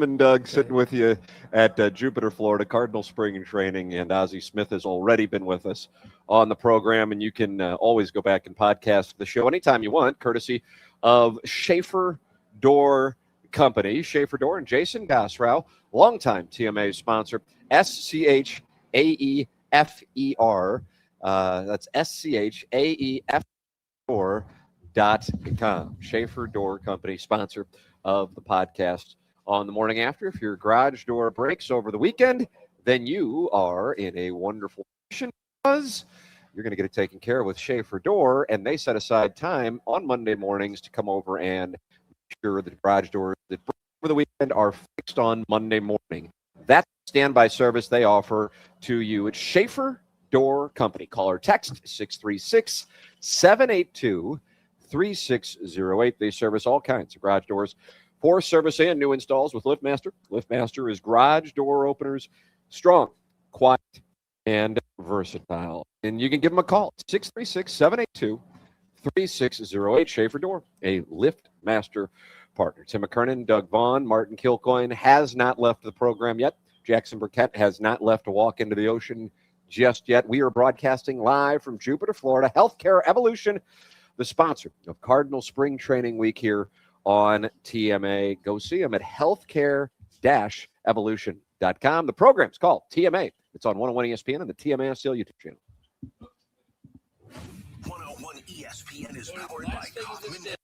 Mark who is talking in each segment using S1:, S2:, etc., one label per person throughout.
S1: And Doug sitting with you at Jupiter, Florida, Cardinal spring training, and Azie Smith has already been with us on the program, and you can always go back and podcast the show anytime you want, courtesy of Schaefer Door Company. Schaefer Door and Jason Gosrow, longtime TMA sponsor, SCHAEFER. That's SCHAEFER.com. Schaefer Door Company, sponsor of the podcast on the morning after. If your garage door breaks over the weekend, then you are in a wonderful position because you're going to get it taken care of with Schaefer Door, and they set aside time on Monday mornings to come over and make sure the garage doors that break over the weekend are fixed on Monday morning. That's standby service they offer to you. It's Schaefer Door Company. Call or text 636 782 3608. They service all kinds of garage doors for service and new installs with LiftMaster. LiftMaster is garage door openers, strong, quiet, and versatile. And you can give them a call, 636-782-3608. Schaefer Door, a LiftMaster partner. Tim McKernan, Doug Vaughn, Martin Kilcoyne has not left the program yet. Jackson Burkett has not left to walk into the ocean just yet. We are broadcasting live from Jupiter, Florida. Healthcare Evolution, the sponsor of Cardinal Spring Training Week here on TMA. Go see them at healthcare-evolution.com. The program's called TMA. It's on 101 ESPN and the TMA SL YouTube channel.
S2: 101 ESPN is powered by Kaufman.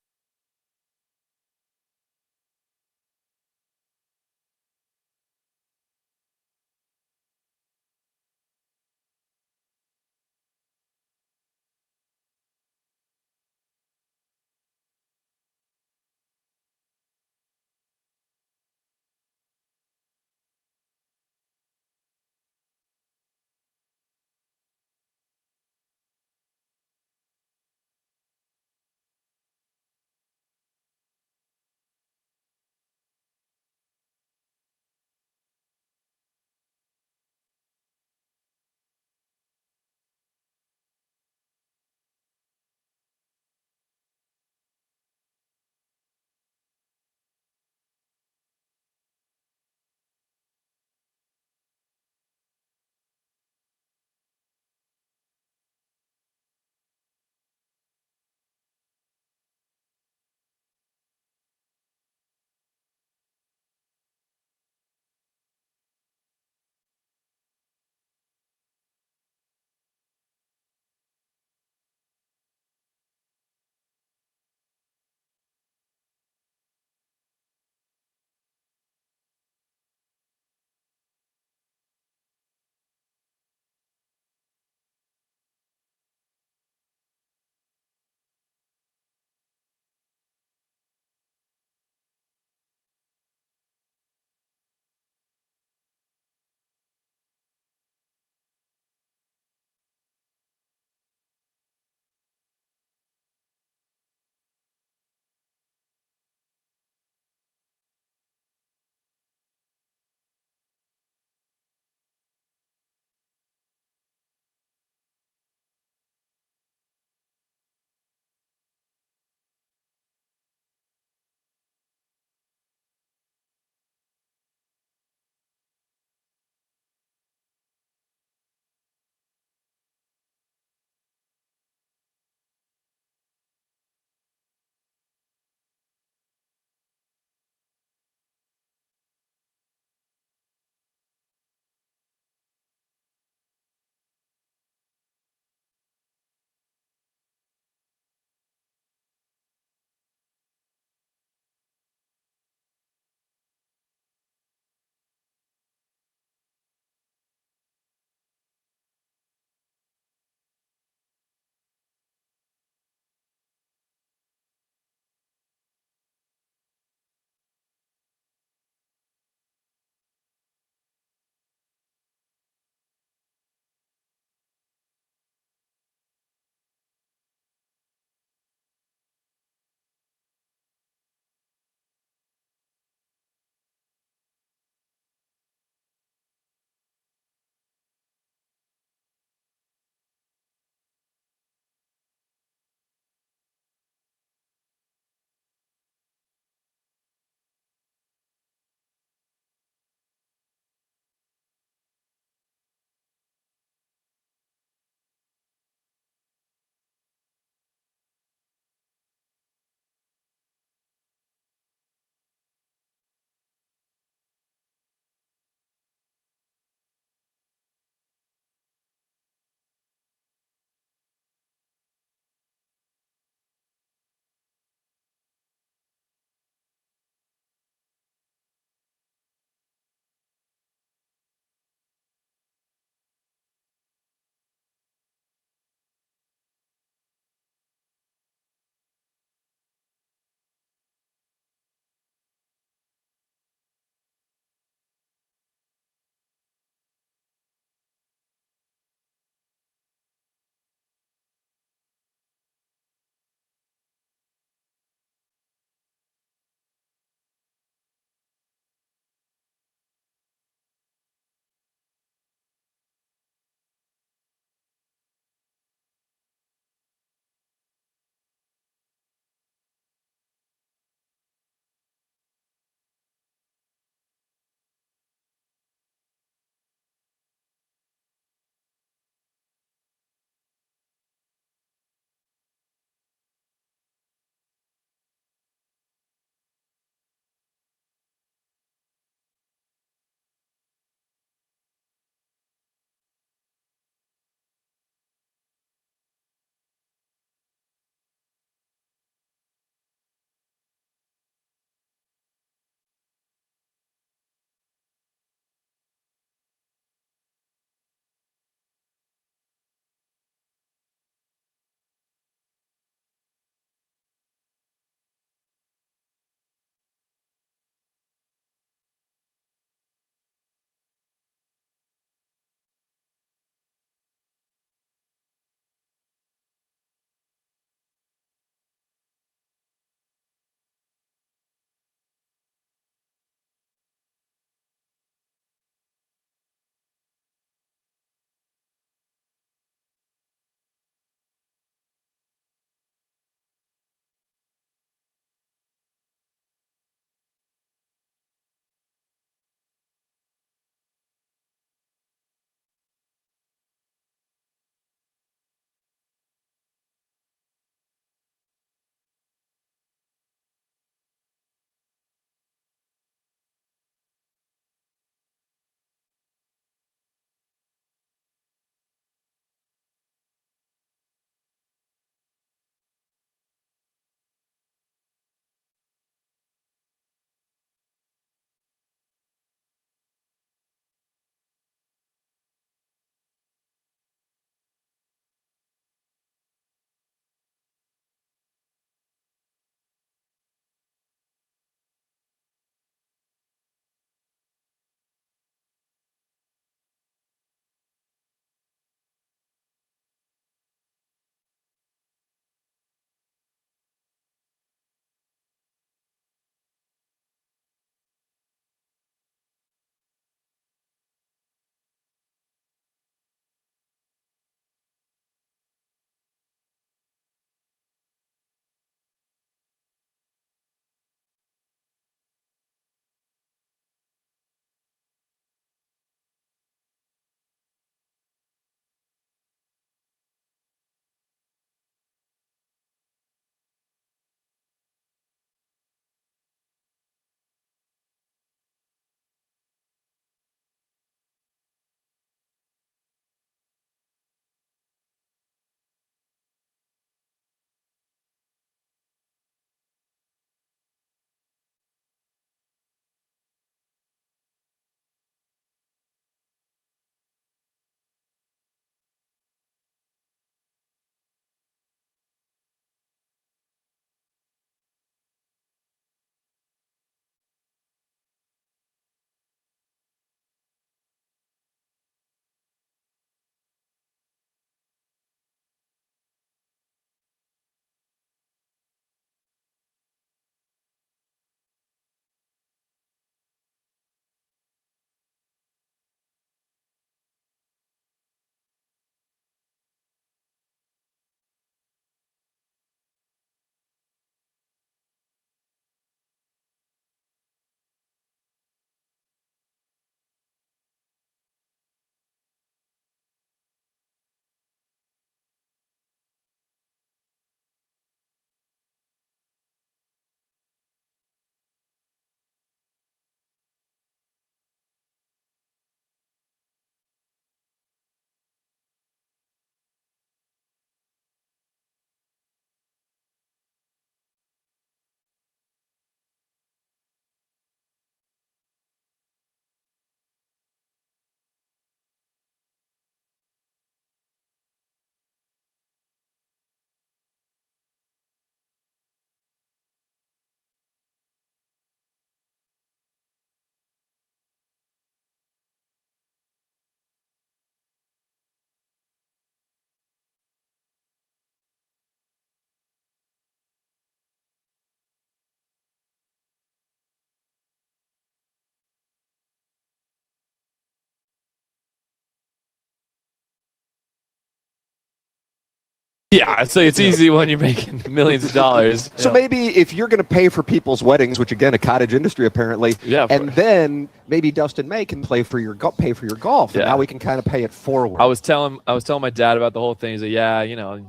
S3: Yeah, so it's easy when you're making millions of dollars.
S1: So maybe if you're going to pay for people's weddings, which again, a cottage industry apparently, and then maybe Dustin May can pay for your golf, and now we can kind of pay it forward.
S3: I was telling my dad about the whole thing. He's like, yeah,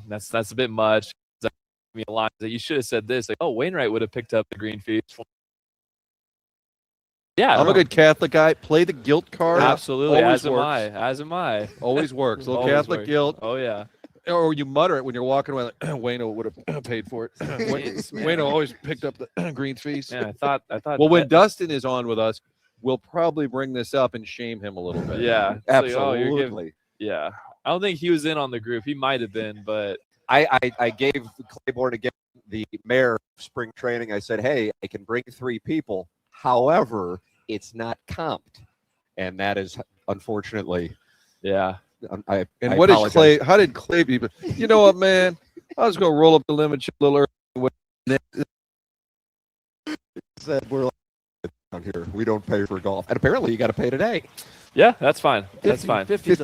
S3: that's a bit much. Me a line that you should have said this. Like, oh, Wainwright would have picked up the green fees. Yeah,
S4: I'm a good Catholic guy. Play the guilt card.
S3: Absolutely, as am I.
S4: Always works. Little
S3: Always
S4: Catholic
S3: works.
S4: Guilt.
S3: Oh yeah.
S4: Or you mutter it when you're walking away. Like, Wayno would have paid for it. Wayno always picked up the green fees.
S3: Yeah, I thought.
S4: Well, when Dustin is on with us, we'll probably bring this up and shame him a little bit.
S3: Yeah,
S1: absolutely.
S3: Yeah, I don't think he was in on the group. He might have been, but
S1: I gave Claiborne again the mayor of spring training. I said, hey, I can bring 3 people. However, it's not comped, and that is unfortunately,
S3: yeah.
S1: How
S4: did Clay be? You know what, man? I was gonna roll up the limit a little early.
S1: Said we're down here. We don't pay for golf, and apparently you got to pay today.
S3: Yeah, that's fine. That's fine.
S1: 50 is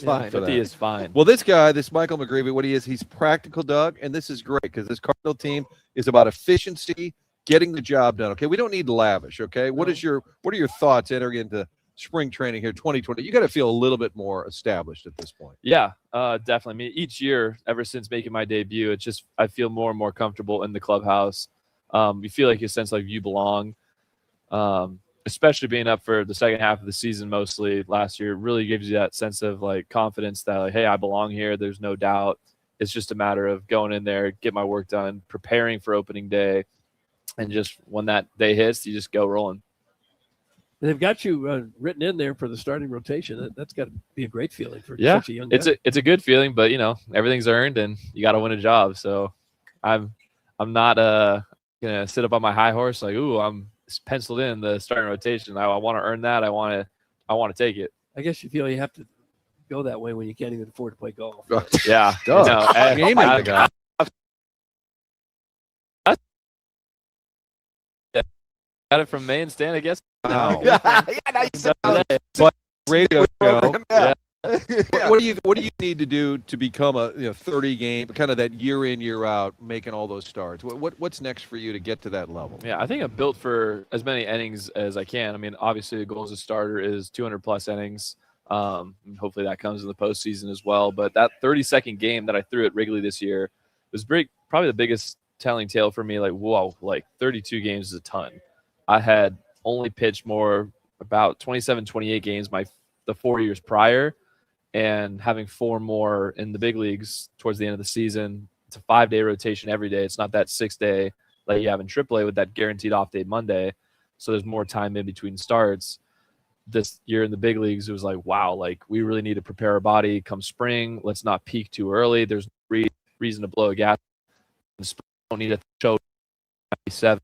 S1: fine.
S3: 50 is fine.
S4: Well, this guy, this Michael McGreevy, what he is, he's practical, Doug, and this is great because this Cardinal team is about efficiency, getting the job done. Okay, we don't need lavish. Okay, what are your thoughts entering into spring training here, 2020? You got to feel a little bit more established at this point.
S3: Yeah, definitely. I mean, each year, ever since making my debut, it's just I feel more and more comfortable in the clubhouse. You feel like you sense like you belong. Especially being up for the second half of the season, mostly last year, really gives you that sense of like confidence that like, hey, I belong here. There's no doubt. It's just a matter of going in there, get my work done, preparing for opening day, and just when that day hits, you just go rolling.
S5: And they've got you written in there for the starting rotation. That's got to be a great feeling for such a young guy.
S3: It's a good feeling, but everything's earned, and you got to win a job. So I'm not gonna sit up on my high horse like, ooh, I'm penciled in the starting rotation. I want to earn that. I want to take it.
S5: I guess you feel you have to go that way when you can't even afford to play golf.
S3: Yeah. Got it from Maine Stan, I guess.
S4: Wow.
S1: But
S4: radio show.
S1: Yeah.
S4: What do you need to do to become a 30 game, kind of that year in, year out, making all those starts? What's next for you to get to that level?
S3: Yeah, I think I'm built for as many innings as I can. I mean, obviously the goal as a starter is 200 plus innings. Hopefully that comes in the postseason as well. But that 30-second game that I threw at Wrigley this year was probably the biggest telling tale for me. Like, whoa, like 32 games is a ton. I had only pitched about 27, 28 games the 4 years prior. And having 4 more in the big leagues towards the end of the season, it's a 5-day rotation every day. It's not that 6-day like you have in AAA with that guaranteed off day Monday. So there's more time in between starts. This year in the big leagues, it was like, wow, like we really need to prepare our body come spring. Let's not peak too early. There's no reason to blow a gas. Don't need to show 97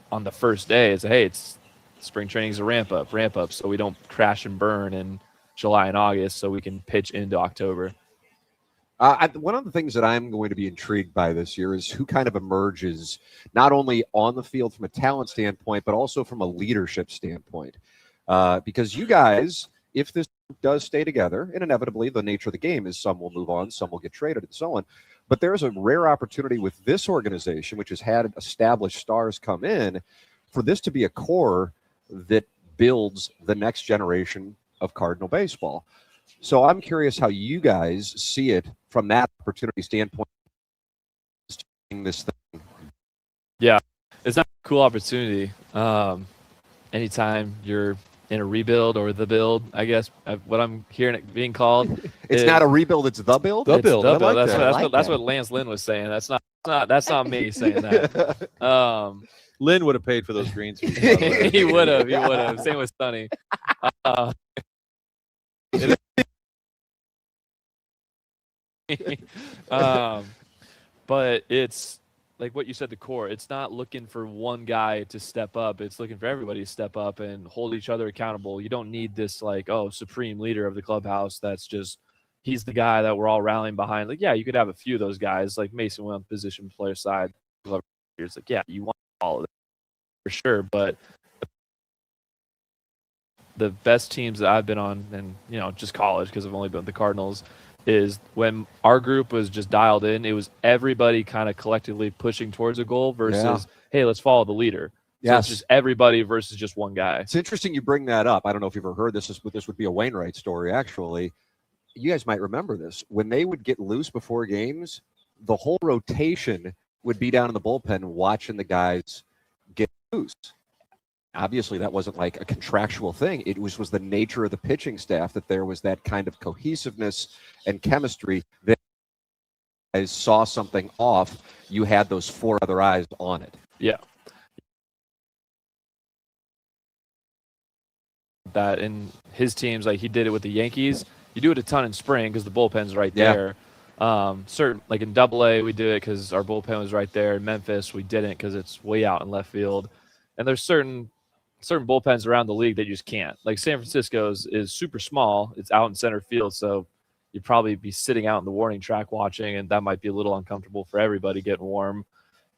S3: on the first day. It's hey, it's spring training is a ramp up, so we don't crash and burn in July and August, so we can pitch into October.
S1: One of the things that I'm going to be intrigued by this year is who kind of emerges not only on the field from a talent standpoint, but also from a leadership standpoint. Because you guys, if this does stay together, and inevitably the nature of the game is some will move on, some will get traded, and so on. But there's a rare opportunity with this organization, which has had established stars come in, for this to be a core that builds the next generation of Cardinal baseball. So I'm curious how you guys see it from that opportunity standpoint. This thing.
S3: Yeah, it's not a cool opportunity. Anytime you're in a rebuild or the build, I guess what I'm hearing it being called.
S1: It's not a rebuild; it's the build.
S4: The build.
S3: The build.
S4: Like
S3: that's what Lance Lynn was saying. That's not me saying that.
S4: Lynn would have paid for those greens.
S3: He would have. Same with Sonny. But it's like what you said, the core. It's not looking for one guy to step up. It's looking for everybody to step up and hold each other accountable. You don't need this supreme leader of the clubhouse that's just he's the guy that we're all rallying behind. Like, yeah, you could have a few of those guys, like Mason went on the position player side. It's like, yeah, you want all of it for sure. But the best teams that I've been on, and just college because I've only been with the Cardinals, is when our group was just dialed in, it was everybody kind of collectively pushing towards a goal versus, hey, let's follow the leader. So it's just everybody versus just one guy.
S1: It's interesting you bring that up. I don't know if you've ever heard this. This would be a Wainwright story, actually. You guys might remember this. When they would get loose before games, the whole rotation would be down in the bullpen watching the guys get loose. Obviously, that wasn't like a contractual thing. It was the nature of the pitching staff that there was that kind of cohesiveness and chemistry that guys saw something off. You had those 4 other eyes on it.
S3: Yeah. That in his teams, like he did it with the Yankees. You do it a ton in spring because the bullpen's right there. Certain like in AA, we do it because our bullpen was right there. In Memphis, we didn't because it's way out in left field. And there's certain bullpens around the league that you just can't. Like San Francisco's is super small. It's out in center field, so you'd probably be sitting out in the warning track watching, and that might be a little uncomfortable for everybody getting warm.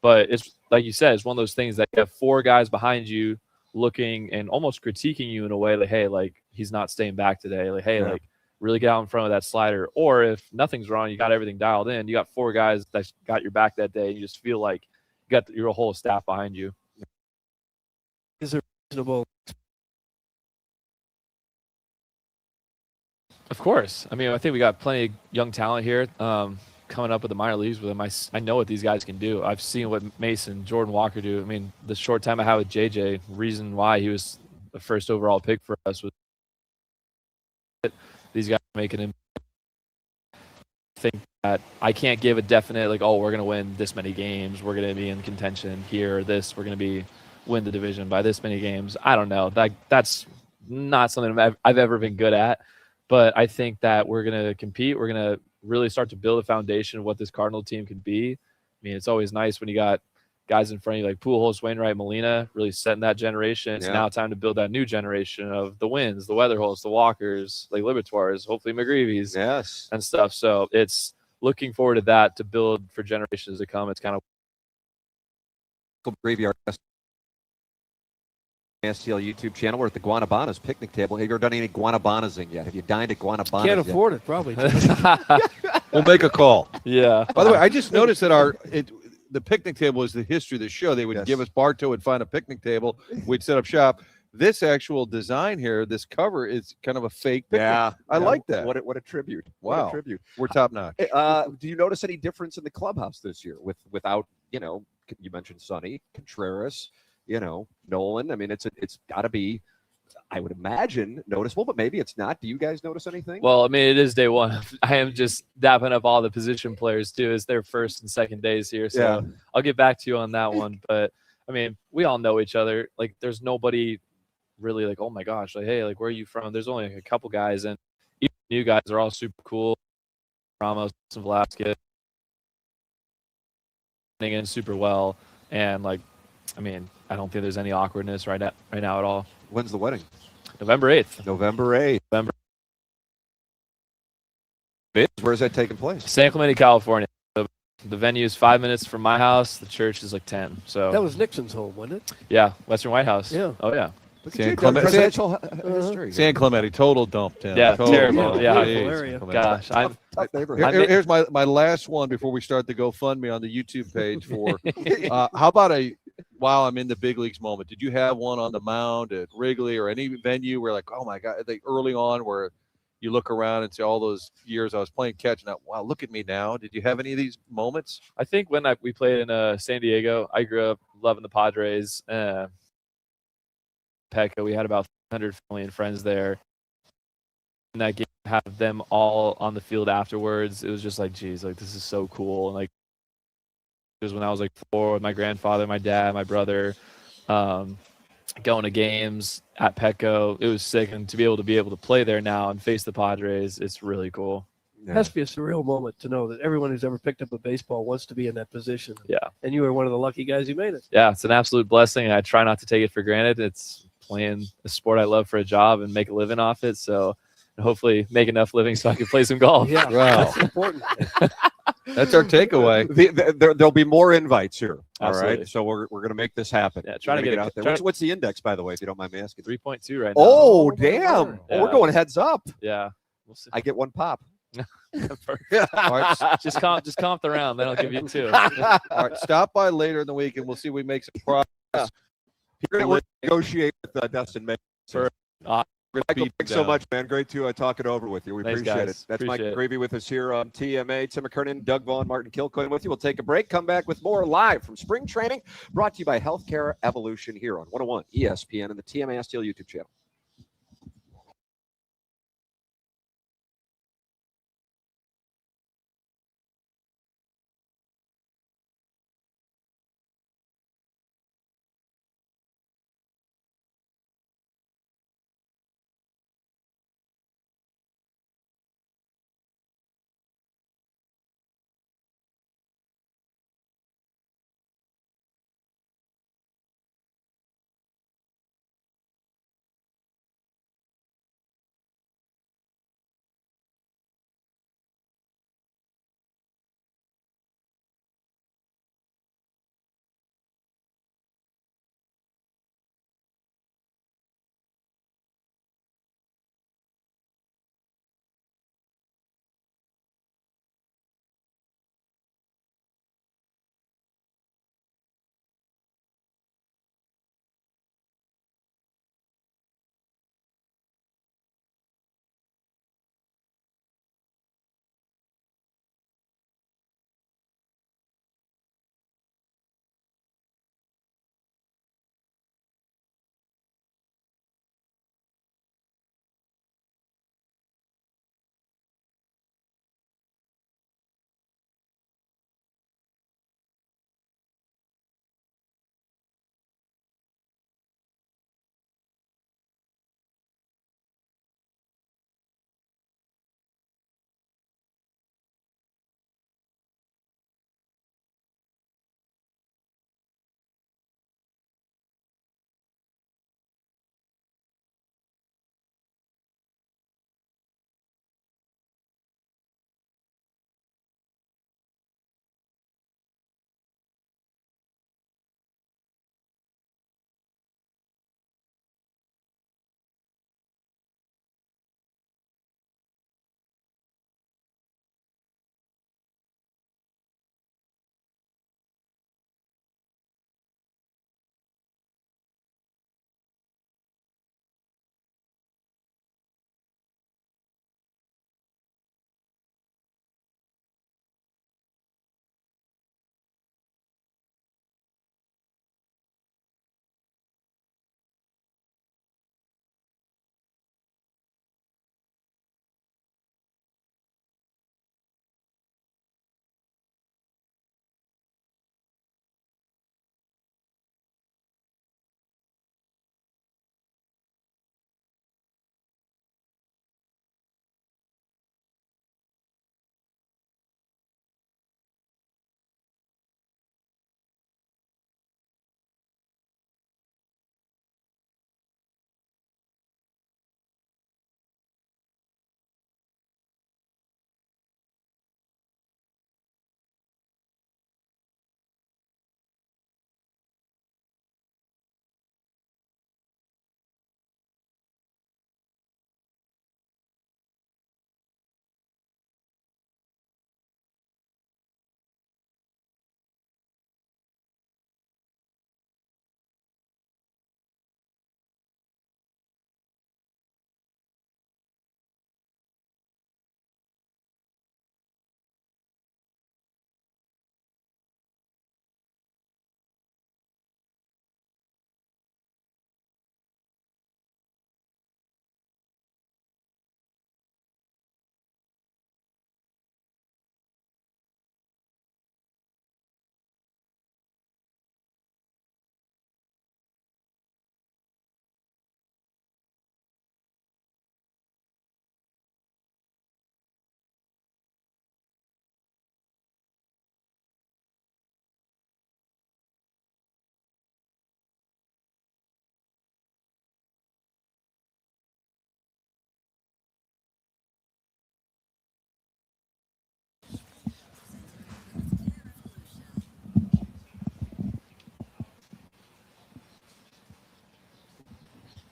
S3: But it's like you said, it's one of those things that you have 4 guys behind you looking and almost critiquing you in a way like, hey, like he's not staying back today. Like, hey, like really get out in front of that slider. Or if nothing's wrong, you got everything dialed in. You got 4 guys that got your back that day. You just feel like you got your whole staff behind you.
S5: Is it reasonable?
S3: Of course. I mean, I think we got plenty of young talent here coming up with the minor leagues with them. I know what these guys can do. I've seen what Mason, Jordan Walker do. I mean, the short time I had with JJ, reason why he was the first overall pick for us was these guys making him think that I can't give a definite, like, oh, we're going to win this many games. We're going to be in contention here or this. We're going to win the division by this many games. I don't know. That's not something I've ever been good at. But I think that we're going to compete. We're going to really start to build a foundation of what this Cardinal team can be. I mean, it's always nice when you got guys in front of you like Pujols, Wainwright, Molina, really setting that generation. It's now time to build that new generation of the Wins, the Weatherholts, the Walkers, like Liberators, hopefully McGreevy's and stuff. So it's looking forward to that to build for generations to come. It's kind of
S1: McGreevy, our STL YouTube channel. We're at the Guanabanas picnic table. Have you ever done any Guanabanasing yet? Have you dined at Guanabanas
S5: Can't afford it, probably.
S4: We'll make a call.
S3: Yeah.
S4: By the way, I just noticed that the picnic table is the history of the show. They would give us Bartow would find a picnic table. We'd set up shop. This actual design here, this cover is kind of a fake picnic.
S1: Yeah.
S4: I like that.
S1: What a tribute.
S4: Wow.
S1: What a tribute.
S4: We're top notch.
S1: Do you notice any difference in the clubhouse this year without, you mentioned Sonny, Contreras, Nolan? I mean, it's got to be, I would imagine, noticeable, but maybe it's not. Do you guys notice anything?
S3: Well, I mean, it is day one. I am just dapping up all the position players, too. It's their first and second days here. So I'll get back to you on that one. But, I mean, we all know each other. Like, there's nobody really like, oh, my gosh, like, hey, like, where are you from? There's only like a couple guys. And even new guys are all super cool. Ramos and Velasquez in super well. And, like, I mean, I don't think there's any awkwardness right now at all.
S1: When's the wedding?
S3: November 8th.
S1: November 8th. Where's that taking place?
S3: San Clemente, California. The venue is 5 minutes from my house. The church is like 10. So
S5: that was Nixon's home, wasn't it?
S3: Yeah, Western White House.
S5: Yeah.
S3: Oh yeah.
S4: San Clemente, total dump town.
S3: Yeah, terrible. Yeah.
S5: Area.
S3: Gosh,
S1: tough neighborhood.
S4: Here's my last one before we start the GoFundMe on the YouTube page for how about while I'm in the big leagues moment. Did you have one on the mound at Wrigley or any venue where like, oh my God, early on where you look around and see all those years I was playing catch and wow, look at me now. Did you have any of these moments?
S3: I think when we played in San Diego, I grew up loving the Padres. Petco, we had about 100 family and friends there. In that game, have them all on the field afterwards. It was just like, geez, like this is so cool. And like, it was when I was like 4 with my grandfather, my dad, my brother, going to games at Petco. It was sick, and to be able to play there now and face the Padres, it's really cool.
S5: It has to be a surreal moment to know that everyone who's ever picked up a baseball wants to be in that position.
S3: Yeah. And
S5: you were one of the lucky guys who made it.
S3: Yeah, it's an absolute blessing, and I try not to take it for granted. It's playing a sport I love for a job and make a living off it. So hopefully make enough living so I can play some golf.
S5: Yeah,
S4: wow.
S5: That's important.
S4: That's our takeaway.
S1: There'll be more invites here.
S3: Absolutely.
S1: All right. So we're going to make this happen.
S3: Yeah, try to get
S1: out there. What's the index, by the way, if you don't mind me asking?
S3: 3.2 right now.
S1: Oh, damn.
S3: Yeah.
S1: We're going heads up.
S3: Yeah. We'll see.
S1: I get one pop.
S4: All right,
S3: just comp the round, then I'll give you 2.
S4: all right, stop by later in the week, and we'll see if we make some progress.
S1: We're going to negotiate with Dustin May. Michael, thanks so much, man. Great to talk it over with you. We
S3: Thanks,
S1: appreciate
S3: guys.
S1: it. That's
S3: Appreciate
S1: Mike
S3: it.
S1: Gravy with us here on TMA. Tim McKernan, Doug Vaughn, Martin Kilcoin with you. We'll take a break, come back with more live from spring training, brought to you by Healthcare Evolution here on 101 ESPN and the TMA Steel YouTube channel.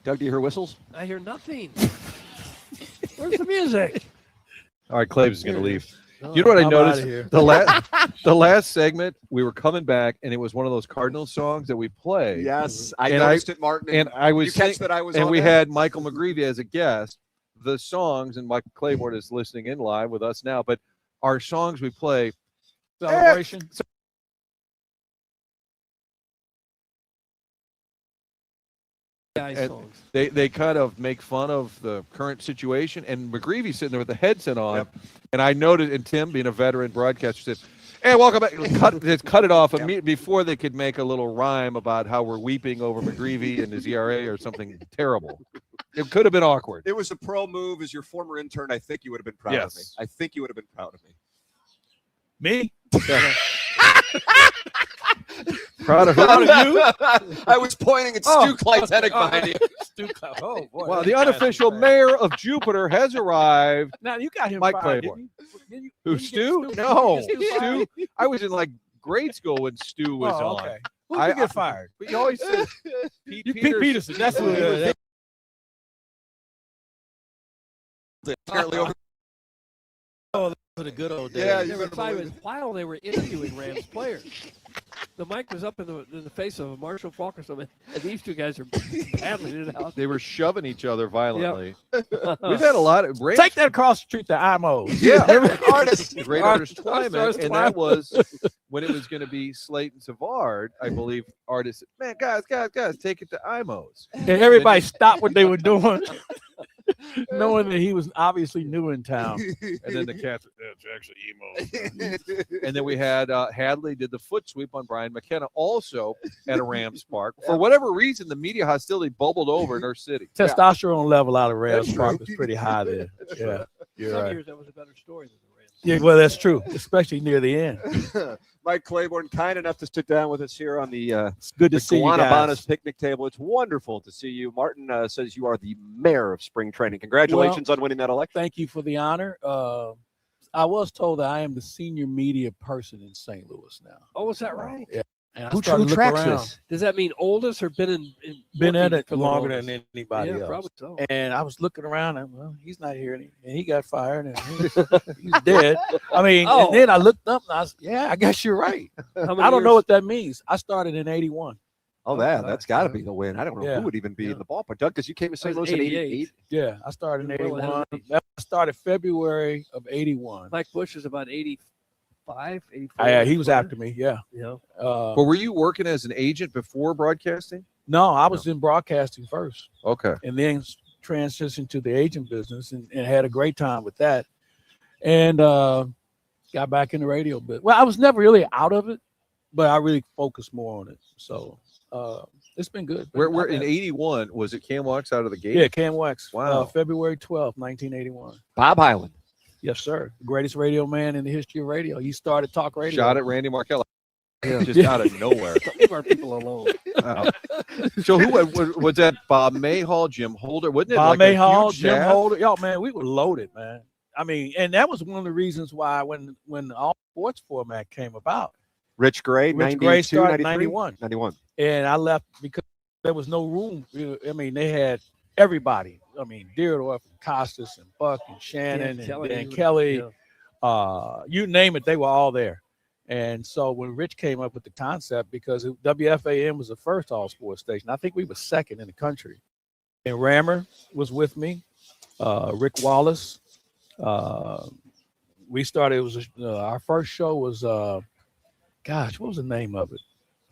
S1: Doug, do you hear whistles?
S5: I hear nothing. Where's the music?
S4: All right, Claves is going to leave.
S5: Oh,
S4: You know what I
S5: I'm outta
S4: noticed?
S5: here.
S4: The last segment, we were coming back, and it was one of those Cardinals songs that we play.
S1: Yes, I
S4: And
S1: noticed it, Martin.
S4: And I was
S1: you catch
S4: think-
S1: that I was
S4: and
S1: on
S4: we
S1: that?
S4: had Michael McGreevy as a guest. The songs, and Michael Claiborne is listening in live with us now, but our songs we play.
S6: Celebration.
S5: Guys
S4: and
S5: songs.
S4: They kind of make fun of the current situation, and McGreevy's sitting there with the headset on, and I noted, and Tim, being a veteran broadcaster, said, "Hey, welcome back." Cut it off immediately before they could make a little rhyme about how we're weeping over McGreevy and his ERA or something terrible. It could have been awkward.
S1: It was a pro move. As your former intern, I think you would have been proud of me.
S4: Yes.
S1: I think you would have been proud of me.
S6: Me?
S4: Proud of
S6: Proud of you?
S1: I was pointing at Stu Clytenic behind you.
S6: Oh, boy.
S4: Wow, the unofficial mayor of Jupiter has arrived.
S6: Now, you got him
S4: Mike
S6: fired,
S4: Claiborne.
S6: didn't you?
S4: Who,
S6: Didn't you
S4: Stu?
S6: get
S4: No,
S6: Did you get
S4: Stu.
S6: fired?
S4: I was in like grade school when Stu was
S6: Oh,
S4: on.
S6: okay. Who did you get fired?
S4: But you always said Pete
S6: Pete
S4: Peterson.
S6: Peterson. That's who it is.
S1: Apparently over.
S6: For the good old days.
S1: Yeah,
S5: They were fighting while they were interviewing Rams players. The mic was up in the face of Marshall Falk or something, and these two guys are battling it out.
S4: They were shoving each other violently. We've
S5: We've
S4: had a lot of Rams.
S6: Take that across the street to IMO.
S4: Yeah,
S1: Artist.
S4: great artist Twyman, and that was when it was going to be Slate and Savard. I believe artists said, "Man, guys, take it to IMO's."
S6: And everybody stopped what they were doing, knowing that he was obviously new in town.
S4: And then the cats, it's actually emo. And then we had Hadley did the foot sweep on Brian McKenna, also at a Rams park. For whatever reason, the media hostility bubbled over in our city.
S6: Testosterone level out of Rams
S4: That's
S6: Park
S4: true.
S6: was pretty high there. Yeah, you're
S5: Some
S6: right.
S5: years that was a better story than the Rams.
S6: Yeah, well, that's true, especially near the end.
S1: Mike Claiborne, kind enough to sit down with us here on the
S6: It's good to see you
S1: Guanabanas
S6: guys.
S1: picnic table. It's wonderful to see you. Martin says you are the mayor of spring training. Congratulations on winning that election.
S6: Thank you for the honor. I was told that I am the senior media person in St. Louis now.
S5: Oh, is that right?
S6: Yeah. And I
S1: Who
S6: started to look
S1: tracks
S6: around.
S1: this?
S5: Does that mean oldest or been
S6: Been at
S5: working
S6: it
S5: for the
S6: longer
S5: longest?
S6: than anybody
S5: Yeah,
S6: else.
S5: probably so.
S6: And I was looking around and, well, he's not here. And he got fired and he's dead. I mean,
S5: Oh.
S6: and then I looked up and I was, yeah, I guess you're right.
S5: How many
S6: I don't know
S5: years?
S6: what that means. I started in 81.
S1: Oh, that's got to be the win. I don't know
S6: Yeah.
S1: who would even be in the ballpark. Doug, because you came to St.
S5: I was
S1: Louis in
S5: 88.
S1: 88.
S6: Yeah, I started in
S5: Well,
S6: 81. I started February of 81.
S5: Mike Bush is about 85, 84.
S6: Yeah, he was after me. Yeah.
S5: Yeah.
S4: But were you working as an agent before broadcasting?
S6: No, I was in broadcasting first.
S4: Okay.
S6: And then transitioned to the agent business and had a great time with that. And got back in the radio bit. Well, I was never really out of it, but I really focused more on it. So it's been good.
S4: Where in 81 was it Cam Wax out of the gate?
S6: Yeah, Cam Wax.
S4: Wow.
S6: February 12th, 1981.
S1: Bob Hyland.
S6: Yes, sir. The greatest radio man in the history of radio. He started talk radio.
S4: Shot at Randy Markell.
S5: Yeah.
S4: Just out of nowhere.
S5: Leave our people alone.
S4: So who was that? Bob Mayhall, Jim Holder, wasn't it?
S6: Bob
S4: like a
S6: Mayhall,
S4: huge
S6: Jim
S4: staff?
S6: Holder. Yo, man, we were loaded, man. I mean, and that was one of the reasons why when the all sports format came about,
S1: Rich Gray,
S6: Rich Gray
S1: 92,
S6: started
S1: 93?
S6: 91.
S1: 91.
S6: and I left because there was no room. I mean, they had everybody. I mean, Deardorff and Costas and Buck and Shannon and Dan Kelly.
S5: Yeah.
S6: You name it, they were all there. And so when Rich came up with the concept, because WFAN was the first all sports station, I think we were second in the country. And Rammer was with me, Rick Wallace. We started, it was our first show was, what was the name of it?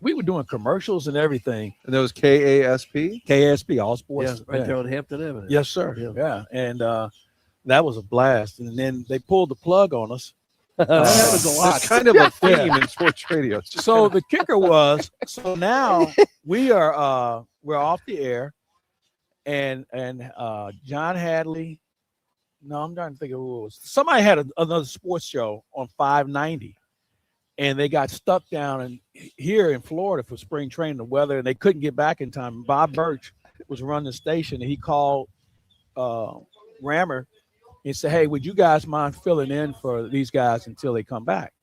S6: We were doing commercials and everything.
S4: And that was KASP?
S6: KSP, All Sports.
S5: Yeah, right there on Hampton Avenue.
S6: Yes, sir. Yeah. And that was a blast. And then they pulled the plug on us.
S5: That happens a lot.
S4: That's kind of a theme in sports radio. It's just
S6: So the kicker was, so now we're off the air, and John Hadley, no, I'm trying to think of who it was. Somebody had another sports show on 590, and they got stuck down here in Florida for spring training, the weather, and they couldn't get back in time. Bob Birch was running the station, and he called Rammer and said, "Hey, would you guys mind filling in for these guys until they come back?"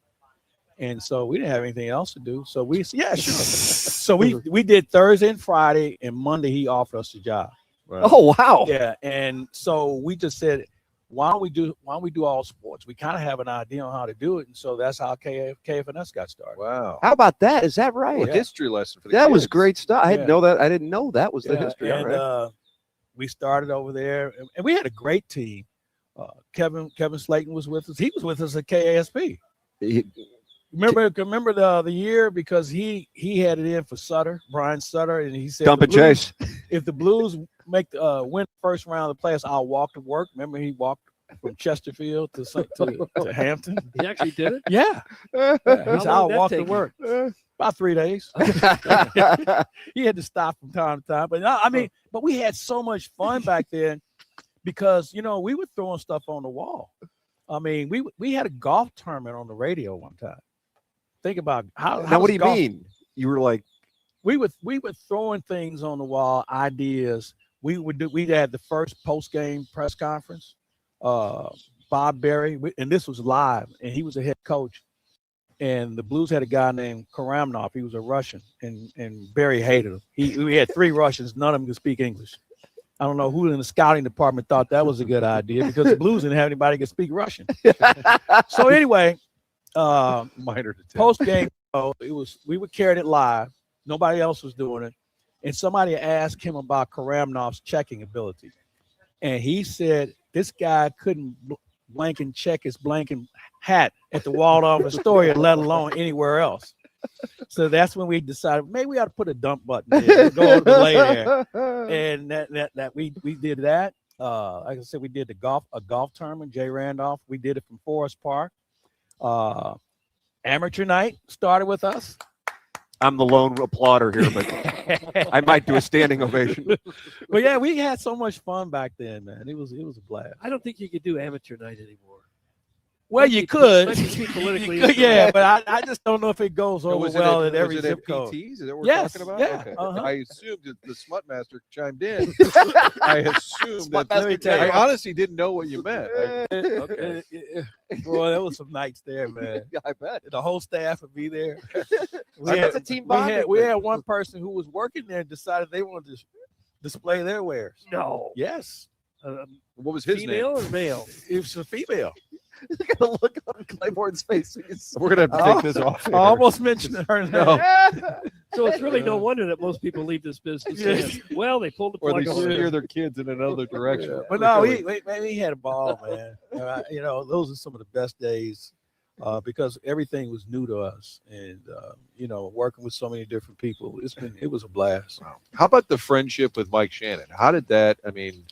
S6: And so we didn't have anything else to do. So we said, yeah, sure. So we did Thursday and Friday, and Monday he offered us the job.
S1: Oh, wow.
S6: Yeah. And so we just said, why don't we do all sports? We kind of have an idea on how to do it, and so that's how KFNS got started.
S4: Wow.
S1: How about that? Is that right?
S4: Well, history lesson for the
S1: That was
S4: kids.
S1: great stuff. I didn't
S6: Yeah.
S1: know that. I didn't know that was the
S6: Yeah,
S1: history. All
S6: and
S1: right.
S6: we started over there, and we had a great team. Kevin Slayton was with us. He was with us at KASP. Remember the year, because he had it in for Brian Sutter, and he said,
S1: Dump and chase.
S6: if the Blues win the first round of the playoffs, I'll walk to work. Remember, he walked from Chesterfield to Hampton.
S5: He actually did it.
S6: Yeah,
S5: How
S6: he said,
S5: long
S6: I'll
S5: did that
S6: walk to
S5: take you?
S6: work. About 3 days. He had to stop from time to time, but but we had so much fun back then because we were throwing stuff on the wall. I mean, we had a golf tournament on the radio one time. Think about how.
S1: Now, what do you
S6: golf,
S1: mean? You were like,
S6: we were throwing things on the wall, ideas. We'd had the first post game press conference. Bob Berry, and this was live, and he was a head coach. And the Blues had a guy named Karamnov. He was a Russian, and Berry hated him. We had 3 Russians, none of them could speak English. I don't know who in the scouting department thought that was a good idea, because the Blues didn't have anybody who could speak Russian. So anyway,
S4: Minor detail.
S6: post game, we would carry it live. Nobody else was doing it, and somebody asked him about Karamnov's checking ability, and he said this guy couldn't blank and check his blanking hat at the Waldorf Astoria, let alone anywhere else. So that's when we decided maybe we ought to put a dump button there, go over the lay there, and that we did that. Like I said, we did a golf tournament. Jay Randolph, we did it from Forest Park. Amateur night started with us.
S1: I'm the lone applauder here, but I might do a standing ovation.
S6: But yeah, we had so much fun back then, man. It was a blast.
S5: I don't think you could do amateur night anymore.
S6: Well, you could.
S5: Might be too politically
S6: You could, yeah,
S5: incorrect.
S6: but I just don't know if it goes over
S4: Was
S6: well
S4: it
S6: at every
S4: was it
S6: zip
S4: at
S6: code.
S4: PTs? Is that what we're
S6: Yes,
S4: talking about?
S6: yeah,
S4: Okay.
S6: uh-huh.
S4: I assumed that the Smut Master chimed in. I assumed that.
S6: Let me tell
S4: I
S6: you.
S4: honestly didn't know what you meant.
S6: Okay. Boy, there was some nights there, man.
S1: I bet.
S6: The whole staff would be there.
S1: That's a team
S6: we
S1: bonding
S6: had
S1: thing.
S6: one person who was working there and decided they wanted to display their wares.
S5: No.
S6: Yes.
S4: What was his name?
S5: Female or male?
S6: It was a female.
S1: You gotta look on Claiborne's face.
S4: We're gonna have to take this off.
S6: I almost mentioned her name.
S4: No.
S5: So it's really no wonder that most people leave this business.
S6: Yes.
S5: Well, they pulled the
S4: Or
S5: plug
S4: they
S5: on it.
S4: steer their kids in another direction.
S6: But no, he had a ball, man. Those are some of the best days because everything was new to us, and working with so many different people, it was a blast.
S4: How about the friendship with Mike Shannon? How did that? I mean,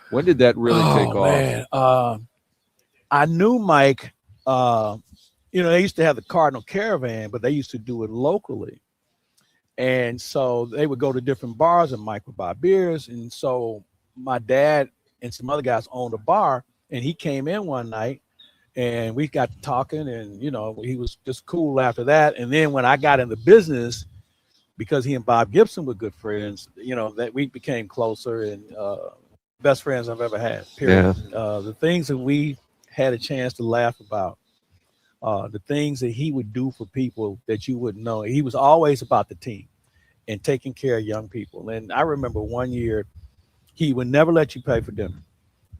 S4: when did that really take off?
S6: Man. I knew Mike. They used to have the Cardinal Caravan, but they used to do it locally. And so they would go to different bars and Mike would buy beers. And so my dad and some other guys owned a bar, and he came in one night and we got talking, and, he was just cool after that. And then when I got in the business, because he and Bob Gibson were good friends, that we became closer, and best friends I've ever had, period. The things that we had a chance to laugh about, the things that he would do for people that you wouldn't know. He was always about the team and taking care of young people. And I remember one year he would never let you pay for dinner.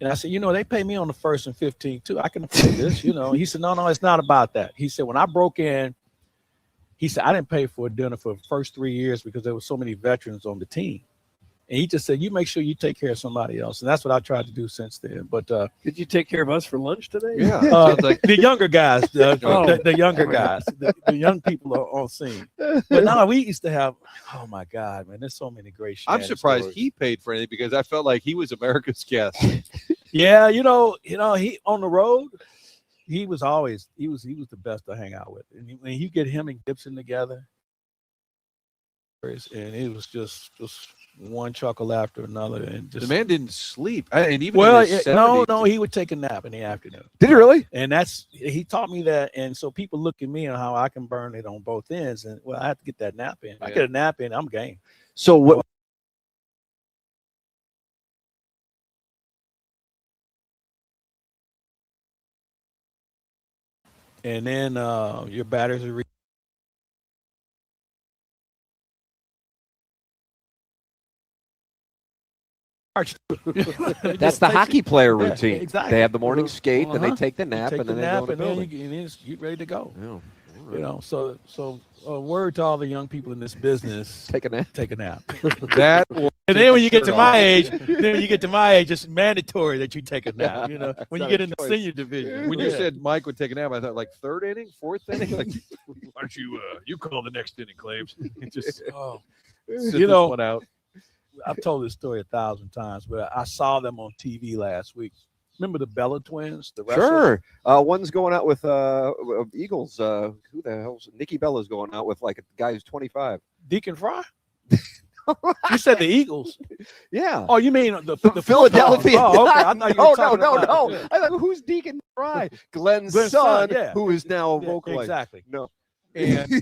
S6: And I said, they pay me on the 1st and 15th too. I can afford this, He said, no, it's not about that. He said, when I broke in, he said, I didn't pay for a dinner for the first 3 years because there were so many veterans on the team. And he just said, you make sure you take care of somebody else. And that's what I tried to do since then. But
S5: Did you take care of us for lunch today?
S4: Yeah. Sounds like
S6: the younger guys, the younger
S5: Oh,
S6: guys, the young people are on scene. But no, we used to have, oh my God, man, there's so many great
S4: I'm
S6: Shannon
S4: surprised
S6: stories.
S4: he paid for anything because I felt like he was America's guest.
S6: Yeah, he on the road, he was the best to hang out with. And when you get him and Gibson together, and it was just one chuckle after another, and just
S4: The man didn't sleep, and even
S6: well,
S4: in his
S6: no,
S4: 70s,
S6: he would take a nap in the afternoon.
S1: Did he really?
S6: And he taught me that. And so people look at me and how I can burn it on both ends. And I have to get that nap in. If I
S4: Yeah.
S6: get a nap in, I'm game.
S1: So what?
S6: And then your batteries are march.
S1: That's the hockey player routine.
S6: exactly.
S1: They have the morning skate, and they
S6: Uh-huh.
S1: take the nap,
S6: Take
S1: and
S6: the
S1: then
S6: nap,
S1: they go in the building.
S6: and then you ready to go.
S1: Yeah. All right.
S6: You know, so word to all the young people in this business:
S1: Take a nap.
S6: take a nap.
S4: That or
S6: And then when you get to my age, it's mandatory that you take a nap. You know, when you
S1: not
S6: get
S1: a
S6: in the
S1: choice.
S6: senior division.
S4: when you
S6: Yeah.
S4: said Mike would take a nap, I thought like third inning, fourth inning. Like, why don't you call the next inning, Claves? Just
S6: Oh,
S4: sit
S6: You know,
S4: this one out.
S6: I've told this story 1,000 times, but I saw them on TV last week. Remember the Bella twins? The wrestlers?
S1: Sure. One's going out with Eagles. Who the hell's Nikki Bella's going out with like a guy who's 25.
S6: Deacon Fry? You said the Eagles.
S1: Yeah.
S6: Oh, you mean the
S1: Philadelphia.
S6: Oh, okay. I thought you were talking
S1: no.
S6: about
S1: I thought, who's Deacon Fry? Glenn's
S6: Glenn's
S1: son,
S6: son, yeah.
S1: who is now a
S6: Yeah,
S1: vocalist.
S6: exactly.
S1: No.
S4: And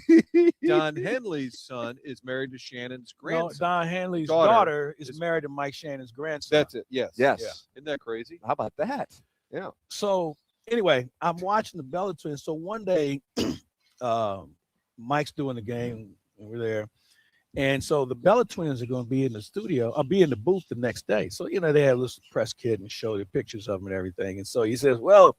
S4: Don Henley's son is married to Shannon's
S6: No,
S4: grandson.
S6: Don Henley's
S4: Daughter
S6: daughter is
S4: is-
S6: married to Mike Shannon's grandson.
S4: That's it. Yes.
S1: Yes.
S4: Yeah. Isn't that crazy?
S1: How about that? Yeah.
S6: So anyway, I'm watching the Bella twins. So one day, Mike's doing the game, and we're there. And so the Bella twins are going to be in the studio, I'll be in the booth the next day. So, you know, they have this press kit and show the pictures of them and everything. And so he says, well,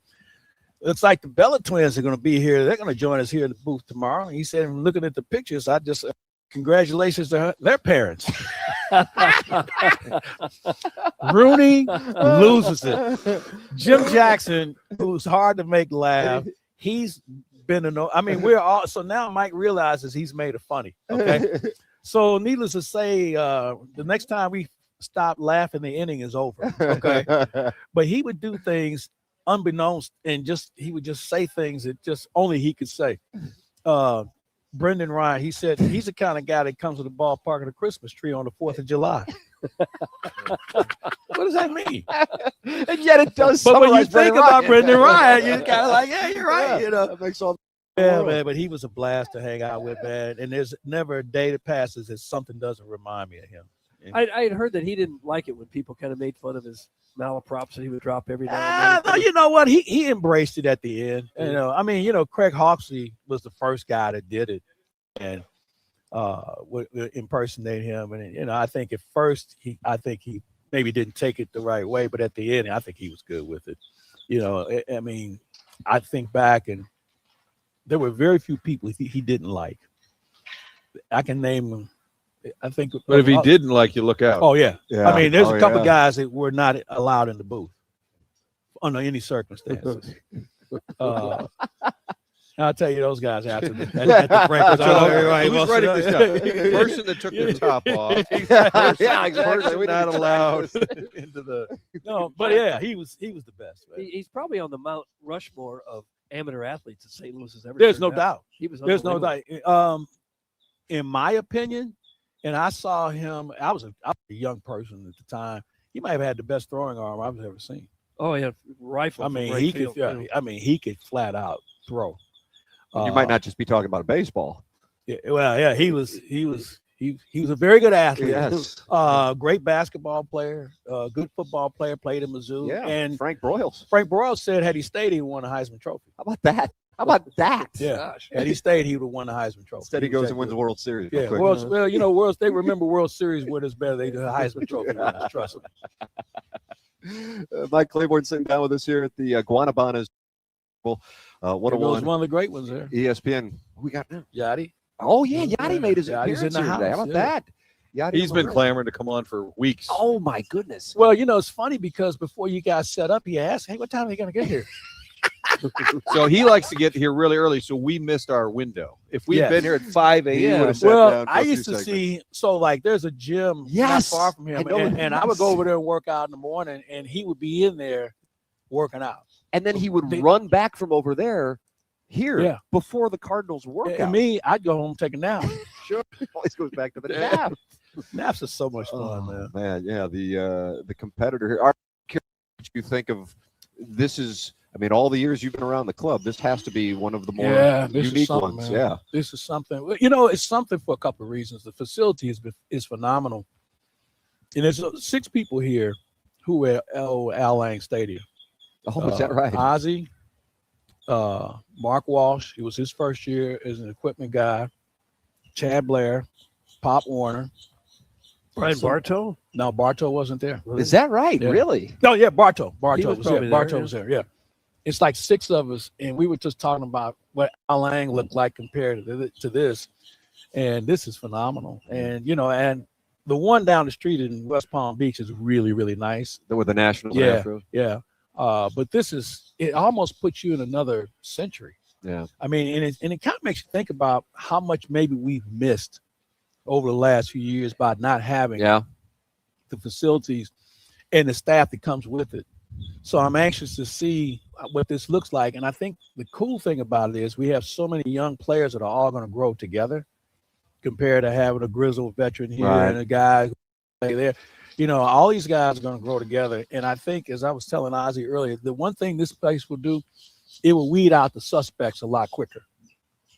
S6: looks like the Bella twins are going to be here. They're going to join us here in the booth tomorrow. And he said, I'm looking at the pictures, I just, congratulations to their parents. Rooney loses it. Jim Jackson, who's hard to make laugh, he's been we're all, so now Mike realizes he's made it funny. Okay. So needless to say, the next time we stop laughing, the inning is over. Okay. But he would do things unbeknownst, and he would just say things that just only he could say. Brendan Ryan, he said he's the kind of guy that comes to the ballpark with a Christmas tree on the 4th of July. What does that mean?
S1: And yet it does.
S6: But when you
S1: summarize
S6: think
S1: Brendan
S6: about
S1: Ryan.
S6: Brendan Ryan, you're kind of like, yeah, you're right. You know,
S1: That makes all.
S6: yeah, man. But he was a blast to hang out with, man. And there's never a day that passes that something doesn't remind me of him.
S5: I had heard that he didn't like it when people kind of made fun of his malaprops that he would drop every now and
S6: No,
S5: then.
S6: you know what? He embraced it at the end. You know, I mean, you know, Craig Hawksey was the first guy that did it, and would impersonate him. And you know, I think at first he maybe didn't take it the right way, but at the end, I think he was good with it. You know, I mean, I think back, and there were very few people he didn't like. I can name them. I think,
S4: But if he didn't like you, look out.
S6: oh yeah.
S1: Yeah.
S6: I mean, there's a couple
S1: yeah.
S6: guys that were not allowed in the booth under any circumstances. I'll tell you those guys after the break.
S4: Who's writing this down? Person that took their top off.
S1: Yeah, exactly.
S4: Person not allowed into the.
S6: No, but yeah, he was the best. Man.
S5: He's probably on the Mount Rushmore of amateur athletes that St. Louis has ever.
S6: There's
S5: turned
S6: no
S5: out.
S6: doubt.
S5: He was.
S6: There's no
S5: unbelievable.
S6: doubt. In my opinion, and I saw him. I was a young person at the time. He might have had the best throwing arm I've ever seen.
S5: Oh yeah, rifle.
S6: I
S5: from
S6: mean,
S5: right
S6: he
S5: field,
S6: could.
S5: you know.
S6: I mean, he could flat out throw.
S1: You might not just be talking about a baseball.
S6: Yeah, well, yeah, he was a very good athlete.
S1: Yes.
S6: Great basketball player, good football player, played in Mizzou.
S1: Yeah.
S6: And
S1: Frank Broyles.
S6: Frank Broyles said had he stayed, he would have won a Heisman Trophy.
S1: How about that? How about that?
S6: Yeah.
S5: Gosh.
S6: Had he stayed, he would have won the Heisman Trophy.
S1: Instead, he
S6: was
S1: goes
S6: that
S1: and wins the
S6: good.
S1: World Series. real
S6: Yeah,
S1: quick.
S6: well, you know, they remember World Series winners better. They do the Heisman Trophy winners, trust me.
S1: Mike Claiborne sitting down with us here at the Guanabanas.
S6: There goes
S1: 101
S6: one of the great ones there.
S1: ESPN. Who we got now?
S6: Yachty.
S1: Oh, yeah. Yachty made his
S6: Yachty's
S1: appearance
S6: in the
S1: here today. How
S6: house,
S1: about
S6: yeah.
S1: that? Yachty
S4: He's
S1: on
S4: been
S1: the
S4: clamoring to come on for weeks.
S1: Oh, my goodness.
S6: Well, you know, it's funny because before you guys set up, he asked, hey, what time are you going to get here?
S4: So he likes to get here really early, so we missed our window. If we'd
S6: Yes.
S4: been here at 5 a.m.,
S1: He would've sat
S6: Well,
S1: down for
S6: I
S1: a few
S6: used to
S1: segments.
S6: see, so like there's a gym
S1: Yes,
S6: not far from
S1: I
S6: him,
S1: know it.
S6: and I would go over there and work out in the morning, and he would be in there working out.
S1: And then he would
S6: They-
S1: run back from over there here
S6: Yeah.
S1: before the Cardinals workout.
S6: And me, I'd go home and take a nap.
S1: Sure. Always goes back to the nap.
S6: Naps are so much fun, man.
S1: Yeah, the competitor here. Are what you think of this? Is I mean, all the years you've been around the club, this has to be one of the more
S6: This is
S1: unique
S6: something,
S1: ones.
S6: man.
S1: Yeah,
S6: This is something. Well, you know, it's something for a couple of reasons. The facility is phenomenal, and there's 6 people here who were at Al Lang Stadium.
S1: oh, is that right?
S6: Azie, Mark Walsh. It was his first year as an equipment guy. Chad Blair, Pop Warner,
S5: Brian
S6: So-
S5: Bartow.
S6: No, Bartow wasn't there.
S1: Is that right?
S6: Yeah.
S1: Really?
S6: No, yeah, Bartow.
S5: He
S6: Bartow
S5: was
S6: was there.
S5: probably there,
S6: Bartow
S5: yeah.
S6: was there. Yeah. It's like 6 of us, and we were just talking about what Al Lang looked like compared to this, and this is phenomenal. And and the one down the street in West Palm Beach is really, really nice.
S1: With the Nationals
S6: Yeah.
S1: after?
S6: Yeah. But it almost puts you in another century.
S1: Yeah.
S6: I mean, and it kind of makes you think about how much maybe we've missed over the last few years by not having
S1: Yeah.
S6: the facilities and the staff that comes with it. So I'm anxious to see what this looks like. And I think the cool thing about it is we have so many young players that are all going to grow together compared to having a grizzled veteran here
S1: Right.
S6: and a guy who play there. All these guys are going to grow together. And I think, as I was telling Azie earlier, the one thing this place will do, it will weed out the suspects a lot quicker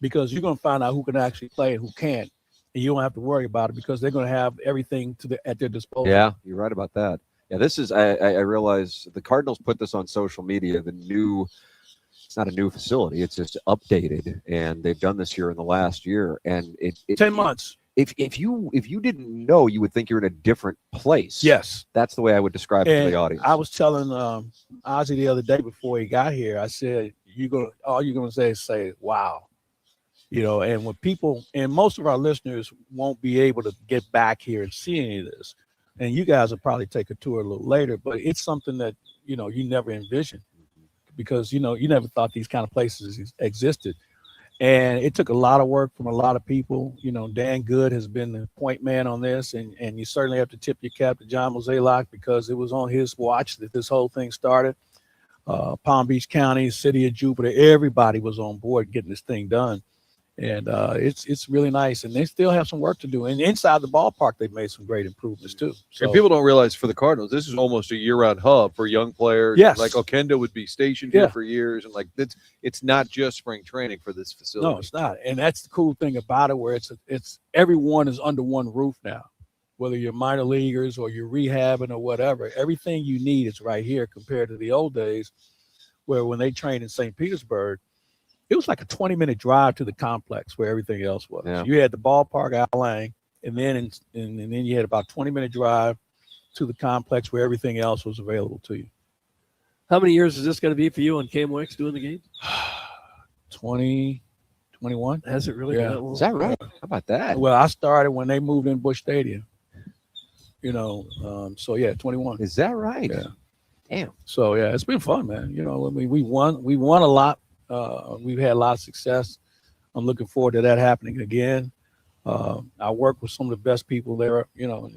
S6: because you're going to find out who can actually play and who can't. And you don't have to worry about it because they're going to have everything at their disposal.
S1: Yeah, you're right about that. Yeah, this is, I realize the Cardinals put this on social media, it's not a new facility, it's just updated. And they've done this here in the last year. And it
S6: 10 months.
S1: If you didn't know, you would think you're in a different place.
S6: Yes.
S1: That's the way I would describe it to the audience.
S6: I was telling Ozzy the other day before he got here, I said, all you're gonna say, wow. And when people, and most of our listeners won't be able to get back here and see any of this. And you guys will probably take a tour a little later, but it's something that, you never envisioned because, you never thought these kind of places existed. And it took a lot of work from a lot of people. Dan Good has been the point man on this, and you certainly have to tip your cap to John Mozeliak because it was on his watch that this whole thing started. Palm Beach County, City of Jupiter, everybody was on board getting this thing done. And it's really nice. And they still have some work to do. And inside the ballpark, they've made some great improvements, too. So,
S4: And people don't realize for the Cardinals, this is almost a year-round hub for young players.
S6: Yes.
S4: Like Okenda would be stationed here for years. And it's not just spring training for this facility.
S6: no, it's not. And that's the cool thing about it, where it's everyone is under one roof now. Whether you're minor leaguers or you're rehabbing or whatever, everything you need is right here compared to the old days where when they trained in St. Petersburg, it was like a 20-minute drive to the complex where everything else was.
S1: Yeah.
S6: You had the ballpark, Al Lang, and then you had about a 20-minute drive to the complex where everything else was available to you.
S5: How many years is this going to be for you on KMOX doing the game?
S6: 21.
S5: Has it really?
S6: Yeah.
S5: been that long?
S1: Is that right? How about that?
S6: Well, I started when they moved in Busch Stadium. So yeah, 21.
S1: Is that right?
S6: Yeah.
S1: Damn.
S6: So yeah, it's been fun, man. We won a lot. We've had a lot of success. I'm looking forward to that happening again. I work with some of the best people there,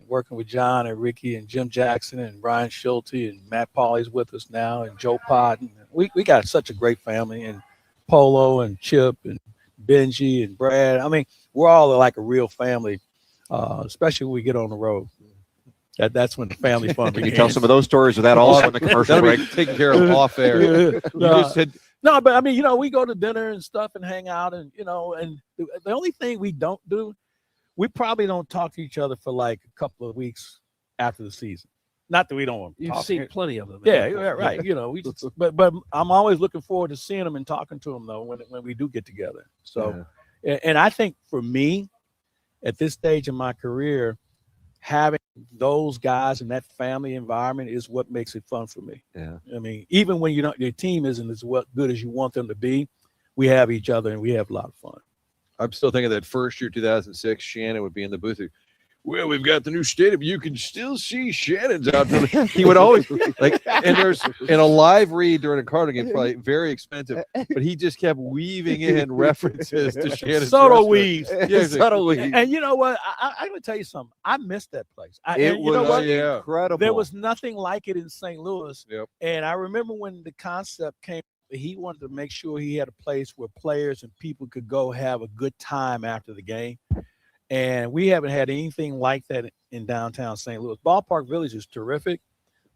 S6: working with John and Ricky and Jim Jackson and Brian Schulte and Matt Pauly's with us now and Joe Podden. We got such a great family, and Polo and Chip and Benji and Brad. I mean, we're all like a real family, especially when we get on the road. That's when the family fun
S1: Can
S6: begins.
S1: you tell some of those stories without also in the commercial
S4: That'll
S1: break?
S4: be taken care of off air. You just said
S6: No, but I mean, we go to dinner and stuff and hang out and, and the only thing we don't do, we probably don't talk to each other for like a couple of weeks after the season. Not that we don't want to
S5: You've
S6: talk.
S5: seen plenty of them.
S6: Yeah, right. We just, but I'm always looking forward to seeing them and talking to them though, when we do get together. So, and I think for me at this stage in my career, having those guys in that family environment is what makes it fun for me.
S1: Yeah.
S6: I mean, even when your team isn't as good as you want them to be, we have each other and we have a lot of fun.
S4: I'm still thinking that first year, 2006, Shannon would be in the booth. Well, we've got the new stadium. You can still see Shannon's out there. He would always and there's in a live read during a Cardinal game, probably very expensive, but he just kept weaving in references to Shannon's
S6: Subtle
S4: restaurant.
S6: weaves.
S4: Yeah,
S1: Subtle weave.
S6: And you know what? I'm going to tell you something. I missed that place.
S1: It was
S4: yeah.
S1: incredible.
S6: There was nothing like it in St. Louis.
S4: Yep.
S6: And I remember when the concept came, he wanted to make sure he had a place where players and people could go have a good time after the game. And we haven't had anything like that in downtown St. Louis. Ballpark Village is terrific,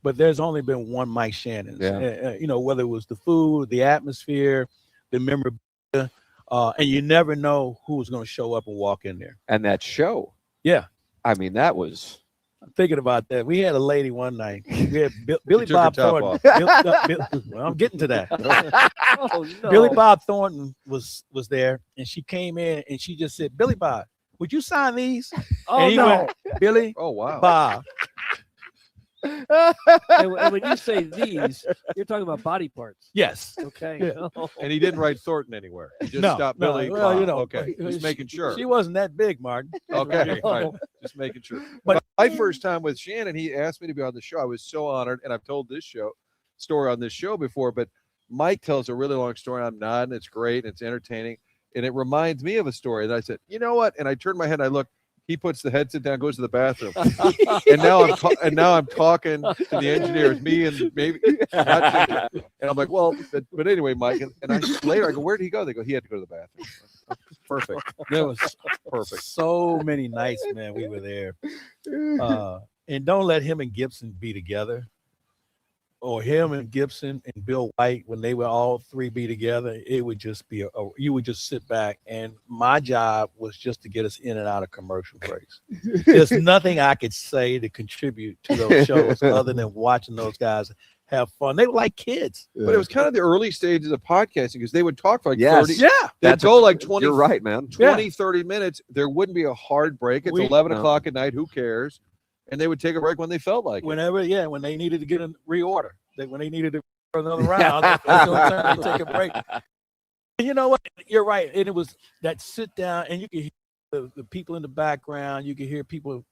S6: but there's only been one Mike Shannon's.
S1: Yeah.
S6: Whether it was the food, the atmosphere, the memorabilia, and you never know who was going to show up and walk in there.
S1: And that show.
S6: Yeah.
S1: I mean, that was.
S6: I'm thinking about that. We had a lady one night. We had Billy
S4: took her
S6: Bob
S4: top
S6: Thornton. Well, I'm getting to that.
S5: Oh, no.
S6: Billy Bob Thornton was there, and she came in and she just said, "Billy Bob, would you sign these?"
S5: Oh,
S6: and he
S5: no.
S6: went, "Billy
S4: Oh, wow.
S6: Bob,
S5: And when you say these, you're talking about body parts.
S6: Yes.
S5: Okay.
S6: Yeah.
S5: Oh.
S4: And he didn't write Thornton anywhere. He just
S6: No,
S4: stopped
S6: no,
S4: Billy.
S6: well, you know,
S4: okay, just making sure.
S6: She wasn't that big, Martin.
S4: Okay, all right. Just making sure.
S6: But-
S4: My first time with Shannon, he asked me to be on the show. I was so honored, and I've told this story on this show before, but Mike tells a really long story. I'm nodding. It's great. It's entertaining. And it reminds me of a story. And I said, you know what? And I turned my head and I looked. He puts the headset down, goes to the bathroom. and now I'm talking to the engineers, me and maybe and I'm like, well, but anyway, Mike, and later I go, where did he go? They go, he had to go to the bathroom. Perfect.
S6: There was
S4: Perfect.
S6: so many nights, man. We were there. And don't let him and Gibson be together, or him and Gibson and Bill White, when they were all three be together, it would just be you would just sit back, and my job was just to get us in and out of commercial breaks. There's nothing I could say to contribute to those shows other than watching those guys have fun. They were like kids.
S4: But it was kind of the early stages of podcasting because they would talk for like
S1: Yes.
S4: 30.
S6: Yeah.
S4: They'd go like 20,
S1: You're right, man.
S4: 20 30 minutes. There wouldn't be a hard break. It's 11
S1: No.
S4: o'clock at night. Who cares? And they would take a break when they felt like it.
S6: Whenever, when they needed to get a reorder, when they needed to for another round, they take a break. And you know what? You're right. And it was that sit down, and you could hear the people in the background. You could hear people,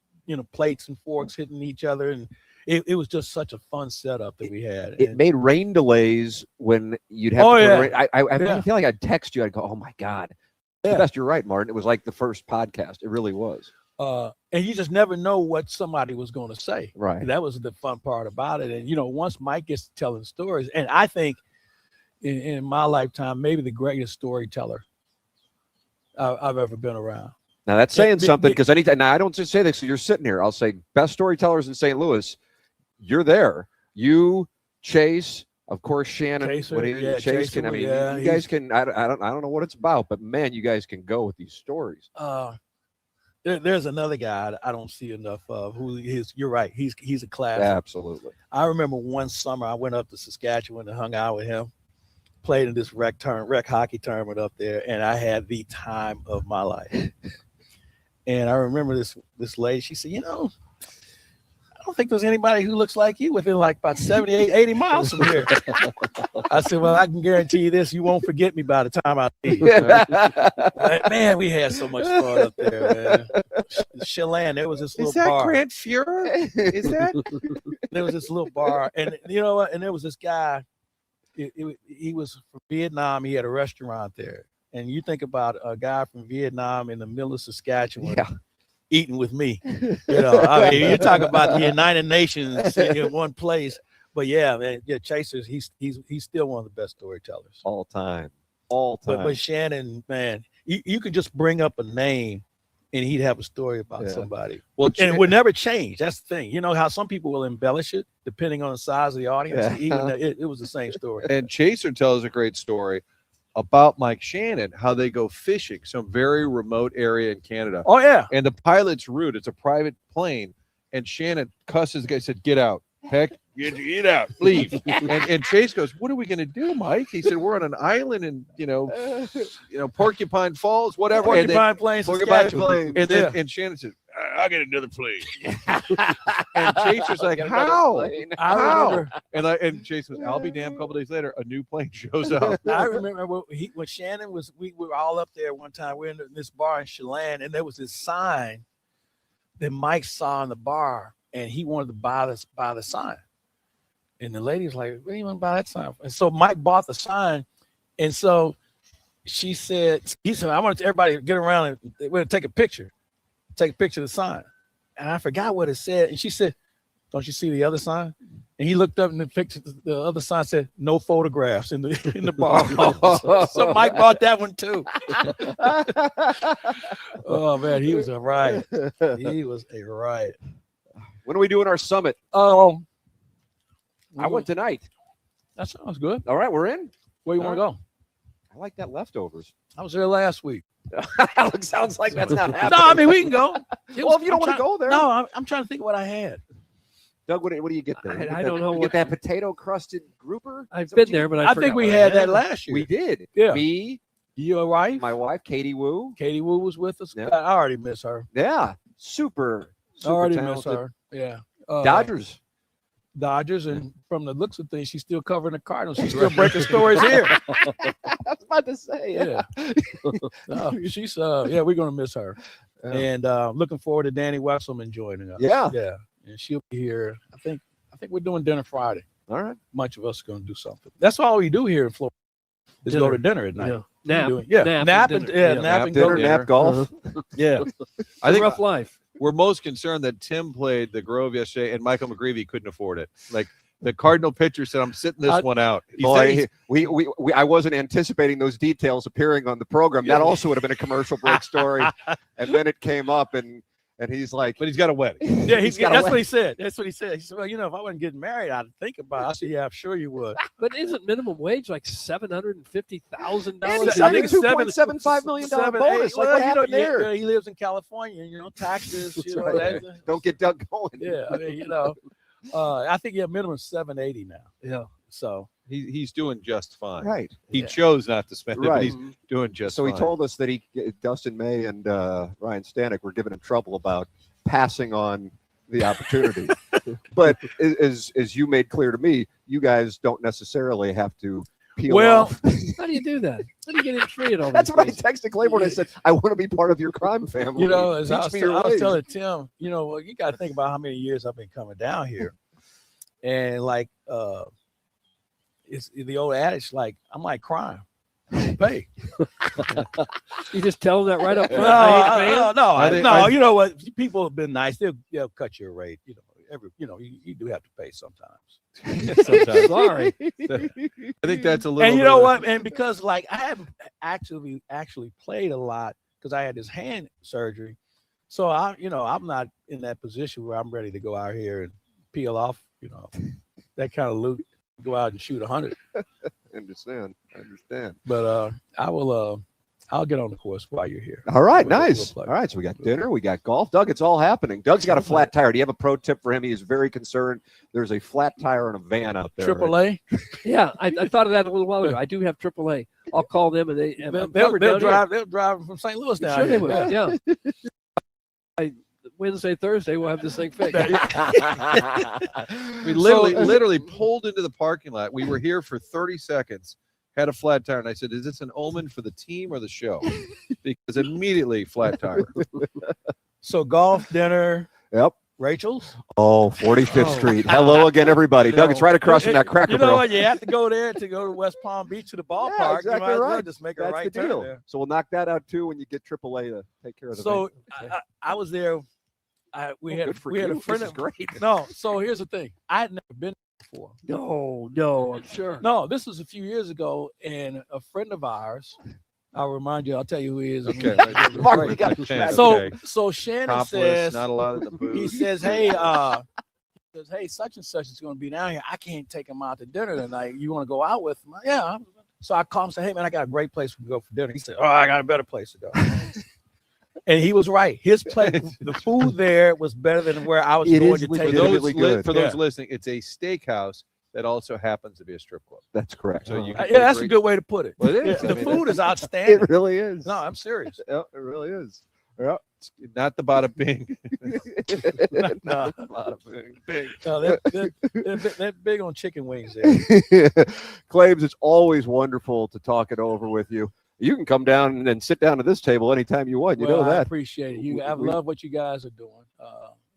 S6: plates and forks hitting each other, and it was just such a fun setup that we had.
S1: It made rain delays when you'd have
S6: Oh,
S1: to go
S6: yeah.
S1: to rain. I
S6: Yeah.
S1: feel like I'd text you. I'd go, oh, my God.
S6: Yeah.
S1: Best, you're right, Martin. It was like the first podcast. It really was.
S6: And you just never know what somebody was going to say.
S1: Right.
S6: That was the fun part about it. And, once Mike gets to telling stories, and I think in my lifetime, maybe the greatest storyteller I've ever been around.
S1: Now, that's saying
S6: Yeah,
S1: something because anytime, now I don't just say this, so you're sitting here. I'll say best storytellers in St. Louis. You're there. You, Chase, of course, Shannon.
S6: Chaser,
S1: Chase
S6: Chaser,
S1: can, I mean,
S6: yeah,
S1: you guys can, I don't know what it's about, but man, you guys can go with these stories.
S6: There's another guy I don't see enough of who is. You're right. He's a class.
S1: Absolutely.
S6: I remember one summer I went up to Saskatchewan and hung out with him, played in this rec hockey tournament up there, and I had the time of my life. And I remember this lady. She said, I don't think there's anybody who looks like you within like about 78, 80 miles from here. I said, well, I can guarantee you this. You won't forget me by the time I leave. Man, we had so much fun up there, man. Chelan, there was this little bar.
S4: Grant Fuhrer? Is that?
S6: There was this little bar. And you know what? And there was this guy. He was from Vietnam. He had a restaurant there. And you think about a guy from Vietnam in the middle of Saskatchewan.
S1: Yeah.
S6: Eating with me, I mean, you talk about the United Nations in one place, but yeah, man, Chasers, he's still one of the best storytellers
S1: All time.
S6: But Shannon, man, you could just bring up a name and he'd have a story about somebody.
S4: Well,
S6: And it would never change. That's the thing. You know how some people will embellish it depending on the size of the audience.
S1: Yeah.
S6: Even it was the same story.
S4: And Chaser tells a great story about Mike Shannon, how they go fishing, some very remote area in Canada.
S6: Oh yeah.
S4: And the pilot's route, it's a private plane. And Shannon cusses the guy, said, get out. Heck, get out, leave. and Chase goes, what are we going to do, Mike? He said, we're on an island in, Porcupine Falls, whatever.
S6: Porcupine Plains,
S4: Saskatchewan. And then and Shannon said, I'll get another plane. And Chaser's like, how?
S6: I remember.
S4: And Chase was, I'll be damned. A couple days later, a new plane shows up.
S6: I remember when Shannon was, we were all up there one time. We're in this bar in Chelan, and there was this sign that Mike saw in the bar, and he wanted to buy the sign. And the lady was like, "What do you want to buy that sign?" And so Mike bought the sign, and so he said, "I want everybody to get around and we're going to take a picture of the sign." And I forgot what it said, and she said, "Don't you see the other sign?" And he looked up in the picture. The other sign said, "No photographs in the bar." So Mike bought that one too. Oh man, he was a riot. He was a riot.
S1: When are we doing our summit?
S6: Oh,
S1: I went tonight.
S6: that sounds good.
S1: All right, we're in.
S6: Where you want to go?
S1: I like that leftovers.
S6: I was there last week.
S1: Alex sounds like that's not happening.
S6: No, I mean we can go.
S1: Well, if you don't want to go there.
S6: No, I'm trying to think of what I had.
S1: Doug, what do you get there?
S5: I don't know
S1: You
S5: what-
S1: get that potato crusted grouper?
S5: I've
S1: Is that what
S5: been
S1: you
S5: there, but
S6: I think we had that last year.
S1: We did.
S6: Yeah.
S1: Me,
S6: Your wife,
S1: my wife, Katie Wu.
S6: Katie Wu was with us.
S1: Yep.
S6: I already miss her.
S1: Yeah. Super
S6: I already
S1: talented.
S6: miss her. Yeah.
S1: Dodgers.
S6: Dodgers, and from the looks of things, she's still covering the Cardinals. She's still breaking stories here.
S1: I was about to say,
S6: Yeah. She's we're gonna miss her.
S1: Yeah.
S6: And looking forward to Danny Wexelman joining us.
S1: Yeah.
S6: Yeah. And she'll be here. I think we're doing dinner Friday.
S1: All right.
S6: Much of us are gonna do something. That's all we do here in Florida. Is go to dinner at night.
S5: Yeah. Nap.
S6: Nap and
S5: dinner.
S6: nap and
S1: Dinner,
S6: go to
S1: nap, golf.
S6: Yeah.
S4: I think
S5: rough life.
S4: we're most concerned that Tim played the Grove yesterday and Michael McGreevy couldn't afford it. Like the Cardinal pitcher said, I'm sitting this one out. He said he's-
S1: Boy, I wasn't anticipating those details appearing on the program. That also would have been a commercial break story. And then it came up, and he's like,
S4: but he's got a wedding.
S6: Yeah,
S1: He's got
S6: that's
S1: a
S6: what he said. That's what he said. He said, well, if I wasn't getting married, I'd think about it. I said, yeah, I'm sure you would.
S5: But isn't minimum wage like $750,000?
S1: I think it's $2.75 million bonus. Like, what happened there?
S6: He lives in California, taxes.
S1: That's right. Don't get Doug going.
S6: Yeah, I mean, I think minimum 780 now.
S5: Yeah.
S6: So
S4: He's doing just fine.
S1: Right.
S4: He chose not to spend it, but
S1: Right.
S4: he's doing just
S1: So
S4: fine.
S1: he told us that Dustin May and Ryan Stanek were giving him trouble about passing on the opportunity. But as you made clear to me, you guys don't necessarily have to peel off.
S5: How do you do that? How do you get in free at all
S1: That's
S5: these
S1: what I
S5: days?
S1: texted Claiborne. I said, I want to be part of your crime family.
S6: as I
S1: Teach
S6: was,
S1: me your
S6: I was
S1: ways.
S6: telling Tim, you got to think about how many years I've been coming down here, and like it's the old adage, like I'm like crime. Pay.
S5: You just tell them that right up front. I ain't paying?
S6: No. You know what? People have been nice. They'll cut your rate. You do have to pay sometimes.
S4: Sometimes.
S5: Sorry.
S4: I think that's a little.
S6: And you
S4: bit
S6: know
S4: of-
S6: what? And because like I haven't actually played a lot because I had this hand surgery, so I'm not in that position where I'm ready to go out here and peel off, that kind of loot, go out and shoot 100.
S1: I understand.
S6: But I'll get on the course while you're here.
S1: All right,
S6: We'll
S1: nice.
S6: play.
S1: All right, so we got dinner, we got golf. Doug, it's all happening. Doug's got a flat tire. Do you have a pro tip for him? He is very concerned. There's a flat tire in a van out there.
S6: AAA.
S5: Yeah, I thought of that a little while ago. I do have AAA. I'll call them and
S6: They'll
S5: covered down here.
S6: They'll drive from St. Louis down
S5: Sure they
S6: here.
S5: will. Yeah. Wednesday, Thursday, we'll have this thing fixed.
S4: We literally pulled into the parking lot. We were here for 30 seconds, had a flat tire, and I said, is this an omen for the team or the show? Because immediately flat tire.
S6: So golf, dinner.
S1: Yep.
S6: Rachel's.
S1: Oh, 45th Street. Hello again, everybody. Doug, it's right across from that Cracker
S6: You know
S1: Barrel.
S6: what? You have to go there to go to West Palm Beach to the ballpark.
S1: Yeah, exactly
S6: you might as well
S1: right.
S6: just make a
S1: That's
S6: right
S1: the
S6: turn
S1: deal.
S6: there.
S1: So we'll knock that out too when you get AAA to take care of the
S6: So
S1: van.
S6: I was there. We had
S1: Good for
S6: a
S1: you.
S6: friend
S1: This is
S6: of
S1: great.
S6: No. So here's the thing. I had never been before.
S5: No, I'm sure.
S6: No, this was a few years ago, and a friend of ours. I'll remind you. I'll tell you who he is.
S4: Okay.
S1: Mark, we got to
S4: Okay.
S6: So Shannon
S4: Topless,
S6: says,
S4: not a lot of the booze.
S6: he says, hey, such and such is going to be down here. I can't take him out to dinner tonight. You want to go out with him? Yeah. So I called him and said, hey, man, I got a great place we can go for dinner. He said, oh, I got a better place to go. And he was right. His place, the food there was better than where I was
S1: It
S6: going
S1: is
S6: to
S4: For
S6: take
S1: legitimately
S6: him.
S4: those,
S1: good.
S4: for those
S6: Yeah.
S4: listening, it's a steakhouse that also happens to be a strip club.
S1: That's correct.
S4: So you
S6: Yeah,
S4: can
S6: that's a
S4: drink-
S6: good way to put it.
S4: Well, it is.
S6: Yeah,
S4: I
S6: the
S4: mean,
S6: food is outstanding.
S1: It really is.
S6: No, I'm serious.
S1: Yeah, it really is. Yeah.
S4: Not the bada bing.
S6: No,
S1: Bada bing.
S6: no, they're big on chicken wings there.
S1: Claims, it's always wonderful to talk it over with you. You can come down and sit down at this table anytime you want. You
S6: Well,
S1: know
S6: I
S1: that.
S6: appreciate it. I love what you guys are doing.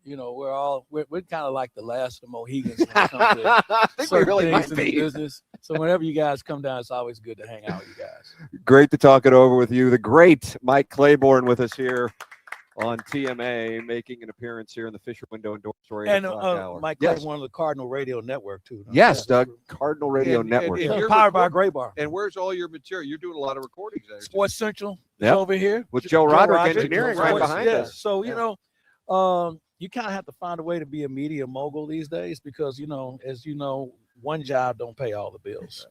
S6: We're kind of like the last of the Mohegans when it comes to
S1: I think we
S6: certain
S1: really
S6: things
S1: might
S6: in the
S1: be.
S6: business. So whenever you guys come down, it's always good to hang out with you guys.
S1: Great to talk it over with you. The great Mike Claiborne with us here on TMA, making an appearance here in the Fisher Window and Door Story.
S6: And
S1: Hour.
S6: Mike
S1: yes,
S6: Clay, one of the Cardinal Radio Network too. no?
S1: yes,
S6: Yeah.
S1: Doug, Cardinal Radio
S4: And-
S1: Network.
S4: and-
S6: Yeah,
S4: you're
S6: powered by
S4: record-
S6: Gray Bar.
S4: And where's all your material? You're doing a lot of recordings there.
S6: Sports Central is
S1: Yep.
S6: over here
S1: With Joe Roderick
S6: Roderick,
S1: Engineering
S6: Joe
S1: right
S6: Roderick.
S1: behind
S6: Yes.
S1: us.
S6: So
S1: Yeah.
S6: you kind of have to find a way to be a media mogul these days because as you know, one job don't pay all the bills.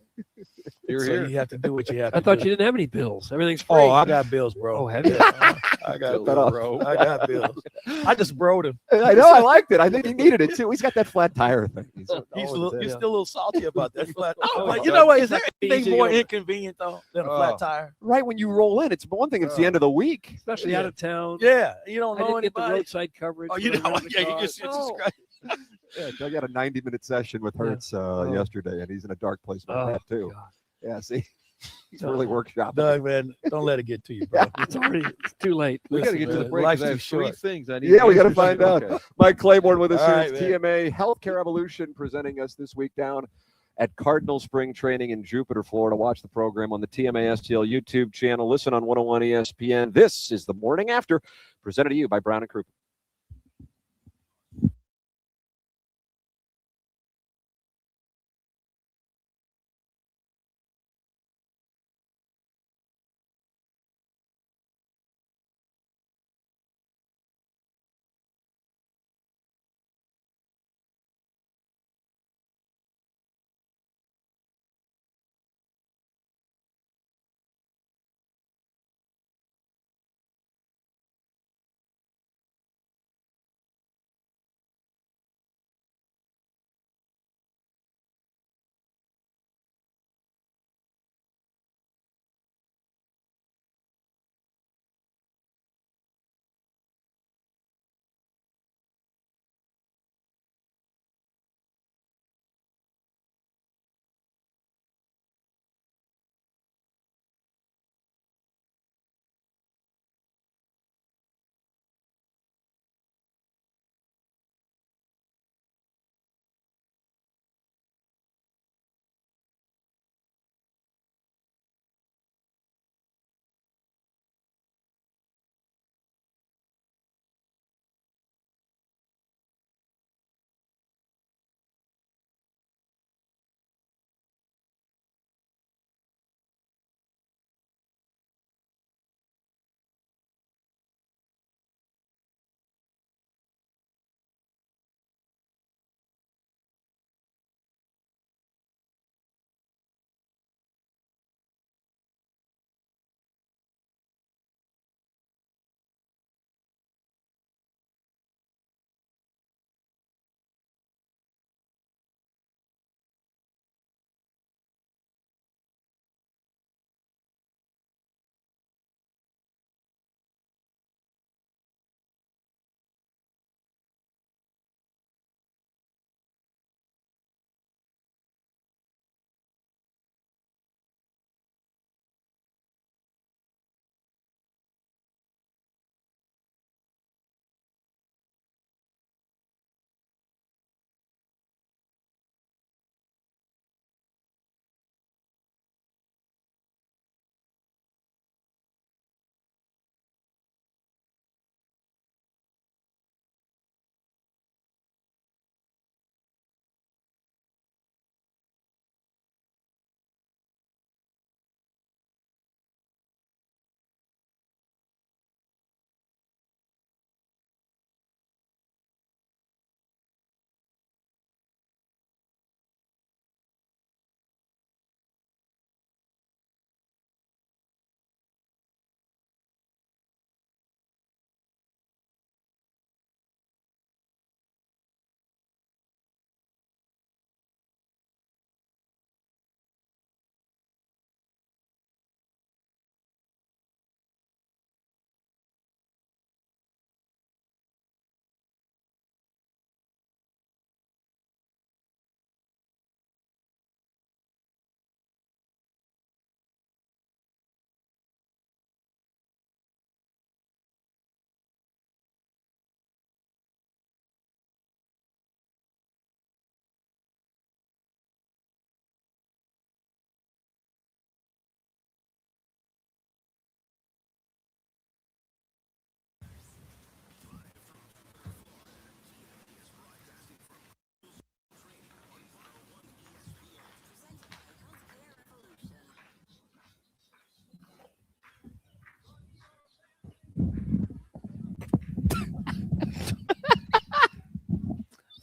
S4: You're
S6: So
S4: here.
S6: you have to do what you have
S5: I
S6: to
S5: thought
S6: do.
S5: you didn't have any bills. Everything's free.
S6: Oh, I got bills, bro.
S5: Oh, have you?
S6: I got
S1: Cut that off.
S6: bills. I got bills. I just broed him.
S1: I know, I liked it. I think he needed it too. He's got that flat tire thing. He's
S6: He's
S1: always
S6: still a little salty about that flat.
S5: Oh,
S6: But
S5: my
S6: you know what?
S5: God.
S6: Is there anything
S5: Easy
S6: more
S5: over.
S6: inconvenient though than a
S4: Oh.
S6: flat tire?
S1: right when you roll in. It's one thing. It's the end of the week.
S5: Especially
S6: Yeah.
S5: out of town.
S6: Yeah, you don't
S5: I
S6: know
S5: didn't get the
S6: anybody.
S5: roadside coverage.
S6: Oh, you
S5: when I
S6: know,
S5: got in the
S6: yeah, you
S5: car.
S6: just
S5: No.
S6: subscribe.
S1: Yeah, Doug had a 90-minute session with Hertz yesterday, and he's in a dark place about that too.
S5: God.
S1: Yeah, see, he's really workshopping.
S6: Doug, man, don't let it get to you, bro.
S5: It's too late.
S4: We got to get to the
S6: man,
S4: break.
S6: life's
S4: 'Cause I
S6: too
S4: have three
S6: short.
S4: things I need.
S1: Yeah, we got to
S4: answers
S1: find out.
S4: Okay.
S1: Mike Claiborne with us
S6: All
S1: here.
S6: right,
S1: It's
S6: man.
S1: TMA Healthcare Evolution presenting us this week down at Cardinal Spring Training in Jupiter, Florida. Watch the program on the TMA STL YouTube channel. Listen on 101 ESPN. This is the Morning After, presented to you by Brown & Crouppen.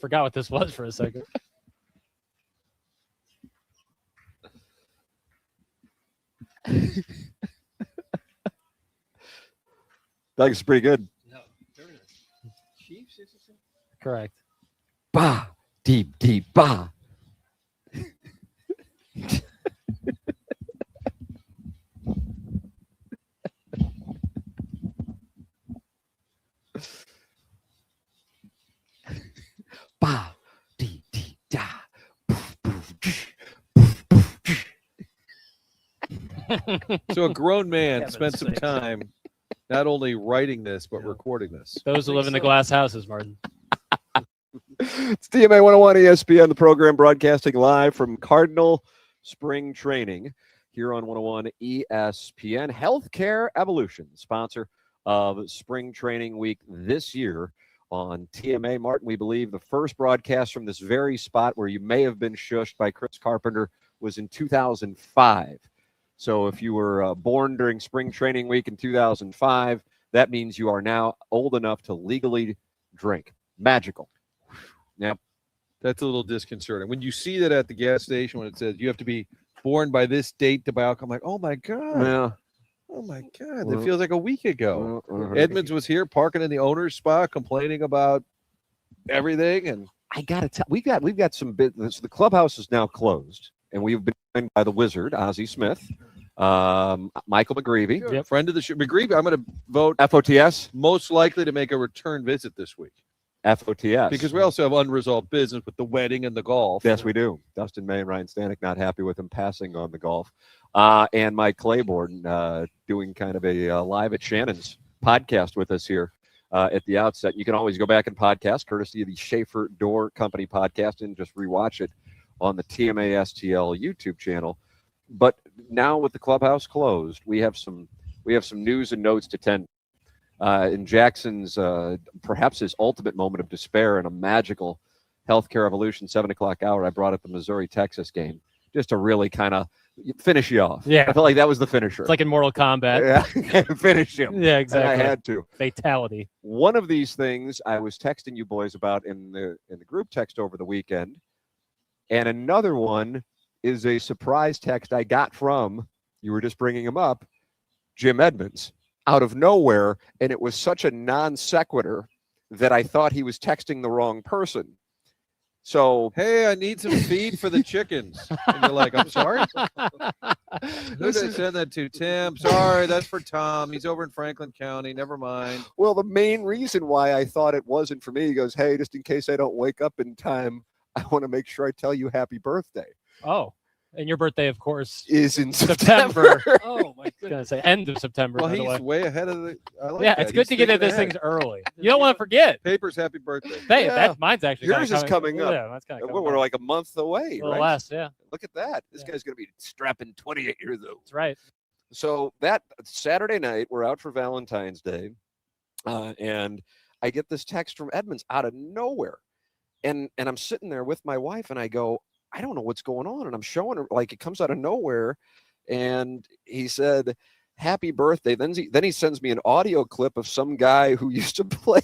S7: Forgot what this was for a second.
S1: Doug's pretty good.
S7: Correct.
S1: Bah, deep, deep, bah. Bah,
S4: So a grown man
S5: Heaven's
S4: spent some
S5: sakes.
S4: time not only writing this but recording this.
S7: Those who live in the glass houses, Martin.
S1: It's DMA 101 ESPN, the program broadcasting live from Cardinal Spring Training here on 101 ESPN. Healthcare Evolution, sponsor of Spring Training Week this year on TMA. Martin, we believe the first broadcast from this very spot where you may have been shushed by Chris Carpenter was in 2005. So if you were born during Spring Training Week in 2005, that means you are now old enough to legally drink. Magical. Yep.
S4: That's a little disconcerting. When you see that at the gas station when it says you have to be born by this date to buy alcohol, I'm like, oh, my God.
S1: Yeah.
S4: Oh, my God. That feels like a week ago.
S1: Mhm.
S4: Edmonds was here parking in the owner's spot complaining about everything. And
S1: I gotta tell, we've got some business. The clubhouse is now closed, and we've been joined by the wizard, Azie Smith, Michael McGreevy,
S7: Yep.
S4: friend of the show. McGreevy, I'm going to vote
S1: FOTS,
S4: most likely to make a return visit this week
S1: FOTS,
S4: because we also have unresolved business with the wedding and the golf.
S1: yes, we do. Dustin May and Ryan Stanek not happy with him passing on the golf, and Mike Claiborne doing kind of a live at Shannon's podcast with us here at the outset. You can always go back and podcast, courtesy of the Schaefer Door Company podcast, and just rewatch it on the TMA STL YouTube channel. But now with the clubhouse closed, we have some news and notes to tend. In Jackson's perhaps his ultimate moment of despair in a magical healthcare evolution 7 o'clock hour, I brought up the Missouri-Texas game just to really kind of finish you off.
S7: Yeah.
S1: I felt like that was the finisher.
S7: It's like in Mortal Kombat.
S1: Yeah, finish him.
S7: Yeah,
S1: And
S7: exactly.
S1: I had to.
S7: Fatality.
S1: One of these things I was texting you boys about in the group text over the weekend, and another one is a surprise text I got from, you were just bringing him up, Jim Edmonds, out of nowhere, and it was such a non sequitur that I thought he was texting the wrong person. So,
S4: Hey, I need some feed for the chickens. And you're like, I'm sorry? Who did I send that to? Tim. Sorry, that's for Tom. He's over in Franklin County. Never mind.
S1: well, the main reason why I thought it wasn't for me, he goes, hey, just in case I don't wake up in time, I want to make sure I tell you happy birthday.
S7: Oh, and your birthday, of course,
S1: Is in
S7: September.
S1: September.
S5: Oh my
S7: I was
S5: goodness.
S7: gonna say end of September.
S4: Well,
S7: by the
S4: he's
S7: way.
S4: way ahead of the. I like
S7: Yeah,
S4: that.
S7: it's good
S4: He's
S7: to get at
S4: thinking
S7: this
S4: ahead.
S7: things early. You don't want to forget.
S4: Papers, happy birthday.
S7: Hey,
S1: Yeah.
S7: mine's actually
S1: Yours is
S7: kinda
S1: coming up.
S7: Yeah, that's kind of
S1: We're like a month away,
S7: a little
S1: right?
S7: less. Yeah,
S1: Look at that. This
S7: Yeah.
S1: guy's going to be strapping 28 years old.
S7: that's right.
S1: So that Saturday night, we're out for Valentine's Day, and I get this text from Edmonds out of nowhere, and I'm sitting there with my wife, and I go, I don't know what's going on, and I'm showing her like it comes out of nowhere, and he said, "Happy birthday." Then he sends me an audio clip of some guy who used to play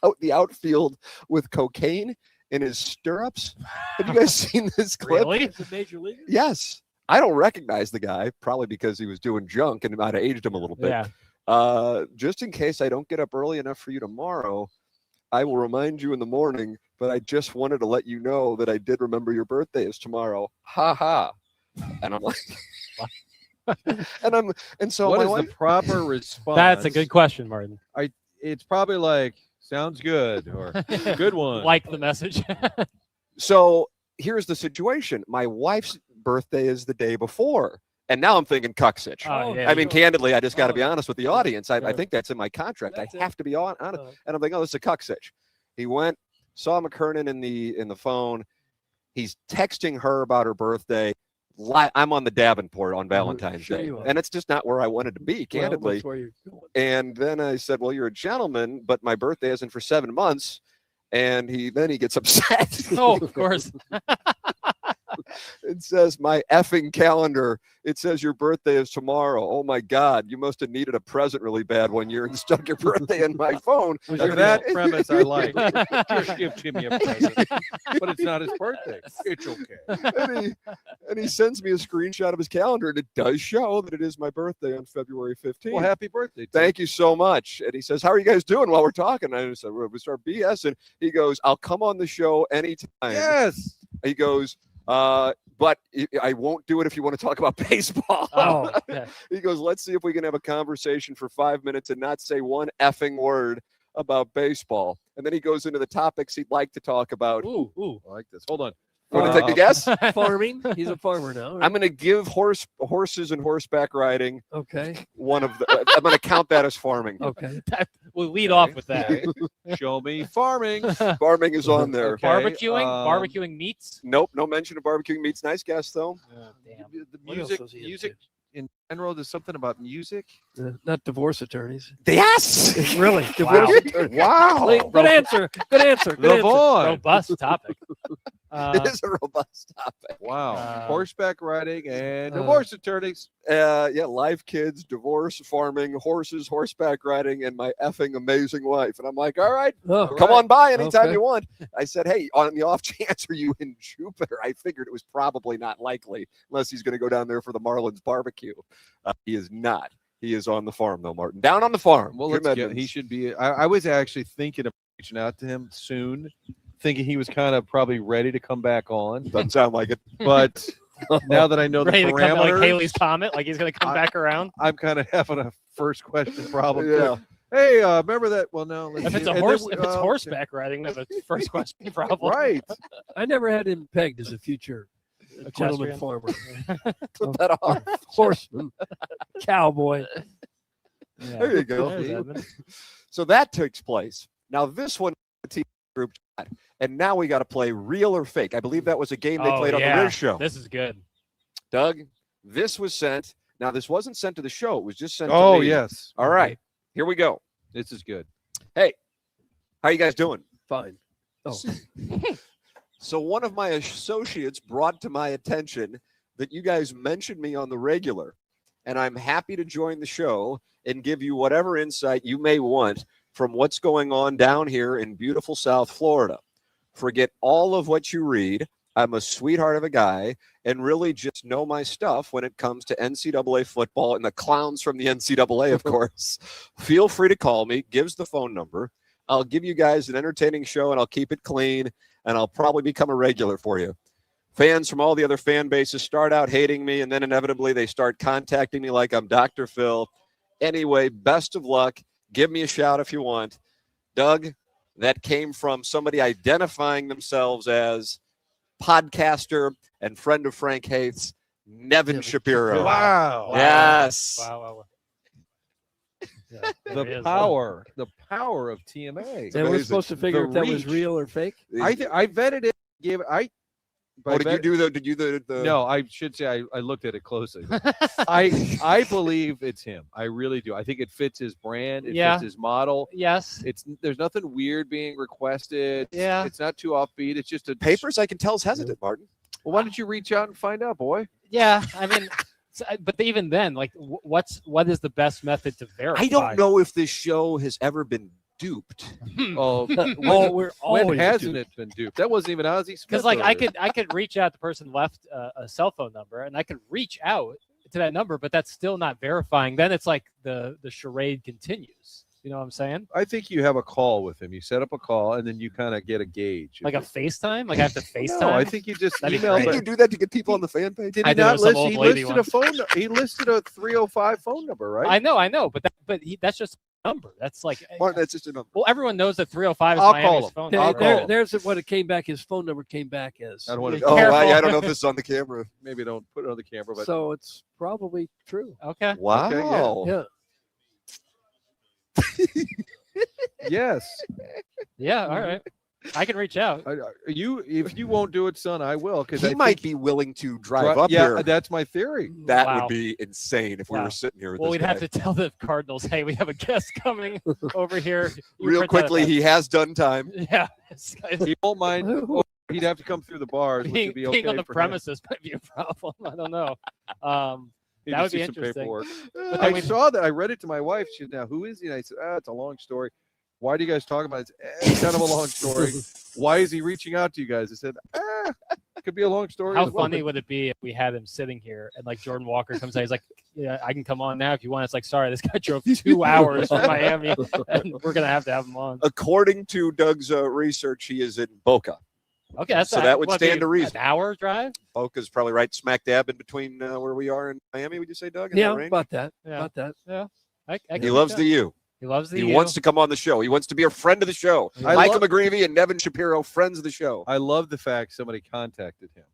S1: out the outfield with cocaine in his stirrups. Have you guys seen this clip?
S7: Really?
S5: It's a major league.
S1: Yes. I don't recognize the guy, probably because he was doing junk and might have aged him a little bit.
S7: Yeah.
S1: Just in case I don't get up early enough for you tomorrow, I will remind you in the morning, but I just wanted to let you know that I did remember your birthday is tomorrow. Ha ha. And I'm like, and so
S4: What
S1: my
S4: is
S1: wife,
S4: the proper response?
S7: That's a good question, Martin.
S4: It's probably like, sounds good or good one.
S7: Like the message.
S1: so here's the situation. My wife's birthday is the day before. And now I'm thinking cucksitch.
S7: Oh, yeah,
S1: I mean,
S5: sure.
S1: candidly, I just got to
S5: Oh,
S1: be honest with the audience. I
S7: sure.
S1: think that's in my contract.
S5: That's
S1: I
S5: it.
S1: have to be honest.
S5: Uh,
S1: And I'm thinking, oh, this is a cucksitch. He went, saw McKernan in the phone. He's texting her about her birthday. I'm on the Davenport on Valentine's
S5: Sure
S1: Day.
S5: you are.
S1: And it's just not where I wanted to be,
S5: well,
S1: candidly.
S5: that's where you're going.
S1: And then I said, well, you're a gentleman, but my birthday isn't for 7 months. And he gets upset.
S7: Oh, of course.
S1: It says my effing calendar. It says your birthday is tomorrow. Oh my God, you must have needed a present really bad one year and stuck your birthday in my phone.
S4: Now, that premise I like. Just give Jimmy a present. But it's not his birthday. It's okay.
S1: And he sends me a screenshot of his calendar, and it does show that it is my birthday on February 15th.
S4: Well, happy birthday. Tim.
S1: Thank you so much. And he says, how are you guys doing while we're talking? And I said, well, we start BS. And he goes, I'll come on the show anytime.
S4: Yes.
S1: He goes, but I won't do it if you want to talk about baseball.
S7: Oh, yeah.
S1: He goes, let's see if we can have a conversation for 5 minutes and not say one effing word about baseball. And then he goes into the topics he'd like to talk about.
S4: Ooh, I like this. Hold on.
S1: Want to take a guess?
S5: Farming. He's a farmer now. Right?
S1: I'm going to give horses and horseback riding
S5: Okay.
S1: one of the. I'm going to count that as farming.
S5: Okay.
S7: We'll lead off with that.
S4: Okay. Show me farming.
S1: Farming is on there.
S4: Okay,
S7: Barbecuing meats.
S1: Nope, no mention of barbecuing meats. Nice guess though.
S7: Oh, damn.
S4: The
S5: What else
S4: music,
S5: was he
S4: music
S5: into?
S4: in general. There's something about music.
S5: Not divorce attorneys.
S1: Yes.
S5: Really?
S7: Wow.
S5: Divorce attorneys.
S1: Wow.
S5: Good answer. Good answer. Good
S4: The
S5: answer.
S4: Vaughn.
S7: Robust topic.
S1: It is a robust topic.
S4: Wow.
S7: Uh,
S4: Horseback riding and
S5: uh,
S4: divorce attorneys.
S1: Yeah, live kids, divorce, farming, horses, horseback riding, and my effing amazing wife. And I'm like, all right,
S5: Oh,
S1: come on by anytime
S5: Okay.
S1: you want. I said, hey, on the off chance, are you in Jupiter? I figured it was probably not likely unless he's going to go down there for the Marlins barbecue. He is not. He is on the farm, though, Martin. Down on the farm.
S4: Well,
S1: Jim
S4: let's get.
S1: Edmonds.
S4: He should be. I was actually thinking of reaching out to him soon, thinking he was kind of probably ready to come back on.
S1: Doesn't sound like it.
S4: But now that I know the
S7: Ready to come like
S4: parameters,
S7: Haley's Comet, like he's gonna come back around.
S4: I'm kind of having a first question problem.
S1: Yeah.
S4: Hey, remember that? Well, no. Let's
S7: If it's
S4: see.
S7: a
S4: And
S7: horse,
S4: then,
S7: if it's
S4: okay.
S7: horseback riding, that's a first question problem.
S4: Right.
S5: I never had him pegged as a future gentleman
S7: Equestrian.
S5: farmer.
S1: Put that on.
S5: Horseman. Cowboy.
S7: Yeah.
S1: There you go.
S7: There's Edmund.
S1: So that takes place. Now this one, the team group chat, and now we got to play real or fake. I believe that was a game they
S7: Oh,
S1: played on
S7: yeah.
S1: the Riz show.
S7: This is good.
S1: Doug, this was sent. Now this wasn't sent to the show. It was just sent.
S4: Oh
S1: to me.
S4: yes.
S1: All right, here we go.
S4: This is good.
S1: How you guys doing?
S5: Fine. Oh,
S1: So one of my associates brought to my attention that you guys mentioned me on the regular, and I'm happy to join the show and give you whatever insight you may want from what's going on down here in beautiful South Florida. Forget all of what you read. I'm a sweetheart of a guy and really just know my stuff when it comes to NCAA football and the clowns from the NCAA, of course. Feel free to call me. Gives the phone number. I'll give you guys an entertaining show and I'll keep it clean and I'll probably become a regular for you. Fans from all the other fan bases start out hating me and then inevitably they start contacting me like I'm Dr. Phil. Anyway, best of luck. Give me a shout if you want. Doug, that came from somebody identifying themselves as podcaster and friend of Frank Haith's, Nevin Shapiro.
S4: Wow.
S1: Yes.
S7: Wow. Yeah, there he
S4: The
S7: is.
S4: power of TMA.
S5: and we're
S1: amazing.
S5: supposed to figure
S4: The
S5: if that was
S4: reach.
S5: real or fake.
S4: I vetted it. Gave it.
S1: Oh, did you do the
S4: No, I should say I looked at it closely. I believe it's him. I really do. I think it fits his brand. It
S7: Yeah.
S4: fits his model.
S7: Yes.
S4: There's nothing weird being requested.
S7: Yeah.
S4: It's not too offbeat. It's just a
S1: papers? I can tell is hesitant, Martin.
S4: Well, why don't you reach out and find out, boy?
S7: Yeah. I mean, but even then, like, what is the best method to verify?
S1: I don't know if this show has ever been duped.
S4: Oh,
S5: Oh, we're
S4: when
S5: always
S4: hasn't it been duped? That wasn't even Azie Smith.
S7: Because like I
S4: earlier.
S7: could reach out. The person left a cell phone number, and I could reach out to that number, but that's still not verifying. Then it's like the charade continues. You know what I'm saying?
S4: I think you have a call with him. You set up a call, and then you kind of get a gauge.
S7: Like a FaceTime? Like I have to FaceTime?
S4: No, I think you just
S7: That'd be
S4: email.
S7: great.
S1: Did you do that to get people on the fan page?
S4: Did
S7: I
S4: he
S7: did
S4: not
S7: with some
S4: list?
S7: old
S4: He
S7: lady
S4: listed
S7: one.
S4: a phone. He listed a 305 phone number, right?
S7: I know, but that's just a number. That's like
S1: Martin, that's just a number.
S7: well, everyone knows that 305 is
S4: I'll
S7: Miami's
S4: call him.
S7: phone
S5: There-
S4: I'll
S7: number.
S5: there-
S4: call.
S5: there's what it came back. His phone number came back as.
S4: I don't want to.
S1: Oh,
S7: Careful.
S1: I don't know if this is on the camera.
S4: Maybe don't put it on the camera, but
S5: So it's probably true.
S7: Okay.
S1: Wow.
S5: Yeah.
S4: yes.
S7: Yeah. All right. I can reach out.
S4: If you won't do it, son, I will. Because
S1: He might be willing to drive up
S4: yeah,
S1: here.
S4: that's my theory.
S1: That
S7: Wow.
S1: would be insane if we
S7: Wow.
S1: were sitting here with
S7: Well,
S1: this
S7: we'd have
S1: guy.
S7: to tell the Cardinals, hey, we have a guest coming over here. You
S1: Real
S7: pretend
S1: quickly,
S7: that-
S1: he has done time.
S7: Yeah.
S4: He won't mind.
S5: Who-
S4: He'd have to come through the bars, which
S7: being,
S4: would be okay
S7: being on the
S4: for him.
S7: premises might be a problem. I don't know.
S4: He'd
S7: That would
S4: just
S7: be
S4: do some
S7: interesting.
S4: paperwork.
S7: But
S4: I
S7: then we,
S4: saw that. I read it to my wife. She said, "Now, who is he?" And I said, "It's a long story. Why do you guys talk about it?" It's kind of a long story. Why is he reaching out to you guys? I said, it could be a long story.
S7: how
S4: as well."
S7: funny would it be if we had him sitting here and like Jordan Walker comes out? He's like, yeah, I can come on now if you want. It's like, sorry, this guy drove 2 hours from Miami and we're going to have him on.
S1: According to Doug's research, he is in Boca.
S7: Okay. That's
S1: So that would
S7: what,
S1: stand
S7: be
S1: to reason.
S7: An hour drive?
S1: Boca's probably right smack dab in between where we are in Miami, would you say, Doug? In
S5: Yeah,
S1: that range?
S5: about that.
S7: Yeah.
S5: About that.
S7: I
S1: He
S7: can
S1: loves
S7: reach
S1: the U.
S7: He loves the
S1: He
S7: U.
S1: wants to come on the show. He wants to be a friend of the show.
S4: I
S1: Micah
S4: love-
S1: McGreevy and Nevin Shapiro, friends of the show.
S4: I love the fact somebody contacted him.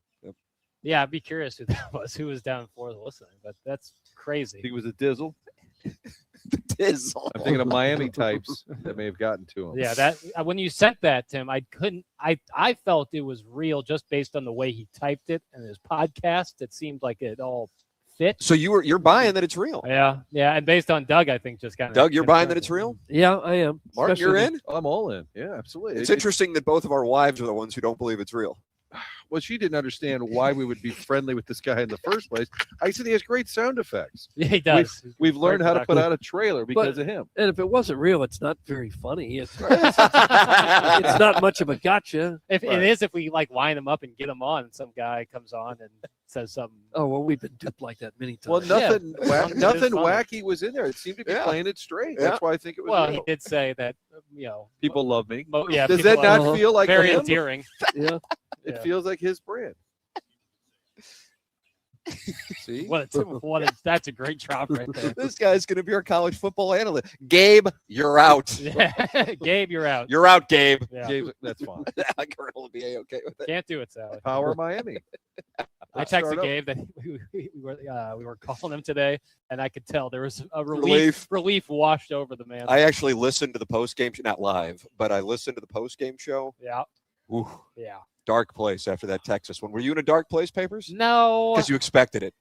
S7: Yeah, I'd be curious who that was. Who was down in Florida listening? But that's
S4: I
S7: crazy.
S4: think it was a Dizzle.
S1: Dizzle.
S4: I'm thinking of Miami types that may have gotten to him.
S7: Yeah, that when you sent that, Tim, I couldn't. I felt it was real just based on the way he typed it and his podcast. It seemed like it all fit.
S1: So you're buying that it's real.
S7: Yeah, and based on Doug, I think just kind of.
S1: Doug, you're buying that it's real?
S5: Yeah, I am.
S1: Martin,
S5: Especially
S1: you're
S5: the-
S1: in?
S4: I'm all in. Yeah, absolutely.
S1: It's interesting that both of our wives are the ones who don't believe it's real.
S4: Well, she didn't understand why we would be friendly with this guy in the first place. I said he has great sound effects.
S7: Yeah, he does.
S4: We've learned how to put
S7: productive.
S4: out a trailer because of him.
S5: And if it wasn't real, it's not very funny. It's not much of a gotcha.
S7: If
S4: Right.
S7: it is, if we like line him up and get him on, and some guy comes on and says something.
S5: Oh well, we've been duped like that many times.
S4: Well, nothing,
S7: It is
S4: nothing
S7: funny.
S4: wacky was in there. It seemed to be
S1: Yeah.
S4: playing it straight.
S1: Yeah.
S4: That's why I think it was
S7: Well,
S4: real.
S7: he did say that
S4: People love me.
S7: yeah.
S4: Does
S7: people
S4: that not
S7: are
S4: feel like
S7: very
S4: him?
S7: endearing?
S5: Yeah.
S4: It
S7: Yeah.
S4: feels like his brand. See?
S7: That's a great drop right there.
S1: This guy's going to be our college football analyst. Gabe, you're out.
S7: Yeah. Gabe, you're out.
S1: You're out, Gabe.
S7: Yeah.
S4: Gabe, that's fine.
S1: Colonel will be okay with it.
S7: Can't do it, Sally.
S4: Power Miami.
S7: I
S4: Let's start
S7: texted
S4: up.
S7: Gabe that we were calling him today, and I could tell there was a
S1: Relief.
S7: relief washed over the man.
S1: I actually listened to the post game, not live, but I listened to the post game show.
S7: Yeah,
S1: Ooh,
S7: yeah.
S1: dark place after that Texas one. Were you in a dark place, Papers?
S7: No,
S1: Because you expected it.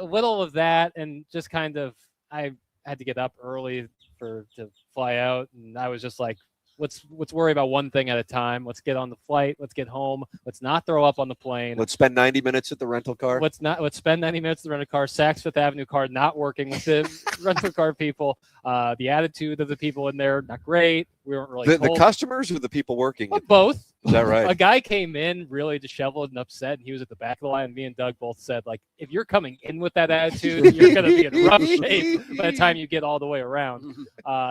S7: little of that, and just kind of I had to get up early to fly out, and I was just like, let's worry about one thing at a time. Let's get on the flight. Let's get home. Let's not throw up on the plane.
S1: Let's spend 90 minutes at the rental car.
S7: Let's spend 90 minutes at the rental car. Saks Fifth Avenue card not working with the rental car people. The attitude of the people in there not great. We weren't really
S1: The
S7: told.
S1: customers or the people working?
S7: But both.
S1: Is that right?
S7: A guy came in really disheveled and upset, and he was at the back of the line. And me and Doug both said, like, if you're coming in with that attitude, you're going to be in rough shape by the time you get all the way around.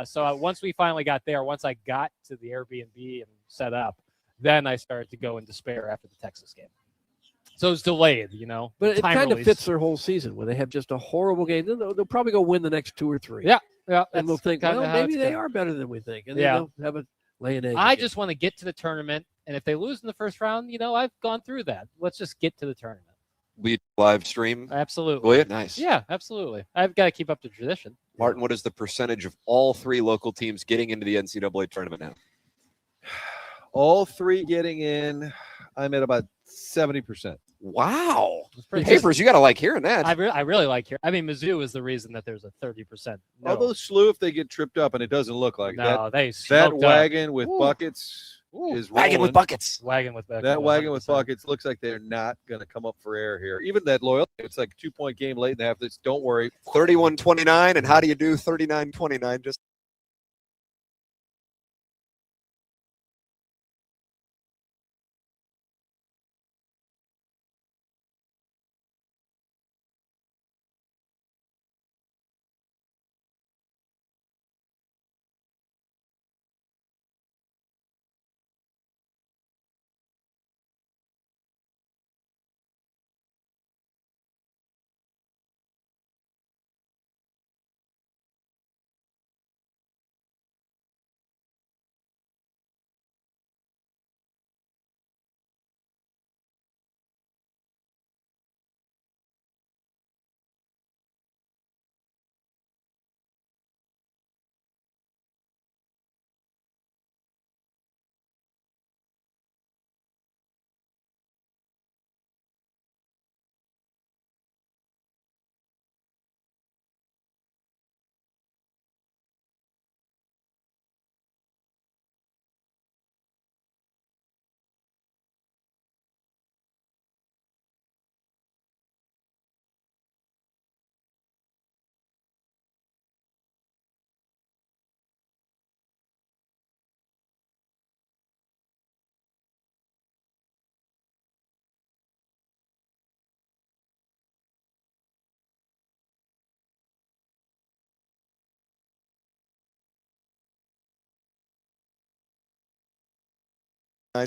S7: So once we finally got there, once I got to the Airbnb and set up, then I started to go in despair after the Texas game. So it was delayed,
S5: But it
S7: time
S5: kind of
S7: release.
S5: fits their whole season where they have just a horrible game. They'll probably go win the next 2 or 3.
S7: Yeah, yeah.
S5: And we'll
S7: that's
S5: think,
S7: kinda
S5: well,
S7: how
S5: maybe
S7: it's
S5: they
S7: gonna-
S5: are better than we think. And then
S7: Yeah.
S5: they'll have a lay an egg.
S7: I
S5: again.
S7: just want to get to the tournament, and if they lose in the first round, I've gone through that. Let's just get to the tournament.
S1: We live stream.
S7: Absolutely.
S1: Will you? Nice.
S7: Yeah, absolutely. I've got to keep up the tradition.
S1: Martin, what is the percentage of all 3 local teams getting into the NCAA tournament now?
S4: All 3 getting in. I'm at about 70%.
S1: Wow.
S7: It's pretty
S1: Papers, you got to like hearing that.
S7: I really like here. I mean, Mizzou is the reason that there's a 30%. No,
S4: Although SLU, if they get tripped up, and it doesn't look like
S7: no, they
S4: that
S7: smoked up.
S4: wagon with
S7: Ooh.
S4: buckets
S7: Ooh.
S4: is
S1: Wagon with
S4: rolling.
S1: buckets.
S7: Wagon with buckets.
S4: That wagon with
S7: 100%.
S4: buckets looks like they're not going to come up for air here. Even that loyalty, it's like a 2-point game late in the half. Don't worry.
S1: 31-29. And how do you do 39-29? Just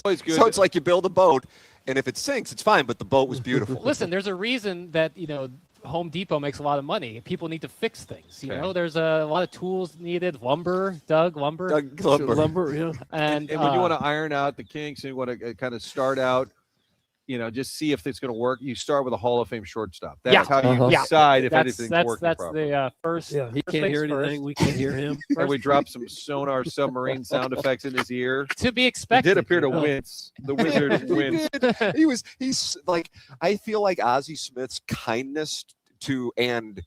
S4: Always good.
S1: so it's like you build a boat, and if it sinks, it's fine. But the boat was beautiful.
S7: Listen, there's a reason that Home Depot makes a lot of money. People need to fix things. You
S4: Okay.
S7: know, there's a lot of tools needed. Lumber, lumber.
S5: Lumber, yeah.
S7: And,
S4: when you want to iron out the kinks and you want to kind of start out, just see if it's going to work, you start with a Hall of Fame shortstop. That's how you decide if anything's working
S7: that's
S4: properly.
S7: the first.
S5: Yeah, he can't hear anything. We can't hear him.
S4: And we dropped some sonar submarine sound effects in his ear.
S7: To be
S4: He
S7: expected.
S4: did appear to wince. The wizard winced.
S1: He's like, I feel like Azie Smith's kindness to and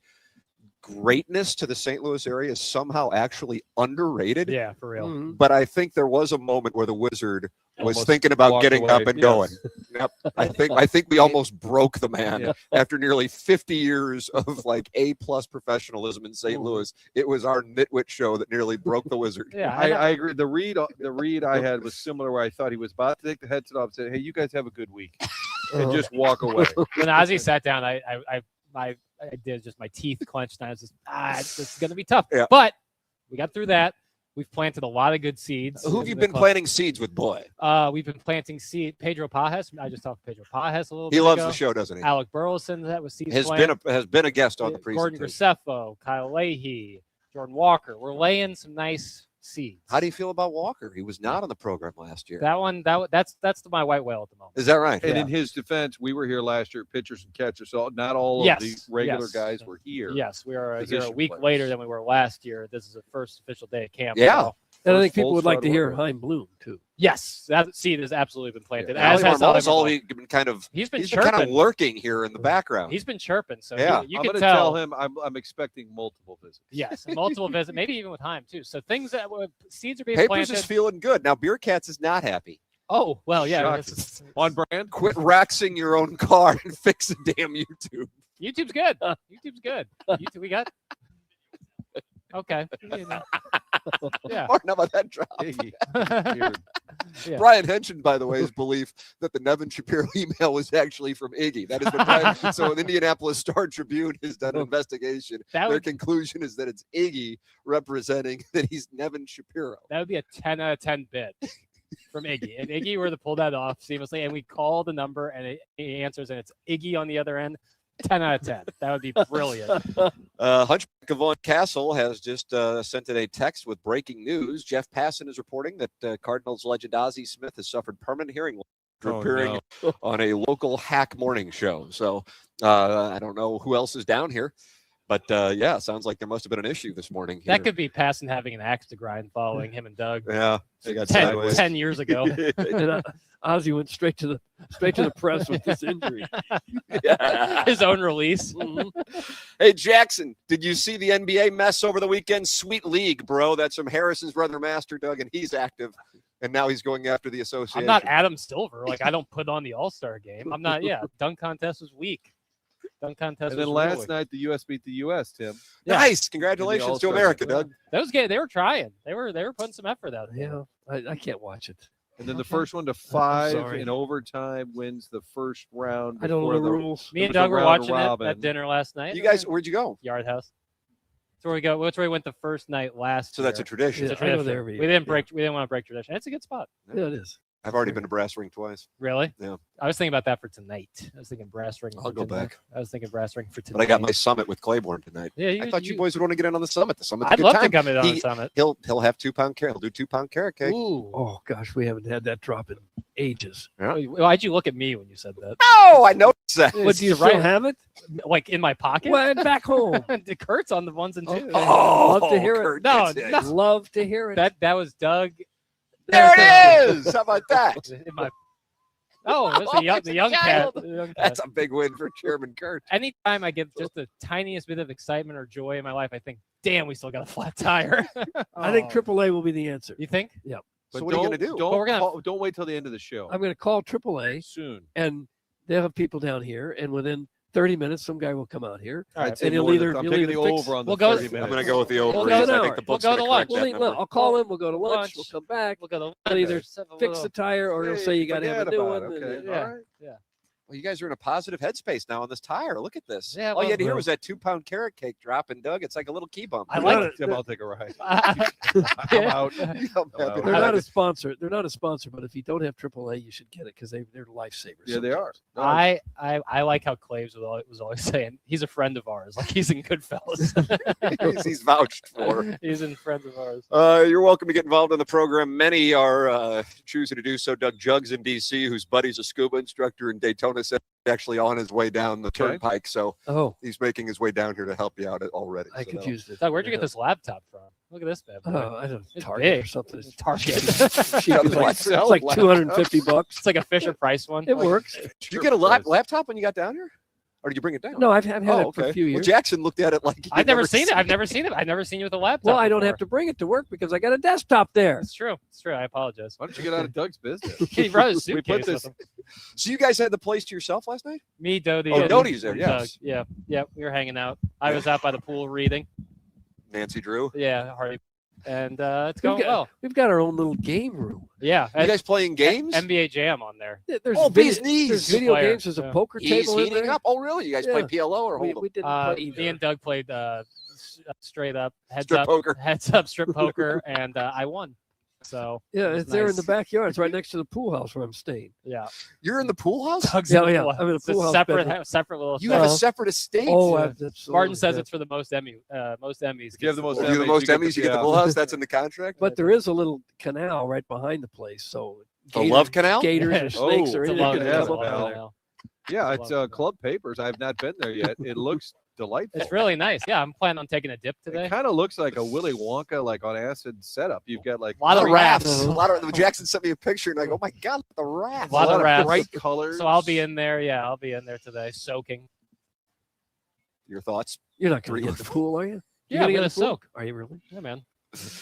S1: greatness to the St. Louis area is somehow actually underrated.
S7: Yeah, for real.
S1: But I think there was a moment where the wizard was
S4: Almost
S1: thinking about
S4: walked
S1: getting
S4: away.
S1: up and going. Yep. I think we almost broke the man
S4: Yeah.
S1: after nearly 50 years of like A+ professionalism in St. Louis. It was our nitwit show that nearly broke the wizard.
S7: Yeah,
S4: I agree. The read I had was similar, where I thought he was about to take the headset off and say, "Hey, you guys have a good week," and just walk away.
S7: when Ozzy sat down, I did just my teeth clenched, and I was just, this is going to be tough.
S1: Yeah.
S7: But we got through that. We've planted a lot of good seeds.
S1: Who have
S7: in
S1: you
S7: the
S1: been
S7: club.
S1: planting seeds with, boy?
S7: We've been planting seed. Pedro Pajes. I just talked to Pedro Pajes a little bit
S1: He loves
S7: ago.
S1: the show, doesn't he?
S7: Alec Burleson, that was seeds
S1: Has
S7: planted.
S1: been a guest on the
S7: Gordon
S1: presentation.
S7: Graceffo, Kyle Leahy, Jordan Walker. We're laying some nice seeds.
S1: How do you feel about Walker? He was not on the program last year.
S7: That's my white whale at the moment.
S1: Is that right?
S4: And
S7: Yeah.
S4: in his defense, we were here last year, pitchers and catchers. So not all of
S7: Yes,
S4: the regular
S7: yes.
S4: guys were here.
S7: Yes, we are here a
S4: Position
S7: week
S4: players.
S7: later than we were last year. This is the first official day of camp.
S1: Yeah.
S7: so-
S5: And I
S4: First
S5: think people
S4: full
S5: would like to
S4: stride
S5: hear
S4: work.
S5: Heim Bloom too.
S7: Yes, that seed has absolutely been planted.
S4: Yeah.
S7: As has
S1: Marmol's
S7: Marmol.
S1: already been kind of
S7: He's been
S1: kind of
S7: chirping.
S1: lurking here in the background.
S7: He's been chirping, so
S1: Yeah.
S7: you
S4: I'm
S7: can
S4: going to
S7: tell.
S4: tell him I'm expecting multiple visits.
S7: Yes, multiple visits, maybe even with Heim too. So things that seeds are being
S1: Papers
S7: planted.
S1: is feeling good. Now Beer Cats is not happy.
S7: Oh well, yeah.
S4: Shocking.
S7: this is-
S4: On brand.
S1: Quit raxing your own car and fix the damn YouTube.
S7: YouTube's good. YouTube's good. YouTube, we got. Okay. Yeah.
S1: Martin, how about that drop?
S4: Here.
S7: Yeah.
S1: Brian Henson, by the way, his belief that the Nevin Shapiro email was actually from Iggy. That is what Brian, so the Indianapolis Star Tribune has done an investigation.
S7: That
S1: Their
S7: would,
S1: conclusion is that it's Iggy representing that he's Nevin Shapiro.
S7: that would be a 10 out of 10 bid from Iggy. If Iggy were to pull that off seamlessly and we call the number and he answers and it's Iggy on the other end, 10 out of 10. That would be brilliant.
S1: Hunchback of Von Castle has just sent in a text with breaking news. Jeff Passan is reporting that Cardinals legend Azie Smith has suffered permanent hearing loss after
S4: Oh,
S1: appearing on a local hack morning show. So I don't know who else is down here, but yeah, sounds like there must have been an issue this morning.
S7: That
S1: here.
S7: could be Passon having an axe to grind following him and Doug
S1: Yeah, they got
S7: 10,
S1: sideways.
S7: 10 years ago.
S5: And Ozzy went straight to the press with this injury.
S7: His own release.
S1: Hey, Jackson, did you see the NBA mess over the weekend? Sweet league, bro. That's from Harrison's brother, Master Doug, and he's active. And now he's going after the association.
S7: I'm not Adam Silver. Like, I don't put on the All-Star game. I'm not, dunk contest was weak. Dunk contest
S4: And then
S7: was
S4: last
S7: real weak.
S4: night the U.S. beat the U.S. Tim.
S7: Yeah.
S1: Nice. Congratulations to
S4: All-Star
S1: America,
S4: game.
S1: Doug.
S7: Those guys, they were trying. They were putting some effort out there.
S5: Yeah, I can't watch it.
S4: And then the first one to 5
S5: sorry.
S4: in overtime wins the first round.
S5: I don't know
S4: before
S5: the rules.
S7: Me and
S4: There was a
S7: Doug were
S4: round
S7: watching
S4: robin.
S7: it at dinner last night.
S1: You guys, where'd you go?
S7: Yard House. That's where we go. That's where we went the first night last
S1: So that's a
S7: year.
S1: tradition.
S5: Yeah,
S7: It's a
S5: I go
S7: tradition.
S5: there every
S7: We
S5: year.
S7: didn't break. We didn't want to break tradition. It's a good spot.
S5: Yeah, it is.
S1: I've already been to Brass Ring twice,
S7: Really?
S1: Yeah.
S7: I was thinking about that for tonight. I was thinking brass ring.
S1: I'll
S7: for
S1: go
S7: tonight.
S1: back.
S7: I was thinking brass ring for tonight.
S1: but I got my summit with Claiborne tonight.
S7: Yeah,
S1: I thought you boys would want to get in on the summit. The summit's a
S7: I'd
S1: good
S7: love
S1: time.
S7: to come in on
S1: He-
S7: the summit.
S1: He'll have 2 pound carrot. He'll do 2 pound carrot cake.
S7: Ooh.
S5: Oh gosh, we haven't had that drop in ages.
S7: Why'd you look at me when you said that?
S1: Oh, I noticed that.
S5: What, do you
S7: It's right-
S5: still have it?
S7: Like in my pocket?
S5: Well, back home.
S7: The Kurt's on the ones and twos.
S1: Oh,
S5: Love to hear it.
S1: Kurt
S7: No,
S1: gets it.
S7: no.
S5: Love to hear it.
S7: That was Doug.
S1: There it is. How about that?
S7: In my, that's the young cat. The young cat.
S1: That's a big win for Chairman Kurt.
S7: Anytime I get just the tiniest bit of excitement or joy in my life, I think, damn, we still got a flat tire.
S5: I think AAA will be the answer.
S7: You think?
S1: So what are you going to do?
S4: Don't,
S7: Well, we're gonna-
S4: don't wait till the end of the show.
S5: I'm going to call AAA,
S4: Soon.
S5: and they'll have people down here, and within 30 minutes, some guy will come out here.
S4: All right,
S5: And
S4: say
S5: he'll
S4: more than-
S5: either-
S4: I'm
S5: you'll
S4: taking the
S5: either fix-
S4: over on the
S7: We'll go-
S4: 30 minutes.
S1: I'm going to go with the over.
S5: We'll go
S1: I
S5: to
S1: think the
S7: We'll
S1: book's
S7: go
S1: going
S7: to
S1: to
S7: lunch.
S1: correct that number.
S5: I'll call him. We'll go to lunch.
S7: Lunch.
S5: We'll come back.
S7: We'll go to
S5: He'll either
S7: lunch.
S5: fix the tire, or he'll say you got to have a
S4: Forget
S5: new
S4: about
S5: one.
S4: it.
S5: and
S4: Okay.
S5: then-
S4: All right.
S1: Well, you guys are in a positive headspace now on this tire. Look at this.
S7: Yeah,
S1: All you had to hear
S5: well-
S1: was that 2-pound carrot cake drop, and Doug, it's like a little key bump.
S7: I
S5: They're
S7: like
S5: not a-
S4: Tim, I'll take a ride.
S7: I'm
S4: I'm out.
S1: I'm happy
S5: They're
S1: to
S5: not
S1: have
S5: a
S1: it.
S5: sponsor. They're not a sponsor, but if you don't have AAA, you should get it because they're lifesavers.
S4: Yeah, they are. No,
S7: I like how Claves was always saying he's a friend of ours. Like he's in Goodfellas.
S1: He's vouched for.
S7: He's in friends of ours.
S1: You're welcome to get involved in the program. Many are choosing to do so. Doug Jugs in D.C., whose buddy's a scuba instructor in Daytona, said he's actually on his way down the turnpike. So
S5: Oh,
S1: he's making his way down here to help you out already.
S5: I
S1: So
S5: confused it.
S7: Doug, where'd you get this laptop from? Look at this, man.
S5: Oh, I don't know,
S7: It's
S5: Target
S7: big.
S5: or something.
S7: Target.
S5: Cheap. It's like $250.
S7: It's like a Fisher Price one.
S5: It works.
S1: Did you get a laptop when you got down here? Or did you bring it down?
S5: No, I've had it for
S1: okay.
S5: a few
S1: Well,
S5: years.
S1: Jackson looked at it like he'd
S7: I've never seen it. I've never seen it. I've never seen you with a laptop.
S5: Well, I don't
S7: before.
S5: have to bring it to work because I got a desktop there.
S7: It's true. It's true. I apologize.
S4: Why don't you get out of Doug's business?
S7: He brought his
S4: We put
S7: suitcase
S4: this-
S7: with him.
S1: So you guys had the place to yourself last night?
S7: Me, Dodie.
S1: Oh,
S7: and
S1: Dodie's there,
S7: Doug.
S1: yes.
S7: Yeah. We were hanging out. I was out by the pool reading.
S1: Nancy Drew.
S7: Yeah, Hardy. And it's going well.
S5: We've got our own little game room.
S7: Yeah.
S1: You guys playing games?
S7: NBA Jam on there.
S5: There's
S1: Oh,
S5: video,
S1: bee's knees.
S5: there's video
S7: Player,
S5: games. There's a
S7: yeah.
S5: poker
S1: He's
S5: table in
S1: heating
S5: there.
S1: up. Oh, really? You guys play
S5: Yeah.
S1: PLO or
S5: We,
S1: Hold'em?
S5: we didn't play either.
S7: Me and Doug played straight up
S1: Strip poker.
S7: heads up strip poker, and I won. So
S5: Yeah,
S7: it was
S5: it's there in the
S7: nice.
S5: backyard. It's right next to the pool house where I'm staying.
S7: Yeah,
S1: You're in the pool house?
S7: Doug's
S5: Yeah,
S7: in the
S5: yeah,
S7: pool
S5: I'm in a
S7: house. It's
S5: pool house
S7: separate,
S5: bedroom.
S7: separate little.
S1: You have a
S7: thing.
S1: separate estate.
S5: Oh,
S7: Yeah.
S5: absolutely.
S7: Martin says
S5: yeah.
S7: it's for the most most Emmys.
S4: If you have the most
S1: If you do the
S4: Emmys,
S1: most
S4: you get the-
S1: Emmys, you get the
S4: yeah.
S1: pool house. That's in the contract.
S5: But there is a little canal right behind the place, so
S1: The Love Canal?
S5: gators or snakes
S4: Oh,
S5: or
S7: It's a
S5: anything
S7: long-
S5: can
S4: have
S7: it's a
S5: come
S4: it,
S5: up
S7: long
S5: out
S4: Val.
S5: of there.
S7: canal.
S4: Yeah,
S7: It's
S4: it's
S7: a long
S4: Club Papers. I have not been there yet. It looks delightful.
S7: It's really nice. Yeah, I'm planning on taking a dip today.
S4: It kind of looks like a Willy Wonka, like on acid setup. You've got like
S7: A lot of
S1: The
S7: rafts.
S1: A lot of Jackson sent me a picture, and I go, "Oh my God, the rafts!"
S7: A lot of rafts.
S4: bright colors.
S7: So I'll be in there. Yeah, I'll be in there today, soaking.
S1: Your thoughts?
S5: You're not going to get the pool, are you?
S7: Yeah, I'm
S5: get
S7: gonna
S5: the pool?
S7: soak.
S5: Are you really?
S7: Yeah, man.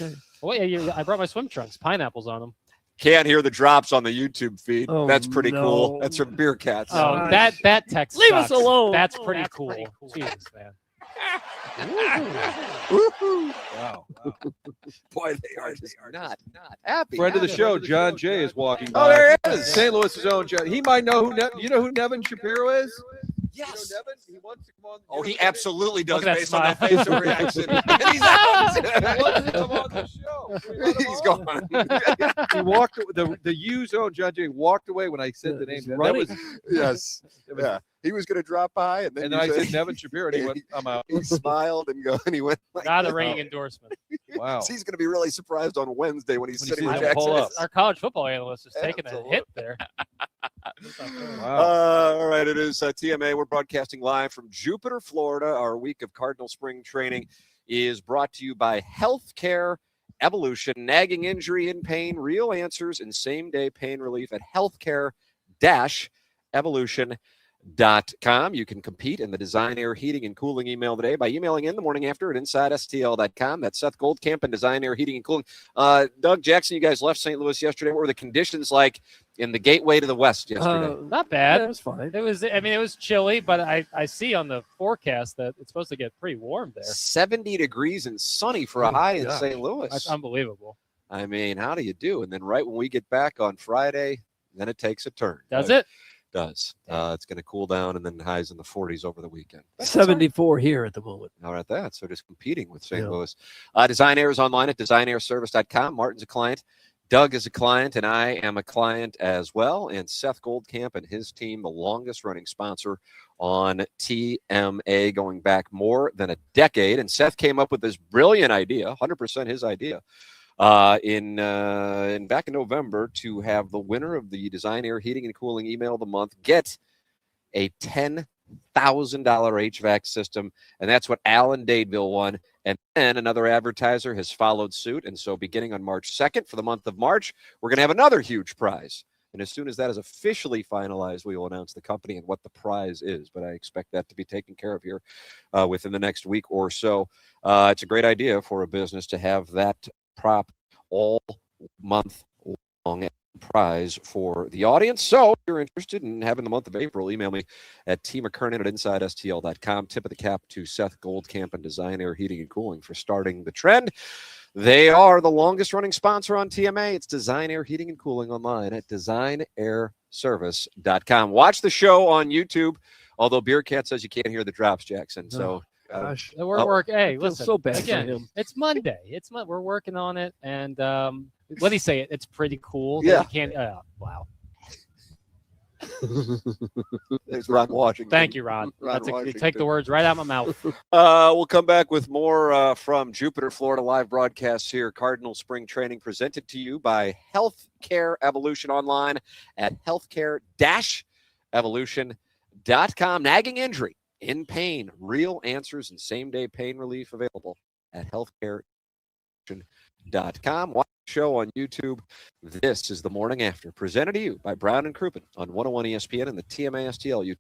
S5: Okay.
S7: Well, yeah, I brought my swim trunks. Pineapples on them.
S1: Can't hear the drops on the YouTube feed.
S5: Oh,
S1: That's pretty cool.
S5: no.
S1: That's from Beer Cats.
S7: Oh,
S5: Nice.
S7: that text.
S5: Leave us
S7: sucks.
S5: alone.
S7: That's
S5: Oh,
S7: pretty
S5: that's
S7: cool.
S5: pretty cool.
S7: Jesus, man.
S1: Woohoo.
S4: Wow.
S1: Boy, they are not happy.
S4: Friend of the
S1: are they?
S4: show, John Jay, is walking
S1: Oh,
S4: by.
S1: there he is.
S4: St. Louis's own John. He might know who you know who Nevin Shapiro is?
S1: Yes.
S4: You know Nevin? He wants to come on.
S1: Oh, he absolutely does
S7: Look at that
S1: based on the
S7: smile.
S1: facial reaction. And he's
S4: He wants to
S1: out.
S4: come on the show. We let him
S1: He's
S4: on.
S1: gone.
S4: He walked. The U's own John Jay walked away when I said the name.
S5: He's
S4: That
S5: running.
S4: was.
S1: Yes.
S4: It was
S1: Yeah. He was going to drop by, and then,
S4: And then I
S1: you
S4: said Nevin Shapiro, and he went, "I'm out."
S1: he smiled and he went. Like,
S7: Got a
S1: "Oh."
S7: ringing endorsement.
S4: Wow.
S1: So he's going to be really surprised on Wednesday when he
S4: When he
S1: sits
S4: sees
S1: in
S4: him
S1: Jackson.
S4: pull up.
S7: Our college football analyst is taking a
S1: Absolutely.
S7: hit there.
S4: Wow.
S1: All right, it is TMA. We're broadcasting live from Jupiter, Florida. Our week of Cardinal spring training is brought to you by Healthcare Evolution. Nagging injury and pain, real answers, and same-day pain relief at healthcare-evolution.com. You can compete in the Design Air Heating and Cooling email today by emailing in the morning after at InsideSTL.com. That's Seth Goldcamp and Design Air Heating and Cooling. Doug Jackson, you guys left St. Louis yesterday. What were the conditions like in the gateway to the west yesterday?
S7: Not bad.
S5: Yeah, it was fine.
S7: It was. I mean, it was chilly, but I see on the forecast that it's supposed to get pretty warm there.
S1: 70 degrees and sunny for a high in
S5: gosh.
S1: St. Louis.
S7: That's unbelievable.
S1: I mean, how do you do? And then right when we get back on Friday, then it takes a turn.
S7: Does it?
S1: Does. It's going to cool down and then highs in the 40s over the weekend. That's
S5: 74 here at the moment.
S1: all right, that. So just competing with St.
S5: Yeah.
S1: Louis. Design Air is online at designairservice.com. Martin's a client. Doug is a client, and I am a client as well. And Seth Goldcamp and his team, the longest running sponsor on TMA, going back more than a decade. And Seth came up with this brilliant idea, 100% his idea, in back in November, to have the winner of the Design Air Heating and Cooling Email of the Month get a $10,000 HVAC system, and that's what Alan Dadeville won. And then another advertiser has followed suit, and so beginning on March 2nd for the month of March, we're going to have another huge prize. And as soon as that is officially finalized, we will announce the company and what the prize is. But I expect that to be taken care of here within the next week or so. It's a great idea for a business to have that prop all month long prize for the audience. So if you're interested in having the month of April, email me at tmckernan@insidestl.com. Tip of the cap to Seth Goldcamp and Design Air Heating and Cooling for starting the trend. They are the longest running sponsor on TMA. It's Design Air Heating and Cooling online at designairservice.com. service.com. Watch the show on YouTube, although Beer Cat says you can't hear the drops, Jackson. So
S6: Gosh.
S7: We're working. Hey,
S5: I feel
S7: listen.
S5: so bad for
S7: again,
S5: him.
S7: it's Monday. We're working on it, and what do you say? It's pretty cool. that
S1: Yeah.
S7: You can't. Wow.
S1: there's Ron Washington.
S7: Thank you, Ron.
S1: Ron
S7: You
S1: Washington.
S7: take the words right out of my mouth.
S1: We'll come back with more from Jupiter, Florida live broadcasts here. Cardinal Spring Training presented to you by Healthcare Evolution online at healthcare-evolution.com. Nagging injury, in pain, real answers and same-day pain relief available at healthcare-evolution.com. Watch the show on YouTube. This is The Morning After, presented to you by Brown and Crouppen on 101 ESPN and the TMASTL YouTube.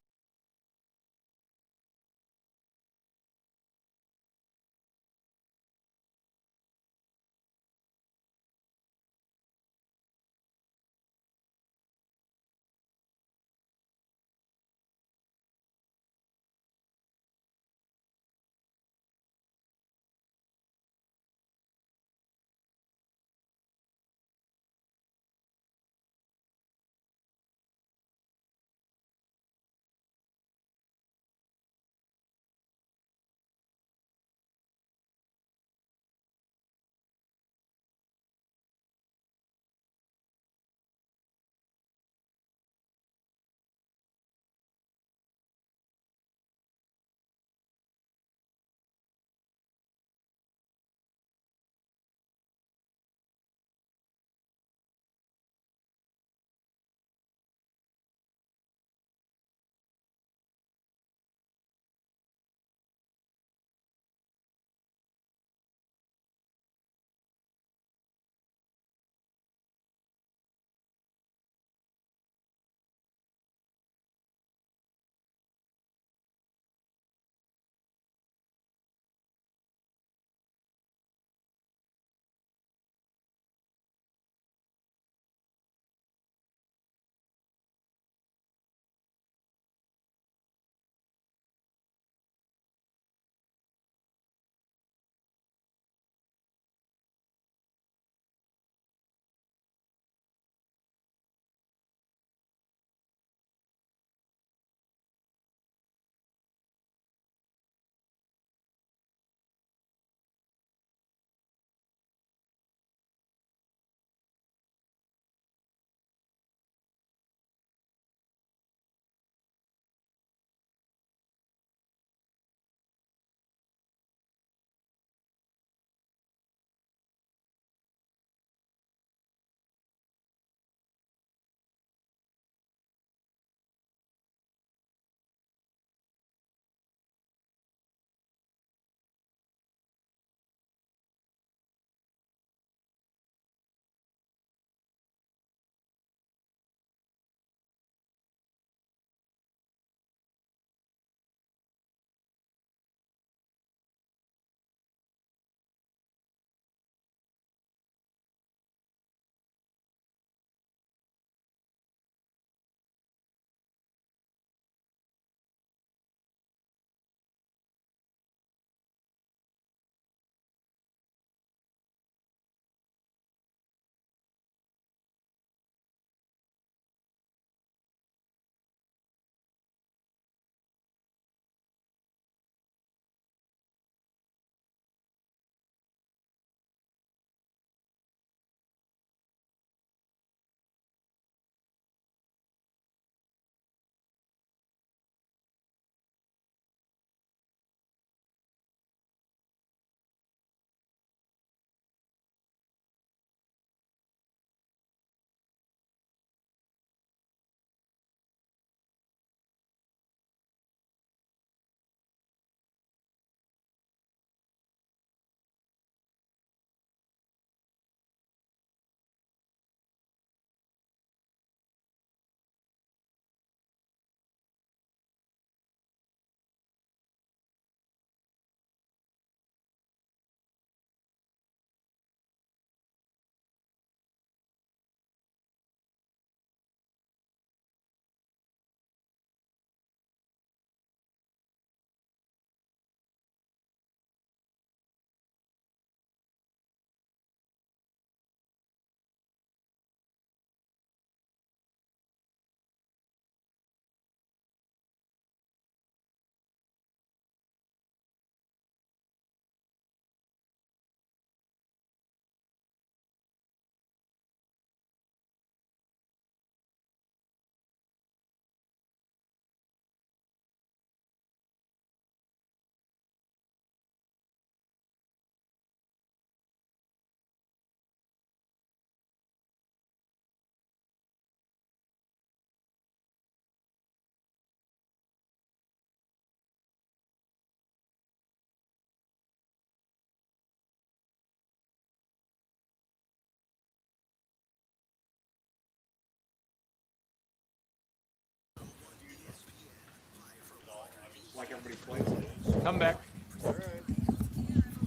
S1: like everybody plays.
S7: Come back.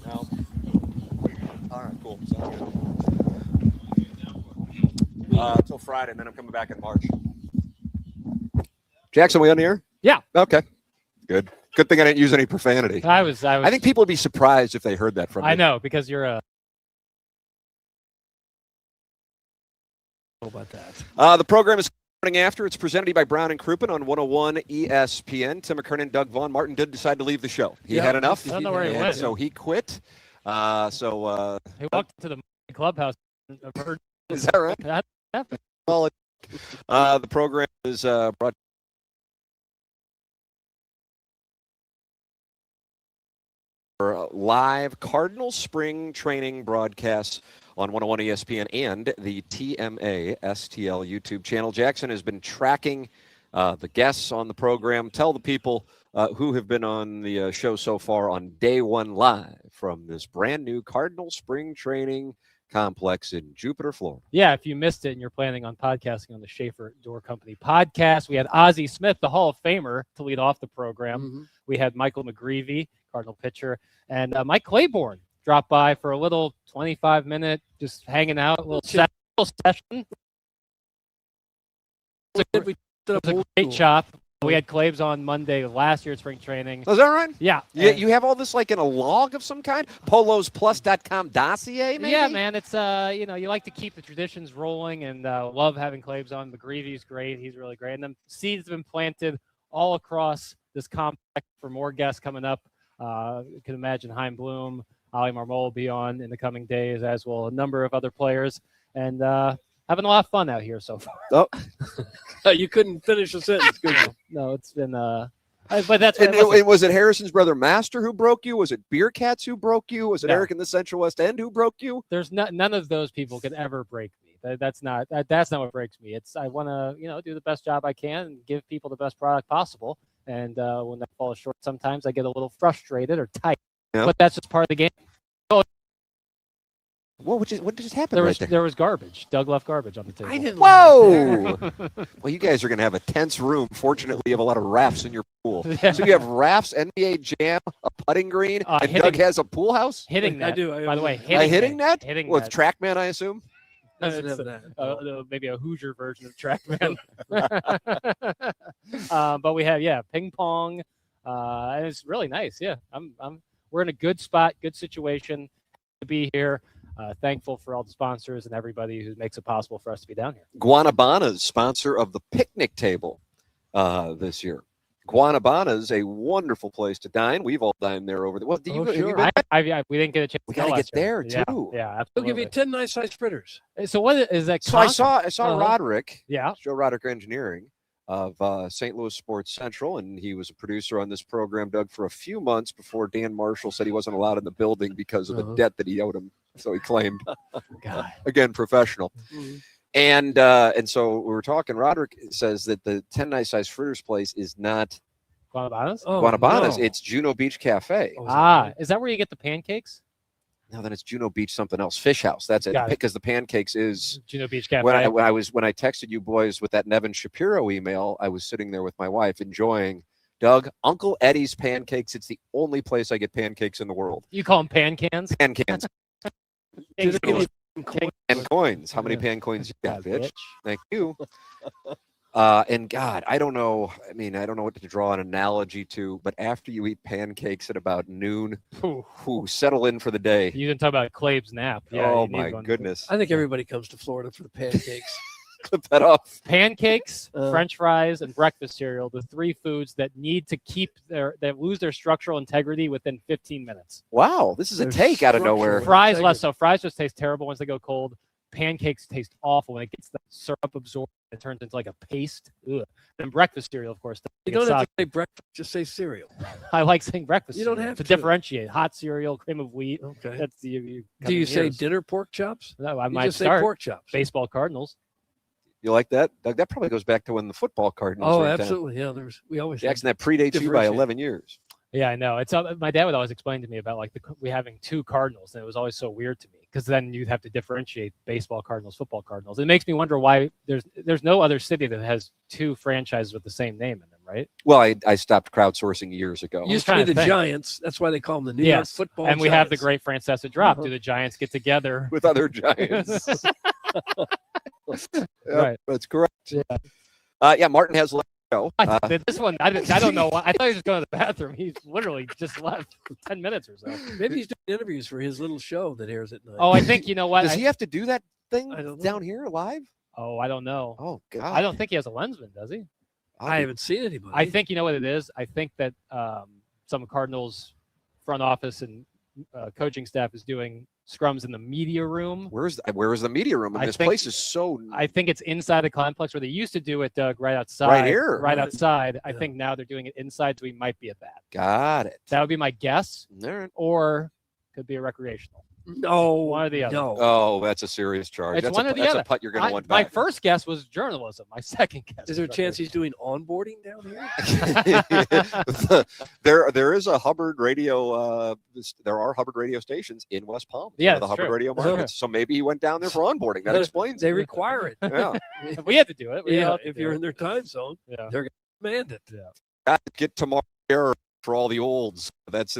S1: No. All right, cool. Sounds good. Until Friday, and then I'm coming back in March. Jackson, we on the air?
S7: Yeah.
S1: Okay. Good. Good thing I didn't use any profanity.
S7: I
S1: think people would be surprised if they heard that from me.
S7: I know, because you're a.
S5: About that.
S1: The program is morning after. It's presented by Brown and Crouppen on 101 ESPN. Tim McKernan, Doug Vaughn. Martin did decide to leave the show. He had enough.
S7: I don't know where he
S1: and
S7: went.
S1: so he quit.
S7: He walked into the clubhouse. I've heard
S1: Is that right?
S7: that happened.
S1: Well, the program is brought for live Cardinals spring training broadcasts on 101 ESPN and the TMA STL YouTube channel. Jackson has been tracking the guests on the program. Tell the people who have been on the show so far on day one live from this brand new Cardinal spring training complex in Jupiter, Florida.
S7: Yeah, if you missed it and you're planning on podcasting on the Schaefer Door Company podcast, we had Azie Smith, the Hall of Famer, to lead off the program.
S5: Mm-hmm.
S7: We had Michael McGreevy, Cardinal pitcher, and Mike Claiborne dropped by for a little 25-minute, just hanging out, a little session. It was a great chop. We had Claves on Monday of last year at spring training.
S1: Oh, is that right?
S7: Yeah.
S1: You have all this like in a log of some kind? polosplus.com dossier, maybe?
S7: Yeah, man. It's, you like to keep the traditions rolling and love having Claves on. McGreevy's great. He's really great. And then seeds have been planted all across this complex for more guests coming up. You can imagine Heim Bloom, Ali Marmol will be on in the coming days, as will a number of other players. And having a lot of fun out here so far.
S1: Oh,
S5: You couldn't finish a sentence. Good.
S7: No, it's been but that's
S1: and was it Harrison's brother Master who broke you? Was it Beer Cats who broke you? Was it
S7: No.
S1: Eric in the Central West End who broke you?
S7: There's none of those people can ever break me. That's not what breaks me. It's I want to do the best job I can and give people the best product possible. And when that falls short, sometimes I get a little frustrated or tight.
S1: Yeah.
S7: But that's just part of the game.
S1: What just happened
S7: There was garbage. Doug left garbage on the table.
S5: I didn't.
S1: Whoa! Well, you guys are going to have a tense room. Fortunately, you have a lot of rafts in your pool.
S7: Yeah.
S1: So you have rafts, NBA Jam, a putting green, and
S7: hitting-
S1: Doug has a pool house?
S7: Hitting net.
S5: I do.
S7: By the way,
S1: A hitting net?
S7: Hitting
S1: With
S7: net.
S1: TrackMan, I assume?
S5: Doesn't
S7: It's,
S5: have that.
S7: maybe a Hoosier version of TrackMan. But we have ping pong. And it's really nice. Yeah, we're in a good spot, good situation to be here. Thankful for all the sponsors and everybody who makes it possible for us to be down here.
S1: Guanabana's sponsor of the picnic table this year. Guanabana's a wonderful place to dine. We've all dined there over the. Well, have you been?
S7: We didn't get a chance.
S1: We
S7: to go
S1: got to get
S7: last year.
S1: there too.
S7: Yeah,
S5: They'll
S7: absolutely.
S5: give you 10 nice sized fritters.
S7: So what is that?
S1: So I saw
S7: Uh-huh.
S1: Roderick.
S7: Yeah.
S1: Joe Roderick Engineering of St. Louis Sports Central, and he was a producer on this program, Doug, for a few months before Dan Marshall said he wasn't allowed in the building because of a debt that he owed him. So he claimed,
S7: God.
S1: again, professional.
S5: Mhm.
S1: And so we were talking. Roderick says that the 10 nice size fritters place is not
S7: Guanabana's?
S5: Oh,
S1: Guanabana's.
S5: no.
S1: It's Juno Beach Cafe.
S5: Oh,
S7: Is that where you get the pancakes?
S1: No, then it's Juno Beach something else. Fish House. That's it.
S7: Got it.
S1: Because the pancakes is
S7: Juno Beach Cafe.
S1: when I texted you boys with that Nevin Shapiro email. I was sitting there with my wife enjoying. Doug, Uncle Eddie's pancakes. It's the only place I get pancakes in the world.
S7: You call them pan cans?
S1: Pan cans
S5: Do they give you some coin?
S1: and coins. How many
S7: Yeah.
S1: pan coins you got,
S7: God,
S1: bitch? Thank you. And God, I don't know. I mean, I don't know what to draw an analogy to, but after you eat pancakes at about noon, settle in for the day.
S7: You didn't talk about Clave's nap. Yeah,
S1: Oh
S7: you need
S1: my
S7: one.
S1: goodness!
S5: I think everybody comes to Florida for the pancakes.
S1: Clip that off.
S7: Pancakes,
S5: Uh.
S7: French fries, and breakfast cereal, the three foods that need to that lose their structural integrity within 15 minutes.
S1: Wow, this is a
S5: They're
S1: take out of
S5: structural.
S1: nowhere.
S7: Fries less so. Fries just taste terrible once they go cold. Pancakes taste awful when it gets the syrup absorbed. It turns into like a paste. Ugh. And breakfast cereal, of course.
S5: You don't have to say breakfast, just say cereal.
S7: I like saying breakfast.
S5: You don't
S7: cereal
S5: have
S7: to
S5: to.
S7: differentiate. Hot cereal, cream of wheat.
S5: Okay.
S7: That's the.
S5: Do you say dinner pork chops?
S7: No, I
S5: You
S7: might
S5: just say
S7: start.
S5: pork chops.
S7: Baseball Cardinals.
S1: You like that, Doug? That probably goes back to when the football Cardinals.
S5: Oh,
S1: were in town.
S5: absolutely. Yeah, we always have
S1: Jackson, that predates you by
S5: differentiate.
S1: 11 years.
S7: Yeah, I know. It's my dad would always explain to me about like we having 2 Cardinals, and it was always so weird to me because then you'd have to differentiate baseball Cardinals, football Cardinals. It makes me wonder why there's no other city that has 2 franchises with the same name in them, right?
S1: Well, I stopped crowdsourcing years ago.
S5: Used to be the Giants. That's why they call them the New York
S7: Yes,
S5: Football
S7: and we have the
S5: Giants.
S7: great Francesa drop. Do the Giants get together?
S1: With other Giants. Yep,
S7: Right.
S1: that's correct.
S7: Yeah.
S1: Yeah, Martin has left the show.
S7: This one, I don't know why. I thought he was just going to the bathroom. He literally just left for 10 minutes or so.
S5: Maybe he's doing interviews for his little show that airs at night.
S7: Oh, I think, you know what?
S1: Does he have to do that thing
S5: I don't know.
S1: down here live?
S7: Oh, I don't know.
S1: Oh, God.
S7: I don't think he has a lensman, does he?
S5: I haven't seen anybody.
S7: I think, you know what it is? I think that some Cardinals front office and coaching staff is doing scrums in the media room.
S1: Where is the media room? And
S7: I
S1: this
S7: think-
S1: place is so.
S7: I think it's inside the complex where they used to do it, Doug, right outside.
S1: Right here.
S7: Right outside. I
S5: Yeah.
S7: think now they're doing it inside, so we might be at that.
S1: Got it.
S7: That would be my guess,
S1: All right.
S7: or could be a recreational.
S5: no,
S7: One or the other.
S5: No.
S1: Oh, that's a serious charge.
S7: It's
S1: That's
S7: one
S1: a,
S7: or the
S1: that's
S7: other.
S1: a putt you're going to want
S7: My
S1: back.
S7: first guess was journalism. My second guess.
S5: Is there a
S7: was
S5: chance he's doing onboarding down here?
S1: there is a Hubbard radio. There are Hubbard radio stations in West Palm.
S7: Yeah,
S1: the
S7: that's
S1: Hubbard
S7: true.
S1: radio
S7: That's true.
S1: markets. So maybe he went down there for onboarding. That explains
S5: They
S1: it.
S5: require it.
S1: Yeah.
S7: We had to do it. We
S5: Yeah,
S7: had to
S5: if
S7: do
S5: you're
S7: it.
S5: in their time zone,
S7: Yeah.
S5: they're going to demand it.
S1: Gotta get tomorrow air for all the olds. That's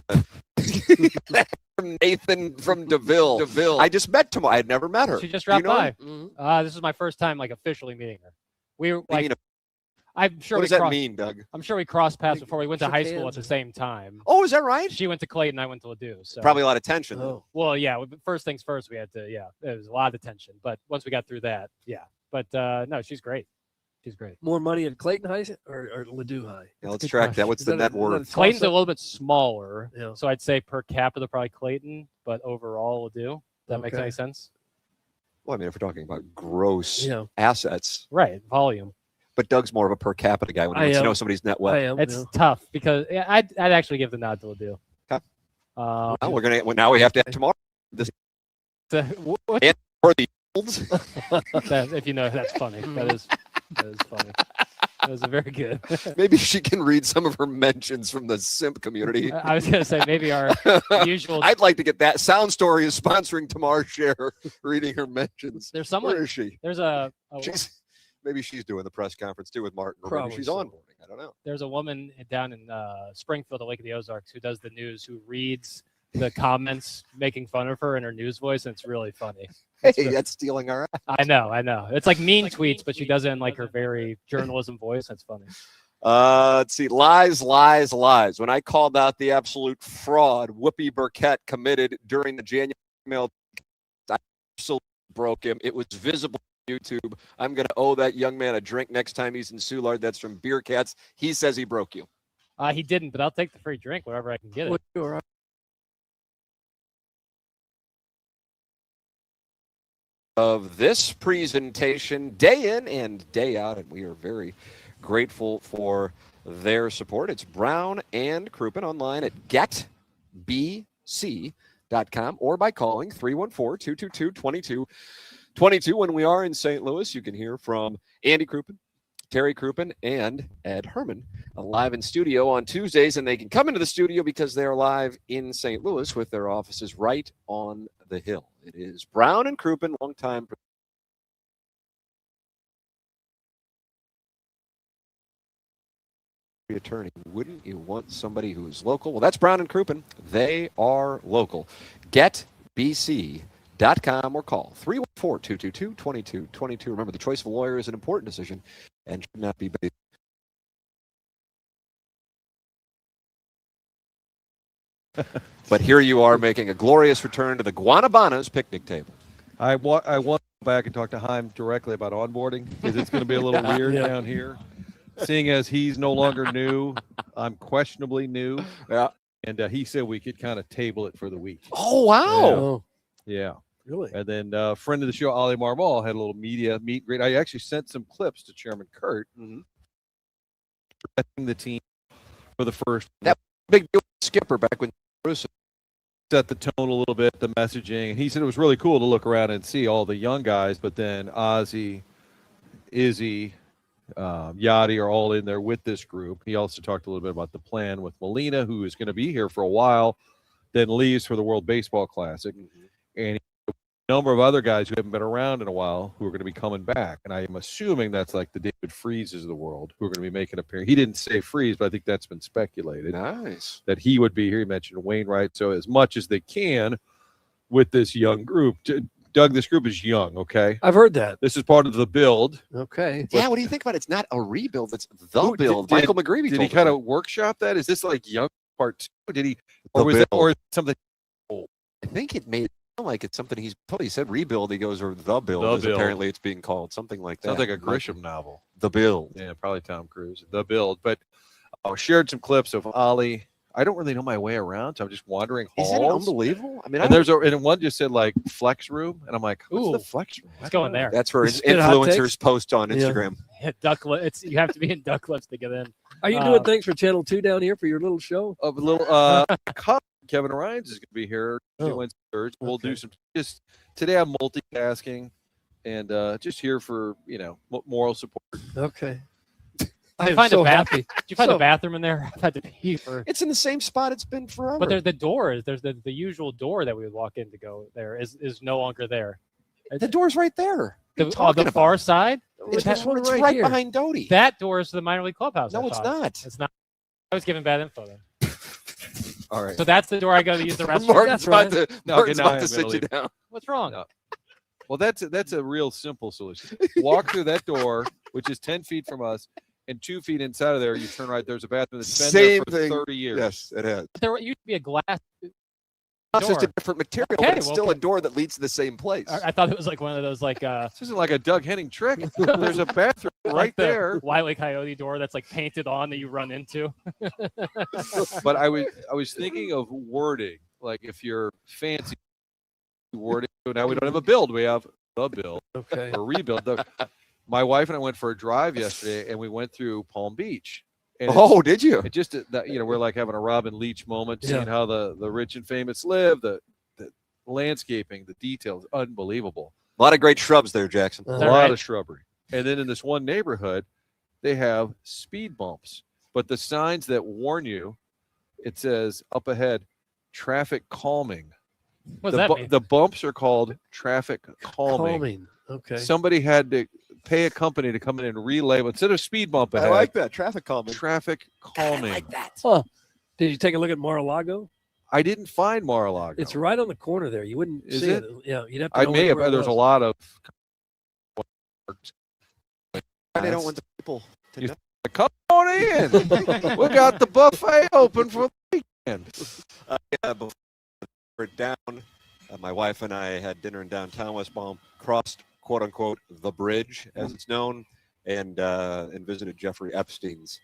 S1: from Nathan from DeVille. I just met tomorrow. I had never met her.
S7: She just
S1: Do you
S7: dropped
S1: know
S7: by.
S1: her?
S7: This is my first time like officially meeting her. We were
S1: What do you
S7: like,
S1: mean,
S7: I'm sure
S1: what
S7: we
S1: does that
S7: crossed.
S1: mean, Doug?
S7: I'm sure we crossed paths before we went to
S5: Shook
S7: high school at
S5: hands
S7: the
S5: or-
S7: same time.
S1: Oh, is that right?
S7: She went to Clayton, I went to Ladue. So
S1: Probably a lot of tension.
S5: Oh.
S7: Well, yeah. First things first, we had to. Yeah, there was a lot of tension. But once we got through that, yeah. But no, she's great. She's greght.
S5: More money at Clayton High or Ladue High?
S1: Yeah, let's
S7: good
S1: track that.
S7: question.
S1: What's
S5: Is
S1: the
S5: that
S1: net
S5: a- is that a
S1: worth?
S5: toss
S7: Clayton's a
S5: up?
S7: little bit smaller,
S5: Yeah.
S7: so I'd say per capita probably Clayton, but overall Ladue. That makes
S5: Okay.
S7: any sense?
S1: Well, I mean, if we're talking about gross
S5: Yeah.
S1: assets,
S7: Right, volume.
S1: but Doug's more of a per capita guy when he
S5: I
S1: wants to
S5: am.
S1: know somebody's net
S5: I
S1: worth.
S5: am.
S7: It's
S5: yeah.
S7: tough because I'd actually give the nod to Ladue.
S1: Okay.
S7: Um,
S1: Well, we're gonna. Well, now we have to have tomorrow
S7: what-
S1: Yeah. for the olds.
S7: if you know, that's funny. That is funny. That was very good.
S1: Maybe she can read some of her mentions from the simp community.
S7: I was going to say maybe our usual.
S1: I'd like to get that. Sound Story is sponsoring Tamar's share, reading her mentions.
S7: There's
S1: Where
S7: someone.
S1: is she?
S7: There's a
S1: Maybe she's doing the press conference too with Martin. Or
S5: Probably
S1: maybe she's
S5: so.
S1: onboarding. I don't know.
S7: there's a woman down in Springfield, the Lake of the Ozarks, who does the news, who reads the comments making fun of her in her news voice, and it's really funny.
S1: Hey, that's stealing our.
S7: I know. It's like mean tweets, but she does it in like her very journalism voice. That's funny.
S1: Let's see. Lies. When I called out the absolute fraud Whoopi Burkett committed during the January email, I absolutely broke him. It was visible on YouTube. I'm going to owe that young man a drink next time he's in Soulard. That's from Beer Cats. He says he broke you.
S7: He didn't, but I'll take the free drink wherever I can get it.
S5: Well, you're all right.
S1: Of this presentation day in and day out, and we are very grateful for their support. It's Brown and Crouppen online at getbc.com or by calling 314-222-2222. When we are in St. Louis, you can hear from Andy Crouppen, Terry Crouppen, and Ed Herman live in studio on Tuesdays, and they can come into the studio because they are live in St. Louis with their offices right on the hill. It is Brown and Crouppen, longtime attorney. Wouldn't you want somebody who is local? Well, that's Brown and Crouppen. They are local. GetBC.com or call 314-222-2222. Remember, the choice of a lawyer is an important decision and should not be based. But here you are making a glorious return to the Guanabana's picnic table.
S4: I want to go back and talk to Heim directly about onboarding because it's going to be a little weird
S5: Yeah.
S4: down here. Seeing as he's no longer new, I'm questionably new.
S1: Yeah.
S4: And he said we could kind of table it for the week.
S1: Oh, wow.
S5: Oh,
S4: Yeah.
S5: really?
S4: And then friend of the show, Ali Marmol, had a little media meet and greet. I actually sent some clips to Chairman Kurt. The team for the first.
S1: That big deal with Skipper back when Bruce
S4: set the tone a little bit, the messaging. And he said it was really cool to look around and see all the young guys, but then Azie, Izzy, Yachty are all in there with this group. He also talked a little bit about the plan with Molina, who is going to be here for a while, then leaves for the World Baseball Classic. And a number of other guys who haven't been around in a while who are going to be coming back. And I am assuming that's like the David Freezes of the world who are going to be making an appearance. He didn't say Freeze, but I think that's been speculated.
S1: Nice.
S4: That he would be here. He mentioned Wainwright. So as much as they can with this young group. Doug, this group is young, okay?
S5: I've heard that.
S4: This is part of the build.
S5: Okay.
S1: Yeah, what do you think about it? It's not a rebuild. It's the
S4: Who-
S1: build.
S4: did-
S1: Michael McGreevy
S4: Did he
S1: told
S4: kind
S1: us
S4: of workshop that? Is this like young part two? Did he,
S1: The
S4: or was it,
S1: build.
S4: or is it something?
S1: that. I think it made it sound like it's something he's probably said rebuild. He goes, or the build,
S4: The
S1: as
S4: Build.
S1: apparently it's being called. Something like that.
S4: Sounds like a Grisham novel.
S1: The build.
S4: Yeah, probably Tom Cruise. The build, but I shared some clips of Ollie. I don't really know my way around, so I'm just wandering halls.
S1: Isn't it unbelievable? I mean,
S4: And there's and one just said like flex room, and I'm like, what's the
S7: Ooh,
S4: flex room?
S7: Let's go in there.
S1: that's where
S5: Is it hot
S1: influencers
S5: takes?
S1: post on
S5: Yeah.
S1: Instagram.
S7: It's you have to be in duck lips to get in.
S5: Are you doing things for Channel 2 down here for your little show?
S4: Of a little Kevin Ryan's is going to be here Wednesday, Thursday. We'll do some just today. I'm multitasking and just here for moral support.
S5: Okay.
S7: Did you
S5: I'm
S7: find
S5: so
S7: a bath?
S5: happy.
S7: Did you find
S5: So-
S7: a bathroom in there? I've had to pee for.
S1: It's in the same spot it's been forever.
S7: But there's the door. There's the usual door that we would walk in to go there is no longer there.
S1: the door's right there. What are you talking
S7: The
S1: about?
S7: far side.
S1: It's,
S5: This one
S1: it's
S5: right
S1: right
S5: here.
S1: behind Doty.
S7: That door is to the minor league clubhouse.
S1: No,
S7: I
S1: it's
S7: thought.
S1: not.
S7: It's not. I was giving bad info then.
S1: All right.
S7: So that's the door I go to use the restroom.
S1: Martin's
S5: That's right.
S1: about to,
S4: No,
S1: Martin's
S4: okay, now
S1: about
S4: I
S1: to
S4: am
S1: sit
S4: gonna
S1: you
S4: leave.
S1: down.
S7: What's wrong?
S4: No. Well, that's a real simple solution. Walk through that door, which is 10 feet from us, and 2 feet inside of there, you turn right. There's a bathroom that's been
S1: Same
S4: there for
S1: thing.
S4: 30 years.
S1: Yes, it has.
S7: There used to be a glass.
S1: It's just a
S7: Door.
S1: different material,
S7: Okay,
S1: but it's
S7: well,
S1: still a
S7: okay.
S1: door that leads to the same place.
S7: I thought it was like one of those like
S4: This isn't like a Doug Henning trick. There's a bathroom right
S7: like the
S4: there.
S7: Wile E. Coyote door that's like painted on that you run into.
S4: But I was thinking of wording, like if you're fancy wording. Now we don't have a build, we have the build
S5: Okay.
S4: or rebuild. My wife and I went for a drive yesterday, and we went through Palm Beach. And
S1: Oh, did you?
S4: it just that we're like having a Robin Leach moment,
S5: Yeah.
S4: seeing how the rich and famous live, the landscaping, the details, unbelievable.
S1: A lot of great shrubs there, Jackson.
S4: A
S7: that
S4: lot
S7: right?
S4: of shrubbery. And then in this one neighborhood, they have speed bumps. But the signs that warn you, it says up ahead, traffic calming.
S7: What does that mean?
S4: The bumps are called traffic calming.
S5: Calming. Okay.
S4: Somebody had to pay a company to come in and relabel instead of speed bump
S1: I
S4: ahead.
S1: like that. Traffic calming.
S4: Traffic calming.
S5: Huh. Did you take a look at Mar-a-Lago?
S4: I didn't find Mar-a-Lago.
S5: It's right on the corner there. You wouldn't
S4: Is
S5: see
S4: it?
S5: it. Yeah, you'd have to.
S4: I
S5: know
S4: may have.
S5: where it
S4: There's a
S5: was.
S4: lot of.
S1: They don't want the people to
S4: You-
S1: know.
S4: Come on in. We got the buffet open for the weekend.
S1: Yeah, before we're down, my wife and I had dinner in downtown West Palm, crossed quote unquote the bridge as it's known, and visited Jeffrey Epstein's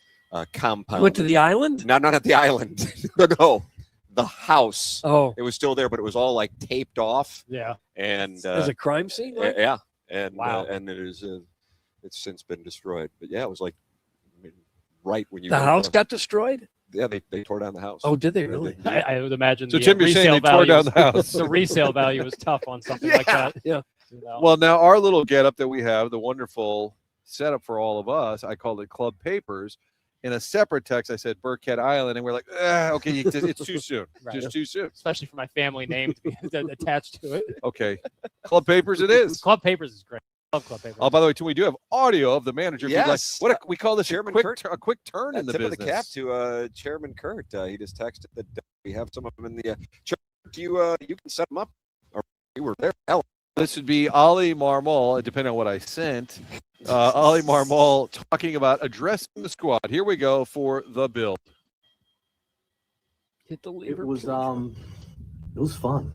S1: compound.
S5: You went to the island?
S1: not at the island. no, the house.
S5: Oh,
S1: It was still there, but it was all like taped off,
S7: Yeah.
S1: and
S5: there's a crime scene. Like?
S1: yeah, and
S7: Wow.
S1: and it is it's since been destroyed. But yeah, it was like right when you
S5: The
S1: went
S5: house
S1: across-
S5: got destroyed.
S1: Yeah, they tore down the house.
S5: Oh, did they
S1: They
S5: really?
S1: did.
S7: I would imagine.
S4: So
S7: the
S4: Tim, you're saying
S7: resale
S4: they tore down
S7: value
S4: the house?
S7: the resale value is tough on something like that.
S5: Yeah.
S7: You know?
S4: Well, now our little getup that we have, the wonderful setup for all of us, I called it Club Papers. In a separate text, I said Burkett Island, and we're like, okay, it's too soon,
S7: Right.
S4: just too soon.
S7: Especially for my family name to be attached to it.
S4: Okay, Club Papers, it is.
S7: Club Papers is great. Love Club Papers.
S4: Oh, by the way, too, we do have audio of the manager. If you'd like-
S1: Yes.
S4: we call this
S1: Chairman
S4: a
S1: Kurt.
S4: quick turn in the
S1: tip
S4: business.
S1: of the cap to Chairman Kurt. He just texted that we have some of them in the. You can set them up. Or you were there. Hell,
S4: This would be Ollie Marmol, depending on what I sent. Ollie Marmol talking about addressing the squad. Here we go for the build.
S5: Hit the
S8: It
S5: lever.
S8: was
S5: please.
S8: it was fun.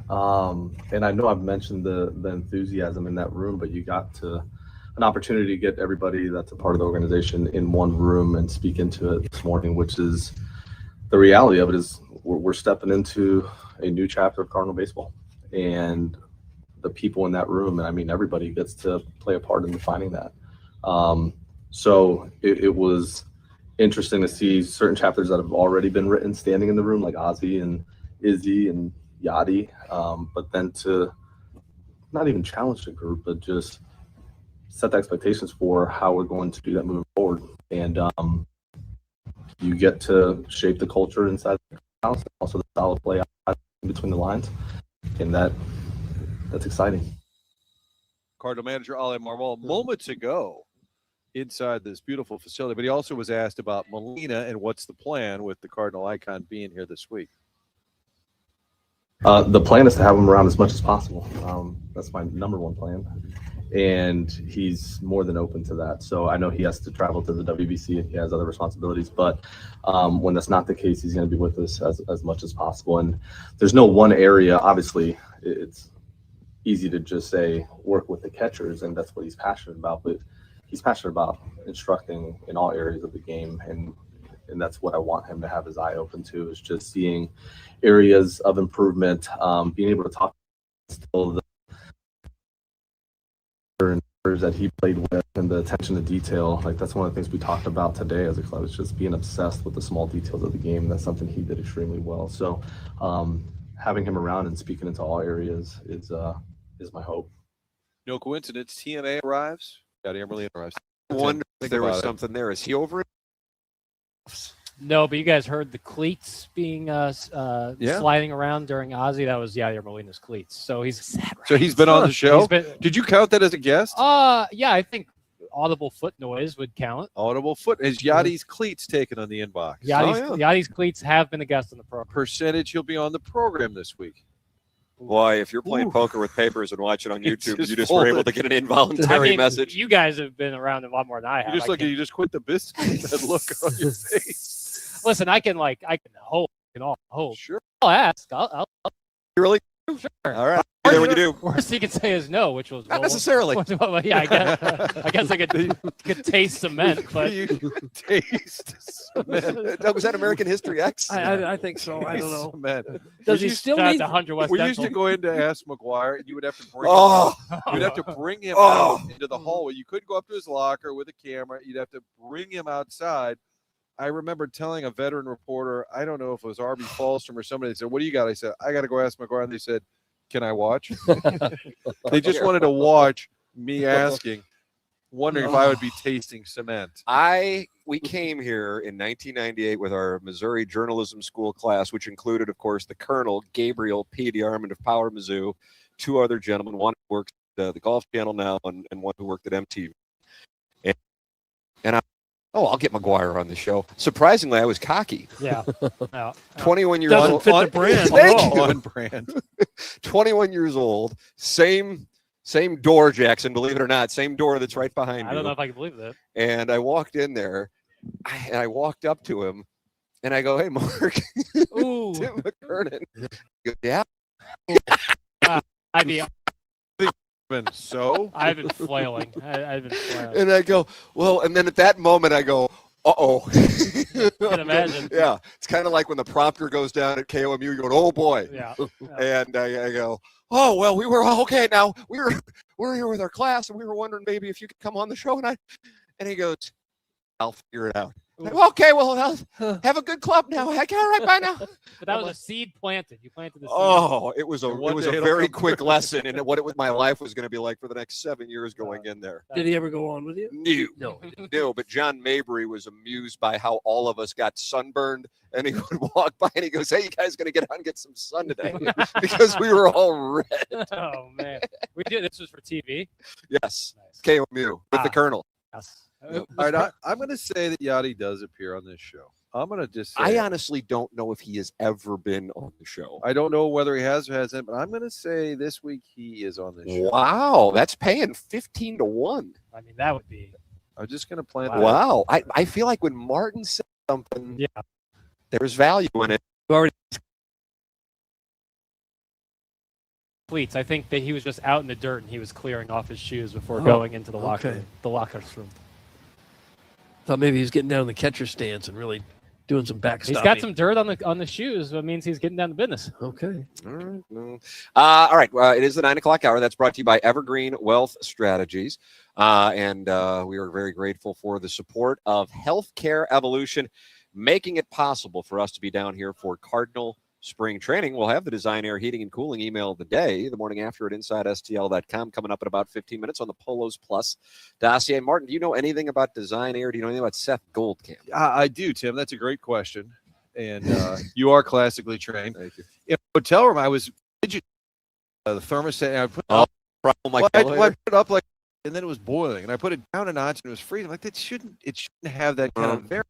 S8: And I know I've mentioned the enthusiasm in that room, but you got an opportunity to get everybody that's a part of the organization in one room and speak into it this morning, which is the reality of it is we're stepping into a new chapter of Cardinal baseball, and the people in that room, and I mean everybody, gets to play a part in defining that. So it was interesting to see certain chapters that have already been written standing in the room, like Azie and Izzy and Yachty, but then to not even challenge the group, but just set the expectations for how we're going to do that moving forward. And you get to shape the culture inside the house, and also the style of play in between the lines, and that's exciting.
S4: Cardinal manager Ali Marmol moments ago inside this beautiful facility, but he also was asked about Molina and what's the plan with the Cardinal icon being here this week.
S8: The plan is to have him around as much as possible. That's my number one plan, and he's more than open to that. So I know he has to travel to the WBC and he has other responsibilities, but when that's not the case, he's going to be with us as much as possible. And there's no one area. Obviously, it's easy to just say work with the catchers, and that's what he's passionate about. But he's passionate about instructing in all areas of the game, and that's what I want him to have his eye open to, is just seeing areas of improvement, being able to talk still the that he played with and the attention to detail. Like, that's one of the things we talked about today as a club, is just being obsessed with the small details of the game. And that's something he did extremely well. So having him around and speaking into all areas is my hope.
S4: No coincidence, TMA arrives. Got Amberly arrives.
S1: I wonder if there was something there. Is he over it?
S7: No, but you guys heard the cleats being sliding around during Azie. That was Yadier Molina's cleats. So he's
S4: been on the show.
S7: He's been,
S4: Did you count that as a guest?
S7: yeah, I think audible foot noise would count.
S4: Audible foot. Is Yadi's cleats taken on the inbox?
S7: Yadi's cleats have been a guest on the program.
S4: Percentage he'll be on the program this week.
S1: Why, if you're playing poker with papers and watch it on YouTube,
S4: just
S1: you just were able to get an involuntary message.
S7: You guys have been around a lot more than I have.
S4: You just quit the business. That look on your face.
S7: Listen, I can hope. Hope.
S4: Sure.
S7: I'll ask. I'll
S1: You really?
S7: sure.
S1: All right. There what you do.
S7: Worst he could say is no, which was
S1: Not necessarily.
S7: Yeah, I guess I could taste cement, but
S4: You taste cement.
S1: Was that American History X?
S5: I think so. I don't know.
S4: Cement.
S5: Does he still need?
S7: 100 West
S4: We used to
S7: Dental.
S4: go in to ask McGuire, and you would have to bring
S1: Oh,
S4: you'd have to bring him
S1: Oh.
S4: out into the hallway. You couldn't go up to his locker with a camera. You'd have to bring him outside. I remember telling a veteran reporter, I don't know if it was Arby Falstrom or somebody, they said, "What do you got?" I said, "I got to go ask McGuire." And they said, "Can I watch?" They just wanted to watch me asking, wondering if I would be tasting cement.
S1: we came here in 1998 with our Missouri Journalism School class, which included, of course, the Colonel, Gabriel P. DeArmond of Power Mizzou, two other gentlemen, one who works at the Golf Channel now and one who worked at MTV. And I'll get McGuire on the show. Surprisingly, I was cocky.
S7: Yeah.
S1: 21 years
S5: Doesn't
S1: old.
S5: fit the brand.
S1: Thank you.
S4: On brand.
S1: 21 years old. Same door, Jackson, believe it or not. Same door that's right behind
S7: I
S1: you.
S7: don't know if I can believe that.
S1: And I walked in there, and I walked up to him, and I go, "Hey, Mark."
S7: Ooh.
S1: Tim McKernan. He goes, "Yeah."
S7: I'd be
S4: So
S7: I've been flailing. I've been flailing.
S1: And I go, "Well," and then at that moment I go, "Uh-oh."
S7: Can imagine.
S1: Yeah. It's kind of like when the prompter goes down at KOMU, you go, "Oh boy."
S7: Yeah.
S1: And I go, "Oh, well, we were all okay now. We're here with our class, and we were wondering maybe if you could come on the show." And he goes, "I'll figure it out." I go, "Okay, well, I'll have a good club now. Okay, all right, bye now."
S7: But that was a seed planted. You planted the seed.
S1: Oh, it was a
S4: one day it'll
S1: very
S4: come.
S1: quick lesson in what my life was going to be like for the next 7 years going in there.
S5: Did he ever go on with you?
S1: No, no. But John Mabry was amused by how all of us got sunburned, and he would walk by and he goes, "Hey, you guys going to get out and get some sun today?" Because we were all red.
S7: Oh man, we did. This was for TV.
S1: Yes,
S7: Nice.
S1: KOMU with the Colonel.
S7: Yes.
S4: all right, I'm going to say that Yadi does appear on this show. I'm going to just say
S1: I honestly don't know if he has ever been on the show.
S4: I don't know whether he has or hasn't, but I'm going to say this week he is on this show.
S1: Wow, that's paying 15 to 1.
S7: I mean, that would be.
S4: I'm just going to plant that.
S1: Wow, I feel like when Martin said something,
S7: Yeah.
S1: there's value in it.
S7: Cleats. I think that he was just out in the dirt and he was clearing off his shoes before going into the locker
S5: okay.
S7: room. The locker room.
S5: Thought maybe he was getting down in the catcher stance and really doing some backstopping.
S7: He's got some dirt on the shoes. That means he's getting down to business.
S5: Okay.
S1: All right. All right. It is the 9 o'clock hour. That's brought to you by Evergreen Wealth Strategies. And we are very grateful for the support of Healthcare Evolution, making it possible for us to be down here for Cardinal spring training. We'll have the Design Air Heating and Cooling email of the day, the morning after at InsideSTL.com, coming up in about 15 minutes on the Polos Plus dossier. Martin, do you know anything about Design Air? Do you know anything about Seth Goldcamp?
S4: I do, Tim. That's a great question. And you are classically trained.
S1: Thank you.
S4: In a hotel room, I was the thermostat. And I put
S1: I
S4: put it up like, and then it was boiling, and I put it down a notch, and it was freezing. Like it shouldn't have that kind of variance.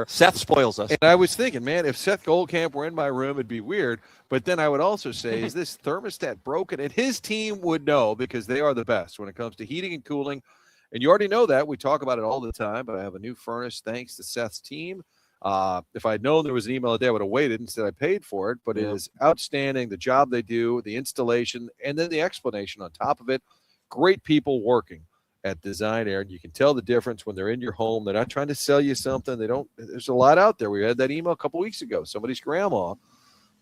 S1: Seth spoils us.
S4: And I was thinking, man, if Seth Goldcamp were in my room, it'd be weird. But then I would also say, is this thermostat broken? And his team would know because they are the best when it comes to heating and cooling. And you already know that. We talk about it all the time. But I have a new furnace thanks to Seth's team. If I'd known there was an email a day, I would have waited. Instead, I paid for it. But it is outstanding, the job they do, the installation, and then the explanation on top of it. Great people working at Design Air. And you can tell the difference when they're in your home. They're not trying to sell you something. There's a lot out there. We had that email a couple weeks ago. Somebody's grandma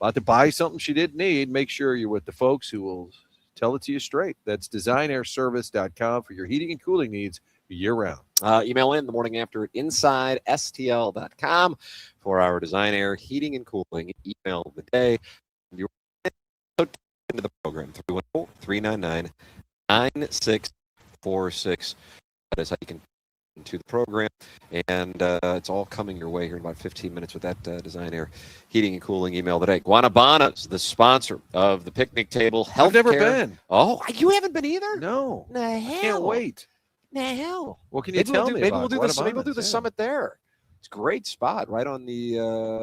S4: about to buy something she didn't need. Make sure you're with the folks who will tell it to you straight. That's designairservice.com for your heating and cooling needs year-round.
S1: Email in the morning after at InsideSTL.com for our Design Air Heating and Cooling email of the day. You're into the program, 314-399-9646. That is how you can into the program, and it's all coming your way here in about 15 minutes with that Design Air Heating and Cooling email today. Guanabana's the sponsor of the picnic table.
S4: I've never been.
S1: Oh, you haven't been either?
S4: No.
S1: The hell?
S4: I can't wait.
S1: The hell?
S4: What can you tell me
S1: maybe
S4: about
S1: we'll do this. Maybe we'll do the
S4: Guanabana's?
S1: summit there. It's a great spot, right on the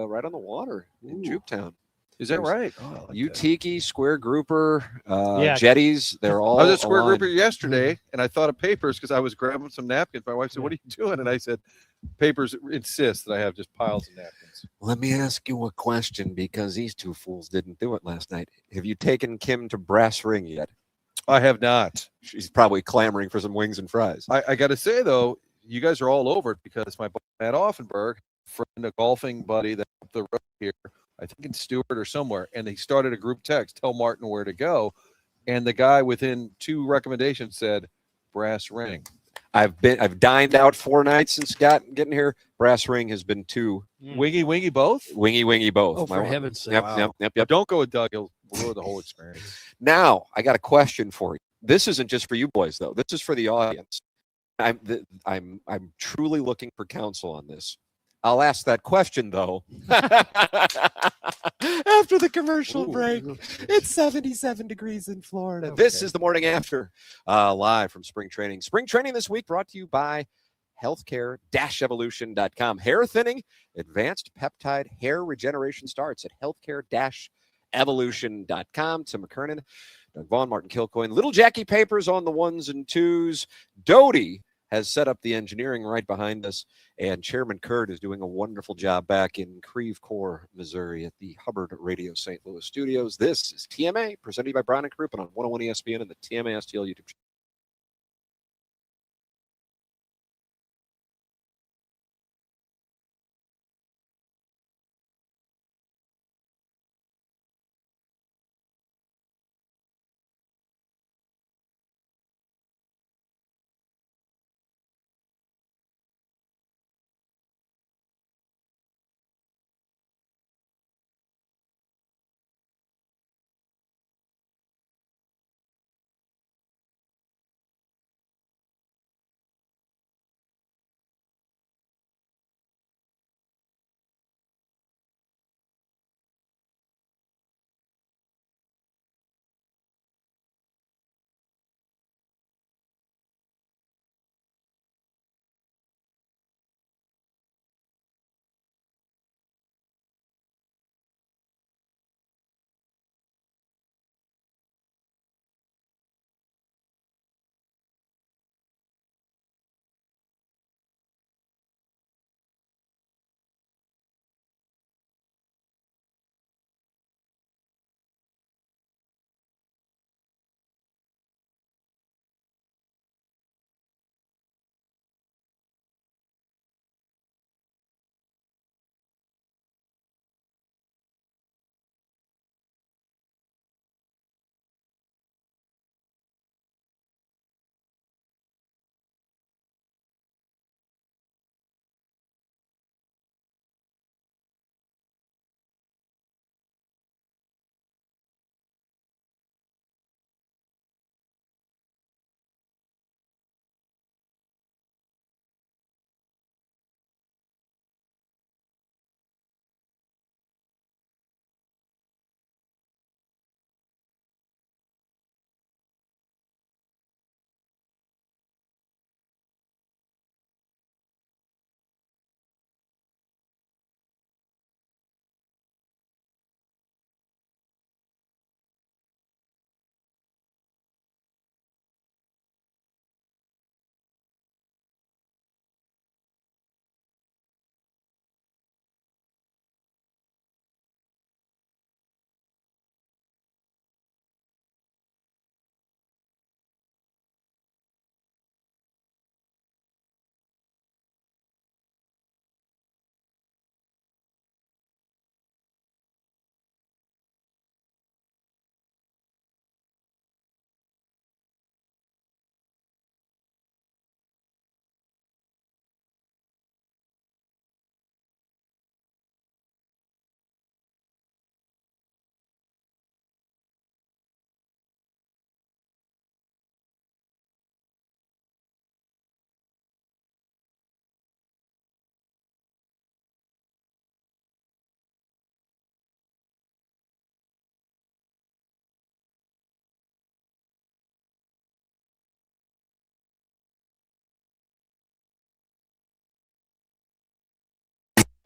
S1: water in Juketown.
S4: Is that right? Oh, I like that.
S1: Utiki, Square Grouper,
S7: Yeah.
S1: Jetties, they're all
S4: I was at Square
S1: aligned.
S4: Grouper yesterday, and I thought of papers because I was grabbing some napkins. My wife said, "What are you doing?" And I said, "Papers insist that I have just piles of napkins."
S1: Let me ask you a question because these two fools didn't do it last night. Have you taken Kim to Brass Ring yet?
S4: I have not.
S1: She's probably clamoring for some wings and fries.
S4: I got to say, though, you guys are all over it because my buddy Matt Offenberg, friend, a golfing buddy that's up the road here, I think in Stewart or somewhere, and he started a group text, tell Martin where to go. And the guy within 2 recommendations said, Brass Ring.
S1: I've dined out 4 nights since getting here. Brass Ring has been 2.
S4: Wingy both?
S1: Wingy both.
S5: Oh, for heaven's sake.
S1: Yep.
S4: Don't go with Doug. He'll ruin the whole experience.
S1: Now, I got a question for you. This isn't just for you boys, though. This is for the audience. I'm truly looking for counsel on this. I'll ask that question, though, after the commercial break. It's 77 degrees in Florida. Okay. This is the morning after, live from spring training. Spring training this week brought to you by healthcare-evolution.com. Hair thinning, advanced peptide hair regeneration starts at healthcare-evolution.com. Tim McKernan, Doug Vaughn, Martin Kilcoyne, Little Jackie Papers on the 1s and 2s. Doty has set up the engineering right behind us, and Chairman Kurt is doing a wonderful job back in Creve Coeur, Missouri at the Hubbard Radio St. Louis studios. This is TMA, presented by Brown & Crouppen on 101 ESPN and the TMA STL YouTube channel.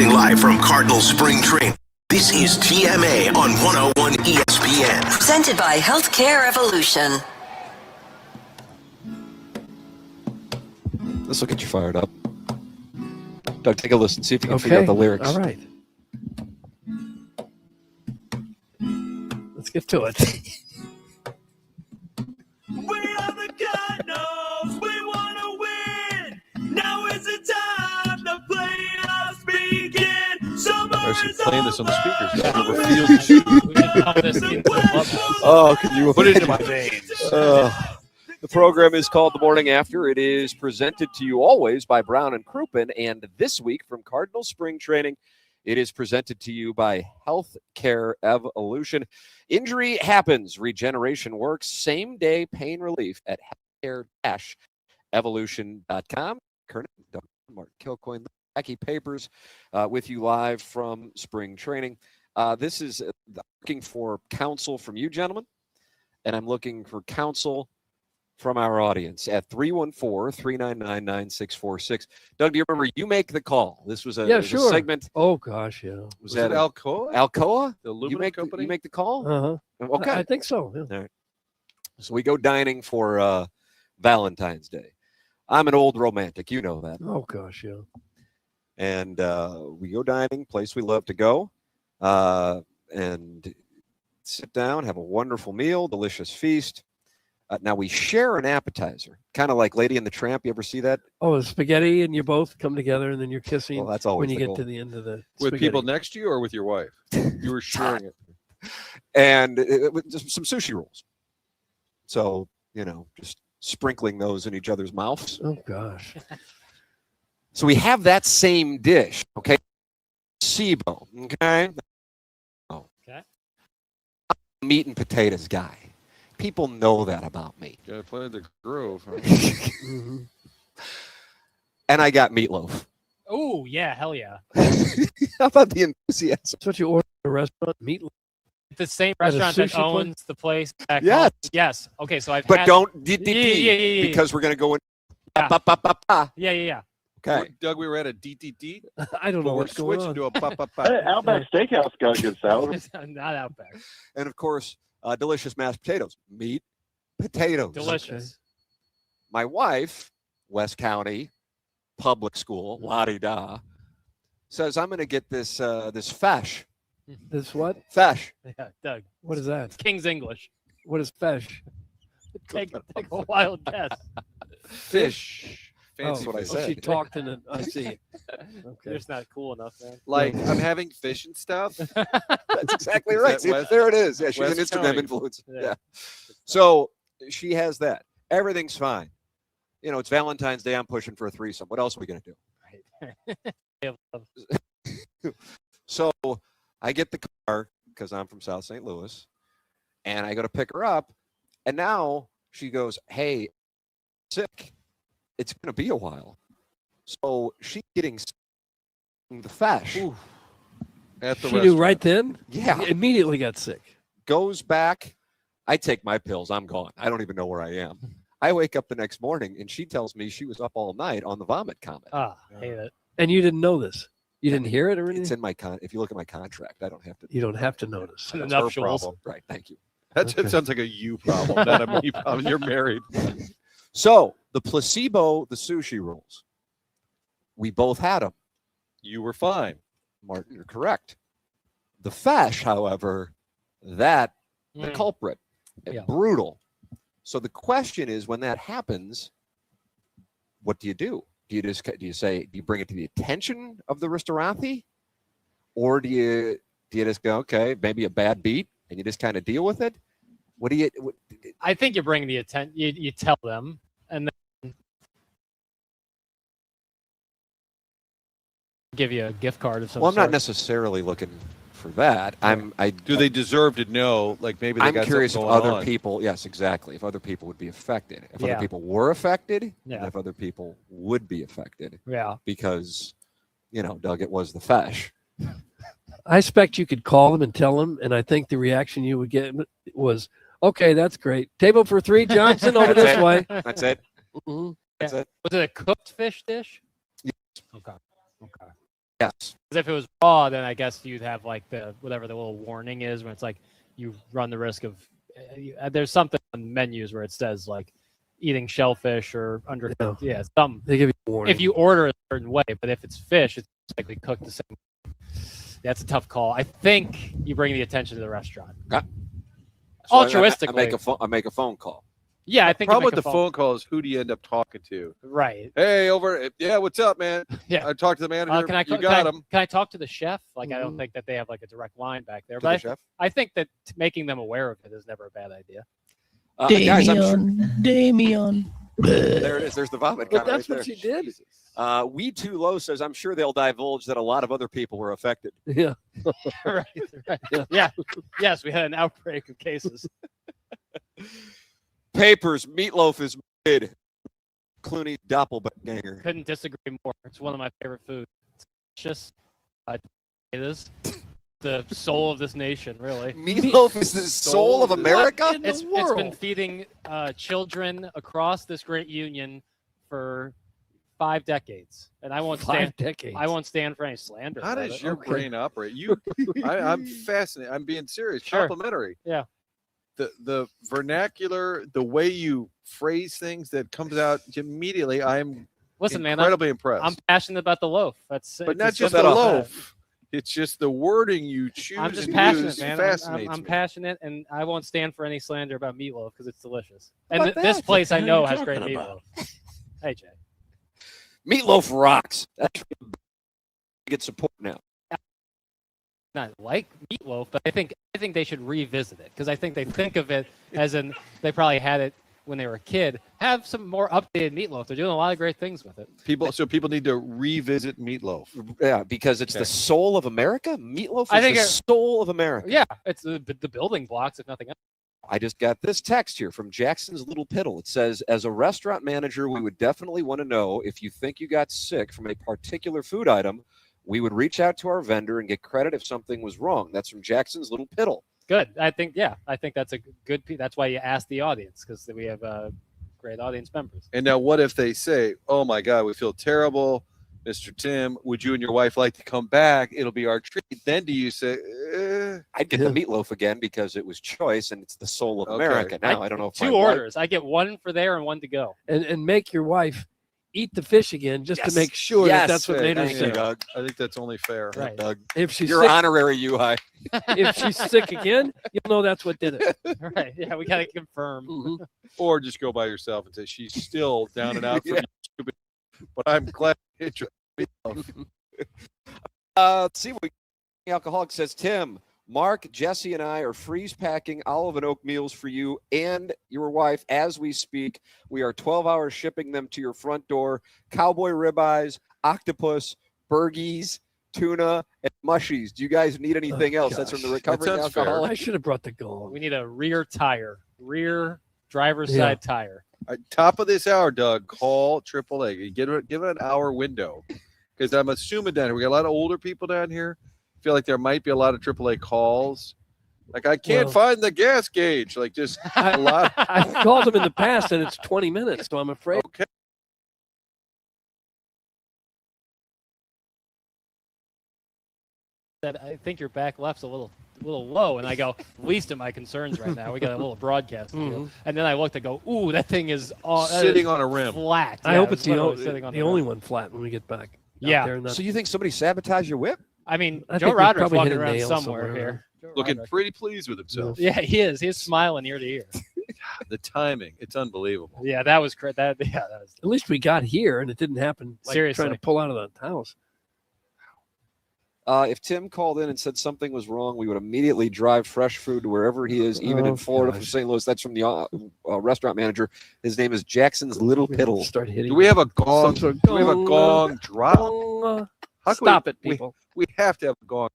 S2: Live from Cardinals spring training, this is TMA on 101 ESPN.
S9: Presented by Healthcare Evolution.
S1: This will get you fired up. Doug, take a listen. See if you can figure out the lyrics.
S5: All right. Let's get to it.
S10: We are the Cardinals. We want to win. Now is the time. The playoffs begin. Summer is
S4: playing this on the speakers.
S1: Oh, can you
S6: Put it into my veins.
S1: The program is called The Morning After. It is presented to you always by Brown and Crouppen. And this week from Cardinal Spring Training, it is presented to you by Healthcare Evolution. Injury happens. Regeneration works. Same-day pain relief at healthcare-evolution.com. Kernan, Mark Kilcoyne, the Wacky Papers with you live from spring training. This is looking for counsel from you, gentlemen, and I'm looking for counsel from our audience at 314-399-9646. Doug, do you remember you make the call? This was a,
S5: sure.
S1: a segment.
S5: Oh, gosh, yeah.
S1: Was
S4: that
S1: that
S4: Alcoa?
S1: Alcoa?
S4: The aluminum company?
S1: You make the call?
S5: Uh-huh.
S1: Okay.
S5: I think so. Yeah.
S1: All right. So we go dining for Valentine's Day. I'm an old romantic. You know that.
S5: Oh, gosh, yeah.
S1: And we go dining, place we love to go, and sit down, have a wonderful meal, delicious feast. Now we share an appetizer, kind of like Lady and the Tramp. You ever see that?
S5: Oh, spaghetti, and you both come together, and then you're kissing
S1: Well, that's always
S5: when you
S1: the
S5: get
S1: goal.
S5: to the end of the
S4: With
S5: spaghetti.
S4: people next to you or with your wife? You were sharing it.
S1: And with just some sushi rolls. So, just sprinkling those in each other's mouths.
S5: Oh, gosh.
S1: So we have that same dish, okay? SIBO, okay? Oh.
S7: Okay.
S1: I'm a meat and potatoes guy. People know that about me.
S4: Gotta play the groove. Huh?
S5: Mm-hmm.
S1: And I got meatloaf.
S7: Oh, yeah, hell yeah.
S1: How about the enthusiasm?
S5: That's what you order at a restaurant, meatloaf.
S7: The same
S5: At a
S7: restaurant that
S5: sushi place?
S7: owns the place back
S1: Yes.
S7: home? Yes. Okay, so I've
S1: But
S7: had...
S1: don't
S7: Yeah,
S1: because we're going to go in.
S7: Yeah.
S1: Ba, ba, ba, ba.
S7: Yeah.
S1: Okay.
S4: Doug, we were at a DTT.
S5: I don't know
S4: But we're
S5: what's going
S4: switching
S5: on.
S4: to a pop.
S11: Hey, Outback Steakhouse got a good salad.
S7: Not Outback.
S1: And of course, delicious mashed potatoes. Meat, potatoes.
S7: Delicious.
S1: My wife, West County Public School, la-di-da, says I'm going to get this fesh.
S5: This what?
S1: Fesh.
S7: Yeah, Doug.
S5: What is that?
S7: It's King's English.
S5: What is fesh?
S7: Take a wild guess.
S4: Fish. Fancy
S1: That's what I
S4: fish.
S1: said.
S5: She talked in it. I see.
S7: You're
S5: Okay.
S7: just not cool enough, man.
S4: Like, I'm having fish and stuff.
S1: That's exactly
S4: Is
S1: right.
S4: that
S1: See,
S4: West-
S1: there it is. Yeah, she's
S4: West
S1: an Instagram
S4: County?
S1: influencer.
S7: Yeah.
S1: Yeah. So she has that. Everything's fine. It's Valentine's Day. I'm pushing for a threesome. What else are we going to do? So I get the car because I'm from South St. Louis, and I go to pick her up, and now she goes, "Hey, sick. It's going to be a while." So she's getting the fesh.
S4: At the
S5: She knew
S4: restaurant.
S5: right then?
S1: Yeah.
S5: Immediately got sick.
S1: Goes back. I take my pills. I'm gone. I don't even know where I am. I wake up the next morning, and she tells me she was up all night on the vomit comment.
S7: Ah, hate it.
S5: And you didn't know this. You didn't hear it or anything?
S1: It's in my if you look at my contract, I don't have to.
S5: You don't have to notice.
S7: The
S1: That's her
S7: nuptials.
S1: problem. Right. Thank you.
S4: That sounds like a you problem, not a me problem. You're married.
S1: So the placebo, the sushi rolls, we both had them.
S4: You were fine.
S1: Martin, you're correct. The fesh, however, the
S7: Mm.
S1: culprit,
S7: Yeah.
S1: brutal. So the question is, when that happens, what do? Do you bring it to the attention of the ristorante, or do you just go, okay, maybe a bad beat, and you just kind of deal with it? What do you?
S7: I think you bring the attention. You tell them, and then give you a gift card or something.
S1: Well, I'm not necessarily looking for that.
S4: Do they deserve to know? Like maybe they
S1: I'm
S4: got
S1: curious if
S4: something going
S1: other
S4: on?
S1: people. Yes, exactly. If other people would be affected, if
S7: Yeah.
S1: other people were affected,
S7: Yeah.
S1: and if other people would be affected,
S7: Yeah.
S1: because Doug, it was the fesh.
S5: I expect you could call them and tell them, and I think the reaction you would get was, okay, that's great. Table for three, Johnson, over
S1: That's
S5: this
S1: it.
S5: way.
S1: That's it.
S5: Mhm.
S1: That's it.
S7: Was it a cooked fish dish?
S1: Yes.
S7: Okay. Okay.
S1: Yes.
S7: Because if it was raw, then I guess you'd have like the whatever the little warning is when it's like you run the risk of. There's something on menus where it says like eating shellfish or undercooked. Yeah, some
S5: They give you a warning.
S7: if you order a certain way, but if it's fish, it's likely cooked the same way. That's a tough call. I think you bring the attention to the restaurant.
S1: So
S7: Altruistically.
S1: I make a phone call.
S7: Yeah, I think.
S4: Problem
S7: you
S4: with
S7: make
S4: the
S7: a
S4: phone call is who do you end up talking to?
S7: Right.
S4: Hey, what's up, man?
S7: Yeah.
S4: I talked to the manager.
S7: Can I
S4: you got him.
S7: Can I talk to the chef? Like, I don't think that they have like a direct line back there. But
S1: chef?
S7: I think that making them aware of it is never a bad idea.
S1: Guys, I'm sure.
S12: Damien.
S1: There it is. There's the vomit.
S5: But
S1: comment
S5: that's
S1: right
S5: what
S1: there.
S5: she did.
S1: We Too Low says, I'm sure they'll divulge that a lot of other people were affected.
S5: Yeah.
S7: Right. Yeah. Yes, we had an outbreak of cases.
S1: Papers, meatloaf is mid. Clooney doppelganger.
S7: Couldn't disagree more. It's one of my favorite foods. It's delicious. It is the soul of this nation, really.
S1: Meatloaf is the soul of America?
S7: It's been feeding children across this great union for 5 decades, and I won't stand.
S5: 5 decades.
S7: I won't stand for any slander.
S4: How
S7: about
S4: does
S7: it.
S4: your brain operate? I'm fascinated. I'm being serious.
S7: Sure.
S4: Complimentary.
S7: Yeah.
S4: The vernacular, the way you phrase things that comes out immediately, I'm
S7: Listen, man,
S4: incredibly impressed.
S7: I'm passionate about the loaf.
S4: but
S7: it's
S4: not
S7: as
S4: just
S7: simple
S4: the
S7: as that.
S4: loaf. It's just the wording you choose.
S7: I'm just
S4: and
S7: passionate,
S4: use
S7: man.
S4: Fascinates
S7: I'm
S4: me.
S7: passionate, and I won't stand for any slander about meatloaf because it's delicious.
S1: How
S7: And
S1: about
S7: this
S1: that?
S7: place I
S5: What
S7: know
S5: are you
S7: has great
S5: talking
S7: meatloaf.
S5: about?
S7: Hey, Jay.
S1: Meatloaf rocks. That's get support now.
S7: Not like meatloaf, but I think they should revisit it because I think they think of it as in they probably had it when they were a kid. Have some more updated meatloaf. They're doing a lot of great things with it.
S4: People need to revisit meatloaf.
S1: Yeah, because it's
S4: Okay.
S1: the soul of America. Meatloaf is
S7: I think
S1: the
S7: it-
S1: soul of America.
S7: Yeah, it's the building blocks, if nothing else.
S1: I just got this text here from Jackson's Little Piddle. It says, as a restaurant manager, we would definitely want to know if you think you got sick from a particular food item. We would reach out to our vendor and get credit if something was wrong. That's from Jackson's Little Piddle.
S7: Good. I think that's a good. That's why you ask the audience because we have great audience members.
S4: And now, what if they say, "Oh my God, we feel terrible, Mr. Tim. Would you and your wife like to come back? It'll be our treat." Then do you say,
S1: I'd get the meatloaf again because it was choice and it's the soul of
S4: Okay.
S1: America. Now, I don't know if my
S7: Two
S1: wife-
S7: orders. I get one for there and one to go.
S5: And make your wife eat the fish again just
S1: Yes.
S5: to make sure
S1: Yes.
S5: that that's what made her
S1: Thank you,
S5: sick.
S1: Doug.
S4: I think that's only fair.
S7: Right.
S1: Doug.
S5: If she's
S1: You're
S5: sick,
S1: honorary UI.
S5: if she's sick again, you'll know that's what did it.
S7: Right. Yeah, we got to confirm.
S5: Mhm.
S4: Or just go by yourself and say she's still down and out for
S1: Yeah.
S4: stupid. But I'm glad to hit your meatloaf.
S1: Let's see what the alcoholic says. Tim, Mark, Jesse, and I are freeze packing olive and oak meals for you and your wife as we speak. We are 12 hours shipping them to your front door. Cowboy ribeyes, octopus, burgies, tuna, and mushies. Do you guys need anything else? That's from the
S5: gosh.
S1: recovering
S4: sounds fair.
S1: alcoholic.
S5: I should have brought the gong.
S7: We need a rear driver's
S5: Yeah.
S7: side tire.
S4: Top of this hour, Doug, call AAA. Give it an hour window. Because I'm assuming down here, we got a lot of older people down here. I feel like there might be a lot of AAA calls. Like, I can't
S5: Well-
S4: find the gas gauge. Like, just a lot.
S5: I've called them in the past, and it's 20 minutes, so I'm afraid.
S4: Okay.
S7: Said, I think your back left's a little low, and I go, least of my concerns right now. We got a little broadcast to do.
S5: Mhm.
S7: And then I looked and go, ooh, that thing is
S4: Sitting on a rim.
S7: flat.
S5: I
S7: Yeah,
S5: hope
S7: it was
S5: it's the,
S7: literally sitting on
S5: the only one flat when we get back. out
S7: Yeah.
S5: there in that-
S1: So you think somebody sabotaged your whip?
S7: I mean,
S5: I
S7: Joe
S5: think we
S7: Roderick's
S5: probably
S7: walking
S5: hit a
S7: around
S5: nail
S7: somewhere
S5: somewhere.
S7: here. Joe
S4: Looking
S7: Roderick.
S4: pretty pleased with himself.
S7: Yeah, he is. He's smiling ear to ear.
S4: The timing, it's unbelievable.
S7: Yeah, that was great. That was.
S5: At least we got here, and it didn't happen. Like
S7: Seriously.
S5: trying to pull out of the house.
S1: If Tim called in and said something was wrong, we would immediately drive fresh food to wherever he is, even in
S5: Oh,
S1: Florida from
S5: gosh.
S1: St. Louis. That's from the restaurant manager. His name is Jackson's Little Piddle.
S5: Start hitting.
S4: Do we have a gong?
S5: Some sort of
S4: Do we have a gong drop?
S5: gong.
S4: How can
S5: Stop
S4: we-
S5: it, people.
S4: We have to have a gong.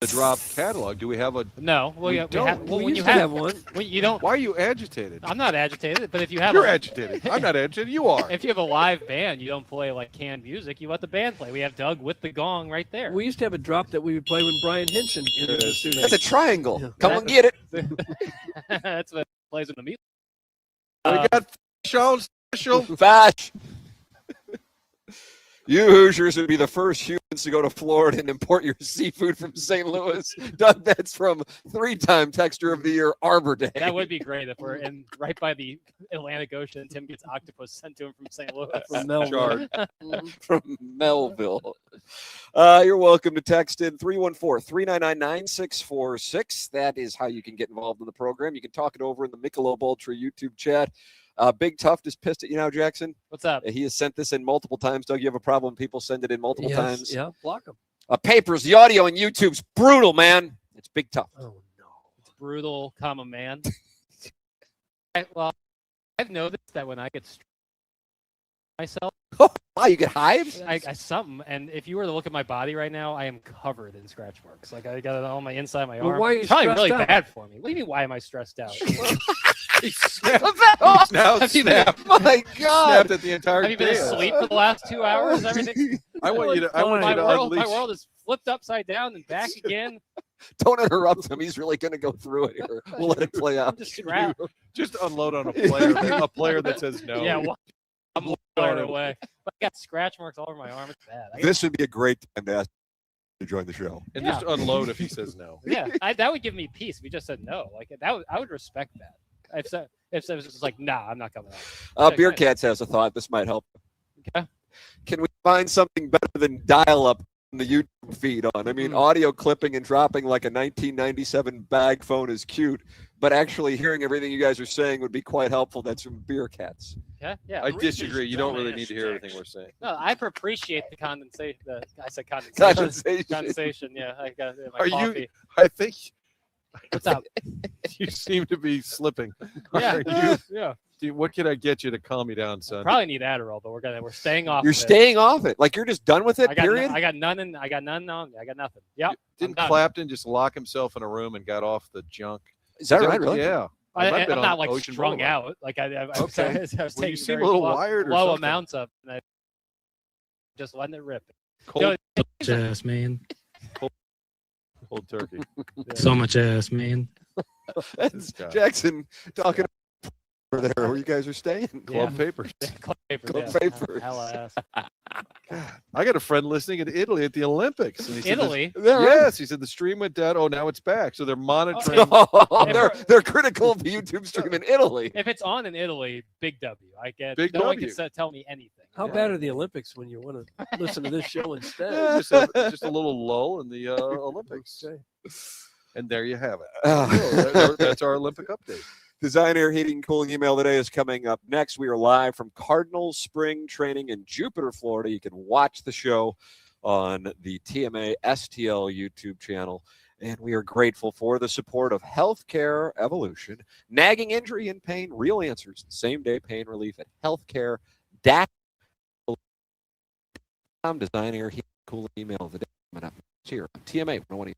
S4: The drop catalog. Do we have a?
S7: No. Well,
S4: We
S7: yeah,
S4: don't.
S7: well,
S5: We
S7: when you
S5: used to have one.
S7: when you don't.
S4: Why are you agitated?
S7: I'm not agitated, but if you have
S4: You're
S7: a,
S4: agitated. I'm not agitated. You are.
S7: if you have a live band, you don't play like canned music. You let the band play. We have Doug with the gong right there.
S5: We used to have a drop that we would play when Brian Hinson entered the studio.
S1: That's a triangle.
S5: Yeah.
S1: Come and get it.
S7: That's what plays in the music.
S4: We got Sean's special.
S1: Bash. You Hoosiers would be the first humans to go to Florida and import your seafood from St. Louis. Doug, that's from 3-time Texter of the Year, Arbor Day.
S7: That would be great if we're in right by the Atlantic Ocean and Tim gets octopus sent to him from St. Louis.
S5: From Melville.
S1: From Melville. You're welcome to text in 314-399-9646. That is how you can get involved in the program. You can talk it over in the Michelob Ultra YouTube chat. Big Tuft is pissed at you now, Jackson.
S7: What's up?
S1: He has sent this in multiple times. Doug, you have a problem when people send it in multiple times?
S5: Yeah, block them.
S1: Papers, the audio on YouTube's brutal, man. It's Big Tuft.
S5: Oh, no.
S7: It's brutal, comma, man. Well, I've noticed that when I get myself,
S1: Wow, you get hives?
S7: I something, and if you were to look at my body right now, I am covered in scratch marks. Like I got it on my inside of my
S5: Well,
S7: arm.
S5: why are you
S7: It's probably really
S5: stressed out?
S7: bad for me. What do you mean? Why am I stressed out?
S4: He snapped.
S1: Oh,
S4: Now
S7: Have you
S4: snapped.
S1: my God.
S4: Snapped at the entire
S7: Have you been
S4: day.
S7: asleep for the last 2 hours? Everything.
S4: I want you to. I want
S7: My
S4: you to
S7: world, my
S4: unleash.
S7: world is flipped upside down and back again.
S1: Don't interrupt him. He's really going to go through it here. We'll let it play out.
S7: I'm just strapped.
S4: Just unload on a player that says no.
S7: Yeah, well, I'm blown away. But I got scratch marks all over my arm. It's bad.
S1: This would be a great time to ask to join the show.
S4: And
S7: Yeah.
S4: just unload if he says no.
S7: Yeah, that would give me peace. If we just said no, like I would respect that. If it was just like, nah, I'm not coming out.
S1: Beer Cats has a thought. This might help.
S7: Okay.
S1: Can we find something better than dial-up on the YouTube feed on? I mean, audio clipping and dropping like a 1997 bag phone is cute, but actually hearing everything you guys are saying would be quite helpful. That's from Beer Cats.
S7: Yeah.
S4: I disagree. You don't really need to hear everything we're saying.
S7: No, I appreciate the condensation. I said condensation.
S1: Condensation.
S7: Condensation. Yeah, I got it in my
S4: Are
S7: coffee.
S4: you? I think
S7: What's up?
S4: you seem to be slipping.
S7: Yeah,
S4: Are you,
S7: yeah.
S4: what can I get you to calm you down, son?
S7: Probably need Adderall, but we're staying off.
S1: You're
S7: of it.
S1: staying off it. Like you're just done with it, period?
S7: I got none on. I got nothing. Yep.
S4: Didn't
S7: I'm done.
S4: Clapton just lock himself in a room and got off the junk?
S1: Is that right? Really?
S4: Yeah.
S7: I'm
S4: I've been
S7: not
S4: on
S7: like
S4: Ocean
S7: strung
S4: Boulevard.
S7: out. Like I was
S4: Okay.
S7: taking
S4: Well, you seem
S7: very
S4: a little
S7: low,
S4: wired or
S7: low
S4: something.
S7: amounts of, and I just letting it rip.
S4: Cold,
S12: Ass, man.
S4: cold turkey.
S12: So much ass, man.
S1: That's
S4: This guy.
S1: Jackson talking over there where you guys are staying.
S4: Club papers.
S7: Club papers.
S1: Club
S7: yeah.
S1: papers.
S7: Hella ass.
S4: I got a friend listening in Italy at the Olympics. And he said
S7: Italy.
S4: Yes, he said the stream went down. Oh, now it's back. So they're monitoring.
S1: They're critical of the YouTube stream in Italy.
S7: If it's on in Italy, big W. I get.
S4: Big
S7: no one
S4: W.
S7: can tell me anything.
S5: How bad are the Olympics when you want to listen to this show instead?
S4: just a little lull in the Olympics. And there you have it.
S1: Ah.
S4: So that's our Olympic update.
S1: Design Air Heating and Cooling email today is coming up next. We are live from Cardinals spring training in Jupiter, Florida. You can watch the show on the TMA STL YouTube channel. And we are grateful for the support of Healthcare Evolution. Nagging injury and pain, real answers. Same-day pain relief at healthcare. Design Air Heating and Cooling email of the day coming up here on TMA 101.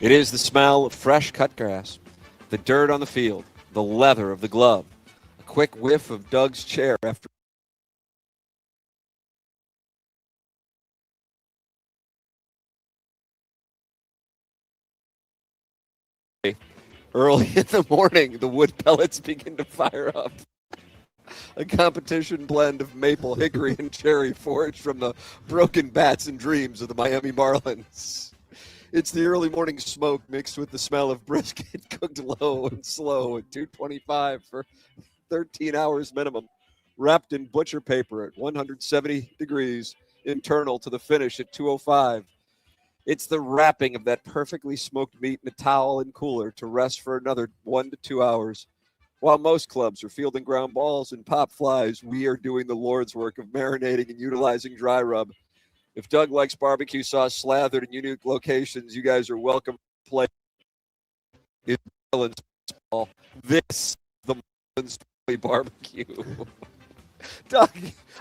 S1: It is the smell of fresh cut grass, the dirt on the field, the leather of the glove, a quick whiff of Doug's chair after early in the morning, the wood pellets begin to fire up. A competition blend of maple, hickory, and cherry forged from the broken bats and dreams of the Miami Marlins. It's the early morning smoke mixed with the smell of brisket cooked low and slow at 225 for 13 hours minimum, wrapped in butcher paper at 170 degrees internal to the finish at 205. It's the wrapping of that perfectly smoked meat in a towel and cooler to rest for another 1 to 2 hours. While most clubs are fielding ground balls and pop flies, we are doing the Lord's work of marinating and utilizing dry rub. If Doug likes barbecue sauce slathered in unique locations, you guys are welcome to play. It's Marlins ball. This is the Marlins barbecue. Doug,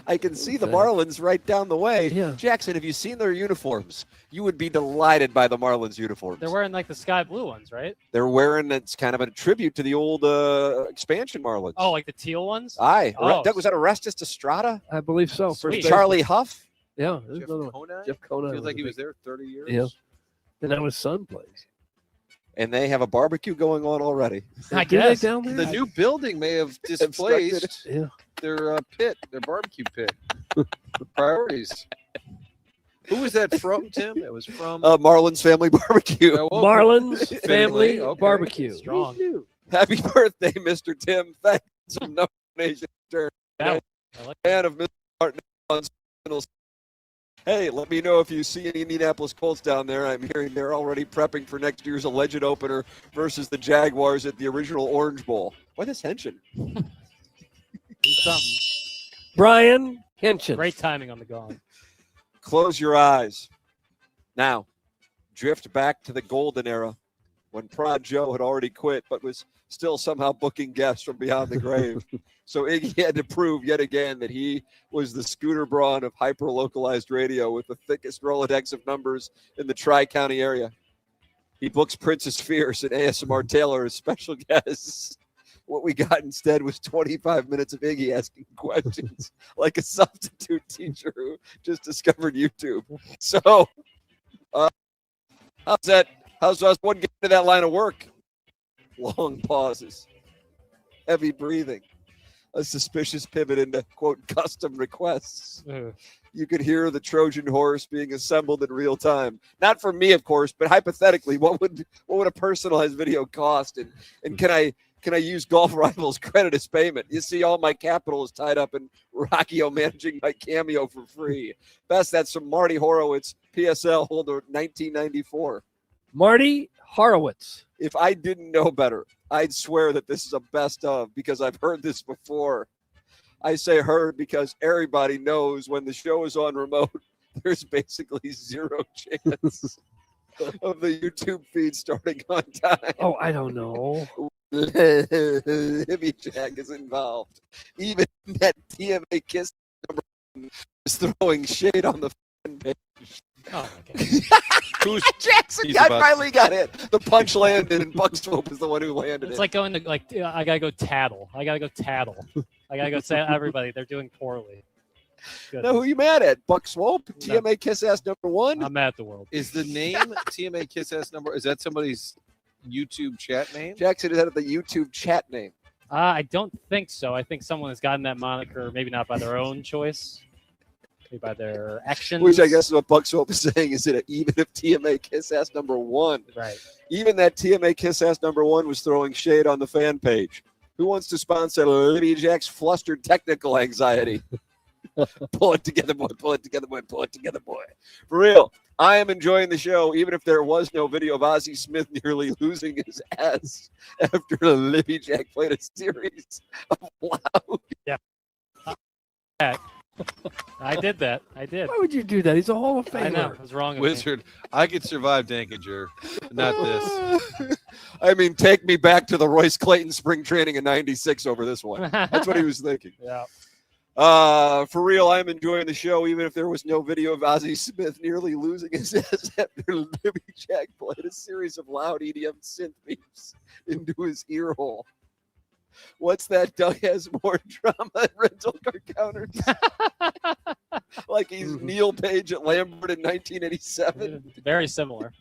S1: I can see the Marlins right down the way.
S5: Yeah.
S1: Jackson, have you seen their uniforms? You would be delighted by the Marlins uniforms.
S7: They're wearing like the sky blue ones, right?
S1: They're wearing, it's kind of a tribute to the old expansion Marlins.
S7: Oh, like the teal ones?
S1: Aye.
S7: Oh.
S1: Doug, was that Orestes Estrada?
S5: I believe so.
S7: Sweet.
S5: First
S1: Charlie Huff?
S5: Yeah, there's
S4: Jeff
S5: another one.
S4: Conine?
S5: Jeff Conine.
S4: Feels like he was there 30 years.
S5: Yeah. And now his son plays.
S1: And they have a barbecue going on already.
S7: I
S5: Do they
S7: guess.
S5: down there?
S4: The new building may have displaced
S5: Yeah.
S4: their pit, their barbecue pit. Priorities. Who was that from, Tim? That was from
S1: Marlins Family Barbecue.
S4: Oh,
S5: Marlins Family
S4: Okay.
S5: Barbecue.
S7: Strong.
S1: Happy birthday, Mr. Tim. Thanks for some donation.
S7: Yeah, I like
S1: Fan of Mr. Martin. Hey, let me know if you see any Indianapolis Colts down there. I'm hearing they're already prepping for next year's alleged opener versus the Jaguars at the original Orange Bowl. Why this tension?
S7: something.
S5: Brian Hinchin.
S7: Great timing on the gong.
S1: Close your eyes. Now, drift back to the golden era when Prod Joe had already quit but was still somehow booking guests from beyond the grave. So Iggy had to prove yet again that he was the Scooter Braun of hyper-localized radio with the thickest Rolodex of numbers in the Tri-County area. He books Princess Fierce and ASMR Taylor as special guests. What we got instead was 25 minutes of Iggy asking questions like a substitute teacher who just discovered YouTube. So, how's that? How's us one getting to that line of work? Long pauses, heavy breathing, a suspicious pivot into, quote, custom requests. You could hear the Trojan horse being assembled in real time. Not for me, of course, but hypothetically, what would a personalized video cost? And can I use Golf Rivals credit as payment? You see, all my capital is tied up in Rockio managing my Cameo for free. Best, that's from Marty Horowitz, PSL holder 1994.
S5: Marty Horowitz.
S1: If I didn't know better, I'd swear that this is a best of because I've heard this before. I say heard because everybody knows when the show is on remote, there's basically zero chance of the YouTube feed starting on time.
S5: Oh, I don't know.
S1: Hibby Jack is involved. Even that TMA Kiss number one is throwing shade on the fan page.
S7: Oh, okay.
S1: Jackson finally got it. The punch landed, and Buck Swope is the one who landed
S7: It's
S1: it.
S7: like going to I gotta go tattle. I gotta go say everybody they're doing poorly. Good.
S1: Now, who are you mad at? Buck Swope? TMA Kiss Ass number one?
S7: I'm mad at the world.
S4: Is the name TMA Kiss Ass number? Is that somebody's YouTube chat name?
S1: Jackson, is that the YouTube chat name?
S7: I don't think so. I think someone has gotten that moniker, maybe not by their own choice, maybe by their actions.
S1: Which I guess is what Buck Swope is saying is that even if TMA Kiss Ass number one,
S7: right?
S1: Even that TMA Kiss Ass number one was throwing shade on the fan page. Who wants to sponsor Libby Jack's flustered technical anxiety? Pull it together, boy. Pull it together, boy. Pull it together, boy. For real, I am enjoying the show, even if there was no video of Azie Smith nearly losing his ass after Libby Jack played a series of loud.
S7: Yeah. I did that. I did.
S5: Why would you do that? He's a Hall of Famer.
S7: I know. I was wrong.
S4: Wizard. I could survive Dankinger, not this.
S1: I mean, take me back to the Royce Clayton spring training in '96 over this one. That's what he was thinking.
S7: Yeah.
S1: For real, I'm enjoying the show, even if there was no video of Azie Smith nearly losing his ass after Libby Jack played a series of loud EDM synth beeps into his ear hole. What's that? Doug has more drama at rental car counters. Like he's Neil Page at Lambert in 1987.
S7: Very similar.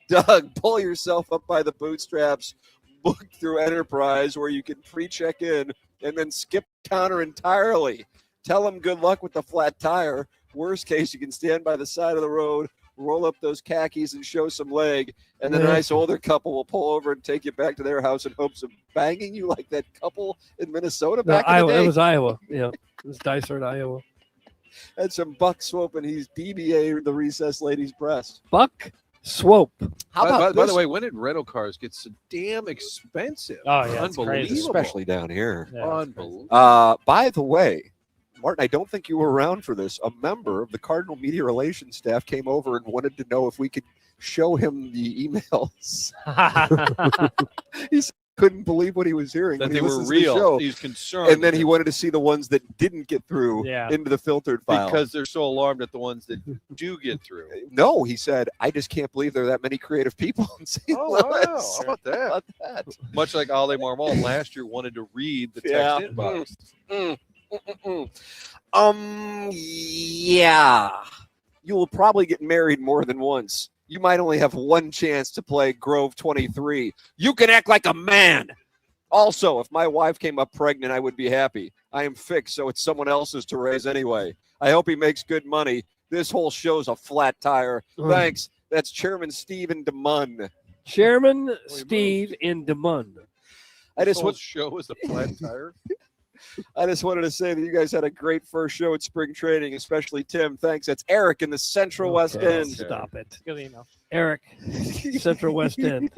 S1: Doug, pull yourself up by the bootstraps. Book through Enterprise where you can pre-check in and then skip the counter entirely. Tell them good luck with the flat tire. Worst case, you can stand by the side of the road, roll up those khakis and show some leg, and then a nice older couple will pull over and take you back to their house in hopes of banging you like that couple in Minnesota back in the day.
S5: It was Iowa. Yeah, it was Dicer in Iowa.
S1: Had some buck swope, and he's DBA the recessed lady's breast.
S5: Buck swope.
S1: How about
S4: by the way, when did rental cars get so damn expensive?
S7: Oh, yeah, it's
S4: unbelievable.
S7: crazy.
S1: Especially down here.
S7: Yeah,
S4: Unbelievable.
S1: By the way, Martin, I don't think you were around for this. A member of the Cardinal media relations staff came over and wanted to know if we could show him the emails. He couldn't believe what he was hearing.
S4: That
S1: when he
S4: they were
S1: listens to the
S4: real.
S1: show.
S4: He's concerned.
S1: And then he wanted to see the ones that didn't get through into the filtered file.
S4: Because they're so alarmed at the ones that do get through.
S1: No, he said, I just can't believe there are that many creative people in St.
S4: Oh,
S1: Louis.
S4: wow. How about that?
S1: How about that?
S4: Much like Ale Marmol last year wanted to read the text inbox.
S1: Yeah. You will probably get married more than once. You might only have one chance to play Grove 23. You can act like a man. Also, if my wife came up pregnant, I would be happy. I am fixed, so it's someone else's to raise anyway. I hope he makes good money. This whole show's a flat tire. Thanks. That's Chairman Steve in DeMun.
S5: Chairman Steve in DeMun.
S1: I just
S4: want show is a flat tire.
S1: I just wanted to say that you guys had a great first show at spring training, especially Tim. Thanks. That's Eric in the Central West End.
S5: Stop it.
S7: Good email.
S5: Eric, Central West End.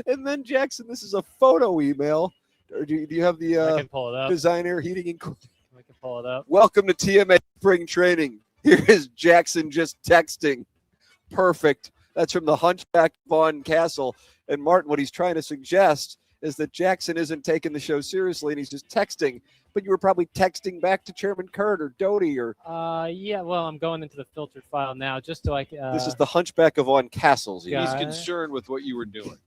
S1: And then Jackson, this is a photo email. Or do you have the
S7: I can pull it up.
S1: designer heating and cooling?
S7: We can pull it up.
S1: Welcome to TMA spring training. Here is Jackson just texting. Perfect. That's from the Hunchback Vaughn Castle. And Martin, what he's trying to suggest is that Jackson isn't taking the show seriously and he's just texting. But you were probably texting back to Chairman Kurt or Doty or.
S7: Yeah. Well, I'm going into the filtered file now just to like.
S1: This is the Hunchback of Vaughn Castles.
S4: He's concerned with what you were doing.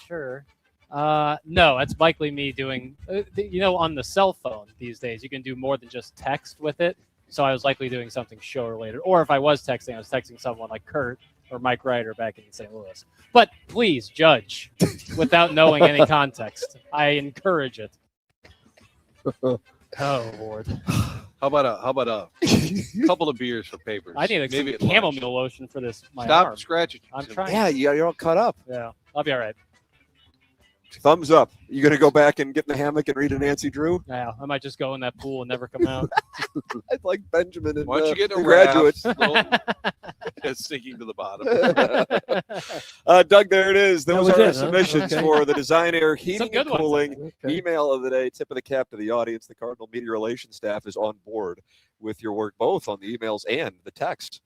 S7: Sure. No, it's likely me doing. On the cell phone these days, you can do more than just text with it. So I was likely doing something show related, or if I was texting, I was texting someone like Kurt or Mike Ryder back in St. Louis. But please judge without knowing any context. I encourage it. Oh Lord!
S4: How about a couple of beers for papers?
S7: I need a
S4: maybe
S7: chamomile lotion for this. My
S4: Stop
S7: arm.
S4: scratching.
S7: I'm trying.
S1: Yeah, you're all cut up.
S7: Yeah, I'll be all right.
S1: Thumbs up. You going to go back and get in the hammock and read a Nancy Drew?
S7: Yeah, I might just go in that pool and never come out.
S1: I'd like Benjamin and
S4: Why don't you get in a
S1: graduate.
S4: It's sinking to the
S1: bottom. Doug, there it is. Those are our
S5: it, huh?
S1: submissions
S5: Okay.
S1: for the Design Air Heating
S7: Some good
S1: and Cooling
S7: ones.
S5: Okay.
S1: email of the day. Tip of the cap to the audience. The Cardinal Media Relations staff is on board with your work, both on the emails and the text.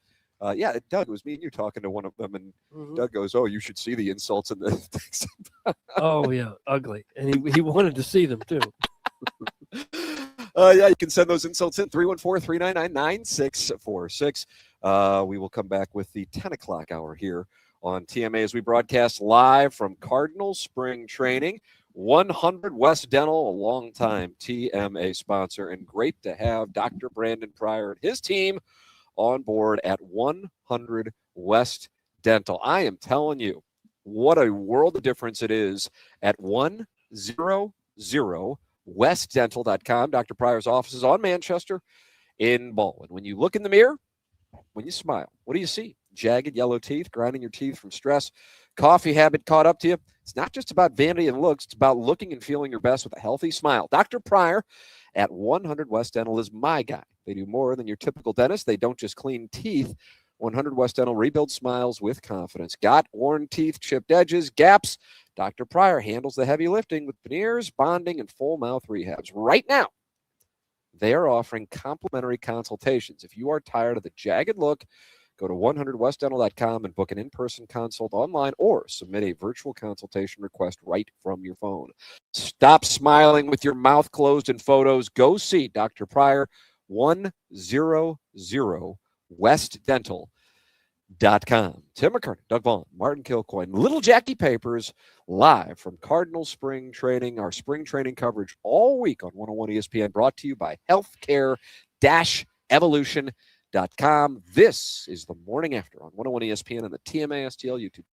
S1: Yeah, Doug, it was me and you talking to one of them, and Doug goes, "Oh, you should see the insults in the text."
S5: Oh, yeah, ugly. And he wanted to see them, too.
S1: Yeah, you can send those insults in 314-399-9646. We will come back with the 10 o'clock hour here on TMA as we broadcast live from Cardinals spring training. 100 West Dental, a longtime TMA sponsor, and great to have Dr. Brandon Pryor and his team on board at 100 West Dental. I am telling you, what a world of difference it is at 100westdental.com. Dr. Pryor's office is on Manchester in Baldwin. When you look in the mirror, when you smile, what do you see? Jagged yellow teeth, grinding your teeth from stress, coffee habit caught up to you. It's not just about vanity and looks. It's about looking and feeling your best with a healthy smile. Dr. Pryor at 100 West Dental is my guy. They do more than your typical dentist. They don't just clean teeth. 100 West Dental rebuilds smiles with confidence. Got worn teeth, chipped edges, gaps? Dr. Pryor handles the heavy lifting with veneers, bonding, and full mouth rehabs. Right now, they are offering complimentary consultations. If you are tired of the jagged look, Go to 100westdental.com and book an in-person consult online or submit a virtual consultation request right from your phone. Stop smiling with your mouth closed in photos. Go see Dr. Pryor, 100 westdental.com. Tim McKernan, Doug Vaughn, Martin Kilcoyne, Little Jackie Papers, live from Cardinal spring training. Our spring training coverage all week on 101 ESPN, brought to you by healthcare-evolution.com. This is the morning after on 101 ESPN and the TMA STL YouTube.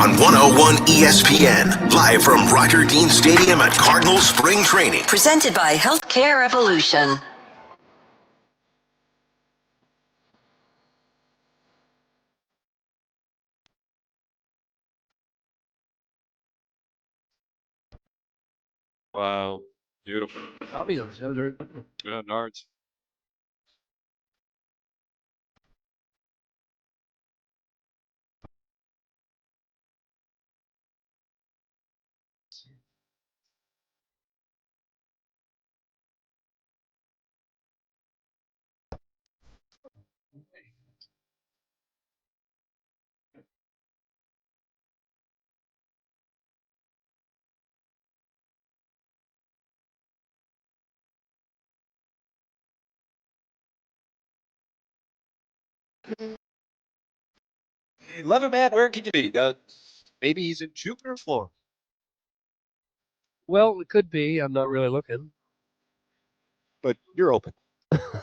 S2: on 101 ESPN, live from Roger Dean Stadium at Cardinals Spring Training.
S9: Presented by Healthcare Evolution.
S1: Wow. Beautiful.
S5: I'll be honest.
S1: Yeah, Nards. Love him, man. Where can you be? Maybe he's in Jupiter, Florida.
S5: Well, it could be. I'm not really looking.
S1: But you're open.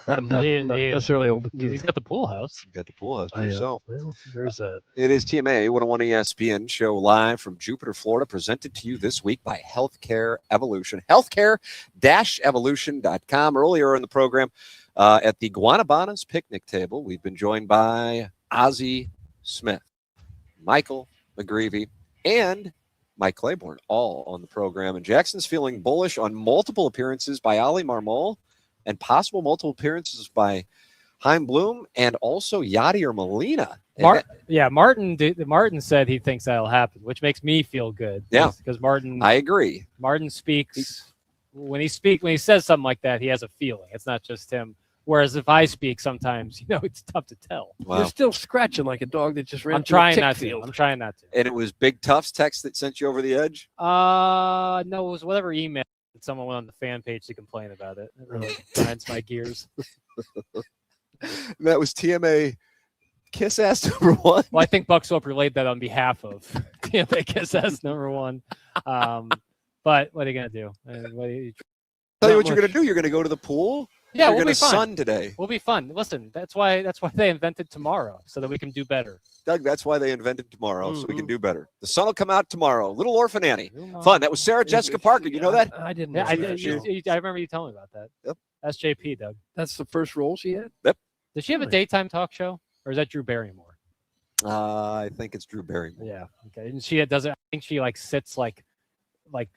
S5: I'm not necessarily open.
S7: He's got the pool house.
S1: You got the pool house to
S5: I,
S1: yourself.
S5: well, there's that.
S1: It is TMA 101 ESPN show live from Jupiter, Florida, presented to you this week by Healthcare Evolution. Healthcare-evolution.com. Earlier in the program, at the Guanabanas picnic table, we've been joined by Azie Smith, Michael McGreevy, and Mike Claiborne, all on the program. And Jackson's feeling bullish on multiple appearances by Ali Marmol and possible multiple appearances by Heim Bloom and also Yachty or Molina.
S7: Martin said he thinks that'll happen, which makes me feel good.
S1: Yeah,
S7: because Martin.
S1: I agree.
S7: Martin speaks when he says something like that, he has a feeling. It's not just him. Whereas if I speak, sometimes it's tough to tell.
S1: Wow.
S5: You're still scratching like a dog that just ran.
S7: I'm trying not to. I'm trying not to.
S1: And it was Big Tough's text that sent you over the edge?
S7: No, it was whatever email that someone went on the fan page to complain about it. It really grinds my gears.
S1: That was TMA Kiss Ass number one.
S7: Well, I think Buck Soap relayed that on behalf of TMA Kiss Ass number one. But what are you gonna do?
S1: Tell you what you're gonna do. You're gonna go to the pool.
S7: Yeah,
S1: you're
S7: we'll
S1: gonna
S7: be fun
S1: sun today.
S7: We'll be fun. Listen, that's why they invented tomorrow, so that we can do better.
S1: Doug, that's why they invented tomorrow, so we can do better. The sun will come out tomorrow. Little Orphan Annie. Fun. That was Sarah Jessica Parker. You know that?
S5: I didn't.
S7: Yeah,
S5: know that.
S7: I remember you telling me about that.
S1: Yep.
S7: That's JP, Doug.
S5: That's the first role she had.
S1: Yep.
S7: Does she have a daytime talk show, or is that Drew Barrymore?
S1: I think it's Drew Barrymore.
S7: Yeah. Okay. And she doesn't. I think she sits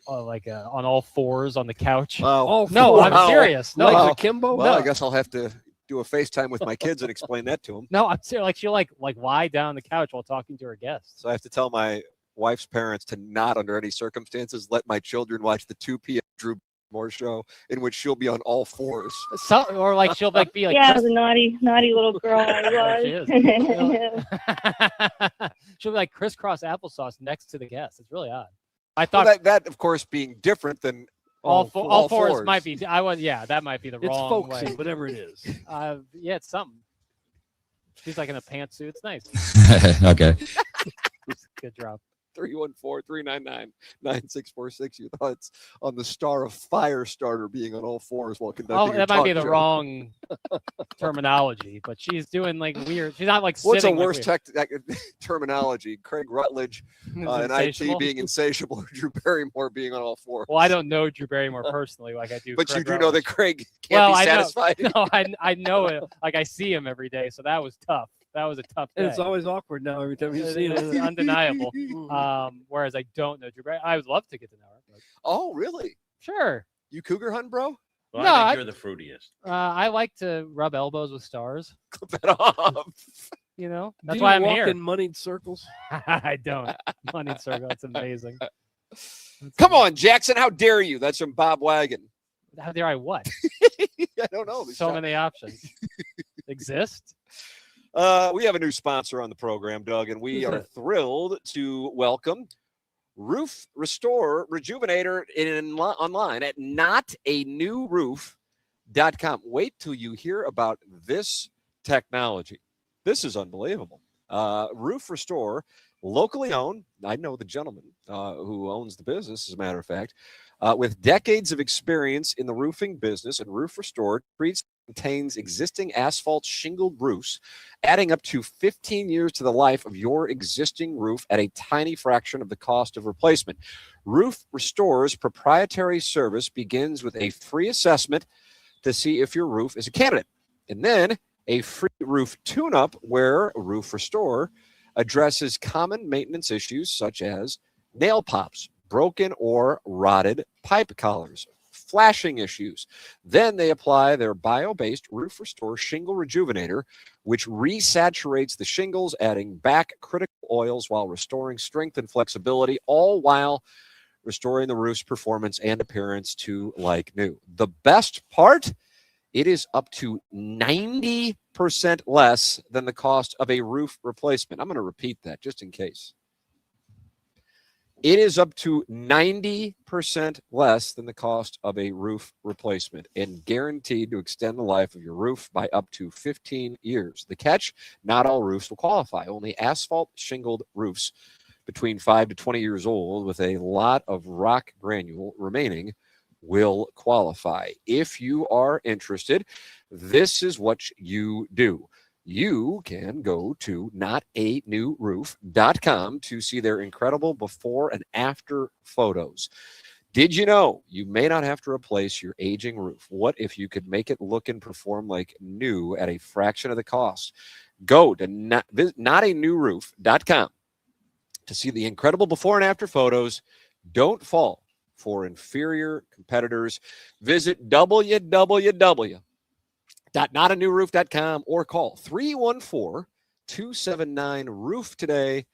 S7: on all fours on the couch.
S1: Wow.
S7: No, I'm serious. No,
S5: like Akimbo.
S1: Well,
S5: No.
S1: I guess I'll have to do a FaceTime with my kids and explain that to them.
S7: No, I'm serious. She'll lie down on the couch while talking to her guests.
S1: So I have to tell my wife's parents to not, under any circumstances, let my children watch the 2 p.m. Drew Barrymore show, in which she'll be on all fours.
S7: She'll be like.
S13: Yeah, I was a naughty little girl. I
S7: She
S13: was.
S7: is. She'll be like crisscross applesauce next to the guest. It's really odd. I thought
S1: that of course, being different than
S7: all fours might be. That might be the
S5: It's
S7: wrong
S5: folksy,
S7: way.
S5: whatever it is.
S7: Yeah, it's something. She's like in a pantsuit. It's nice.
S12: Okay.
S7: Good job.
S1: 314-399-9646. You thought it's on the Star of Firestarter being on all fours while conducting.
S7: Oh, that might be the
S1: show.
S7: wrong terminology, but she's doing weird. She's not
S1: What's
S7: sitting.
S1: the worst terminology? Craig Rutledge and
S7: Insatiable?
S1: IT being insatiable, or Drew Barrymore being on all fours.
S7: Well, I don't know Drew Barrymore personally, like I do.
S1: But
S7: Craig
S1: you do know that
S7: Rutledge.
S1: Craig can't be
S7: I
S1: satisfied.
S7: know. No, I know it. Like I see him every day, so that was tough. That was a tough day.
S5: And it's always awkward now every time you see
S7: It's
S5: it.
S7: undeniable. Whereas I don't know Drew Barrymore. I would love to get to know her. But
S1: Oh, really?
S7: sure.
S1: You cougar hunt, bro?
S14: Well,
S7: No,
S14: I think
S7: I-
S14: you're the fruitiest.
S7: I like to rub elbows with stars.
S1: Clip that off.
S7: That's
S5: Do you
S7: why I'm
S5: walk
S7: here.
S5: in moneyed circles?
S7: I don't. Money circle. That's amazing.
S1: Come on, Jackson. How dare you? That's from Bob Wagon.
S7: How dare I what?
S1: I don't know.
S7: So many options exist.
S1: We have a new sponsor on the program, Doug, and we are thrilled to welcome Roof Restore Rejuvenator online at notanewroof.com. Wait till you hear about this technology. This is unbelievable. Roof Restore, locally owned. I know the gentleman who owns the business, as a matter of fact, with decades of experience in the roofing business, and Roof Restore treats contains existing asphalt shingled roofs, adding up to 15 years to the life of your existing roof at a tiny fraction of the cost of replacement. Roof Restore's proprietary service begins with a free assessment to see if your roof is a candidate, and then a free roof tune-up where Roof Restore addresses common maintenance issues such as nail pops, broken or rotted pipe collars, flashing issues. Then they apply their bio-based Roof Restore Shingle Rejuvenator, which resaturates the shingles, adding back critical oils while restoring strength and flexibility, all while restoring the roof's performance and appearance to like new. The best part? It is up to 90% less than the cost of a roof replacement. I'm going to repeat that just in case. It is up to 90% less than the cost of a roof replacement and guaranteed to extend the life of your roof by up to 15 years. The catch, not all roofs will qualify. Only asphalt shingled roofs between 5 to 20 years old with a lot of rock granule remaining will qualify. If you are interested, this is what you do. You can go to notanewroof.com to see their incredible before and after photos. Did you know you may not have to replace your aging roof? What if you could make it look and perform like new at a fraction of the cost? Go to notanewroof.com to see the incredible before and after photos. Don't fall for inferior competitors. Visit www.notanewroof.com or call 314-279-ROOF today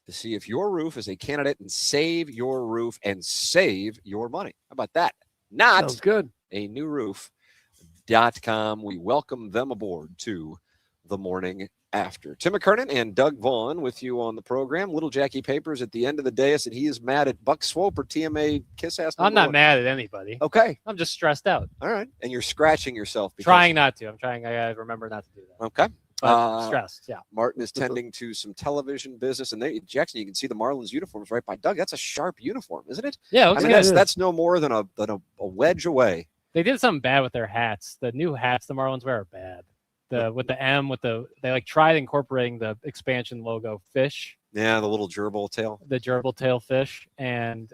S1: to see if your roof is a candidate and save your roof and save your money. How about that?
S5: Sounds good.
S1: A new roof.com. We welcome them aboard to the morning after. Tim McKernan and Doug Vaughn with you on the program. Little Jackie Papers at the end of the day said he is mad at Buck Swope or TMA kiss ass.
S7: I'm not mad at anybody.
S1: Okay.
S7: I'm just stressed out.
S1: All right. And you're scratching yourself.
S7: Trying not to. I'm trying. I gotta remember not to do that.
S1: Okay.
S7: But stressed. Yeah.
S1: Martin is tending to some television business, and there, Jackson, you can see the Marlins uniforms right by Doug. That's a sharp uniform, isn't it?
S7: Yeah.
S1: I mean, that's no more than a wedge away.
S7: They did something bad with their hats. The new hats the Marlins wear are bad. With the M, they like tried incorporating the expansion logo fish.
S1: Yeah, the little gerbil tail.
S7: The gerbil tail fish, and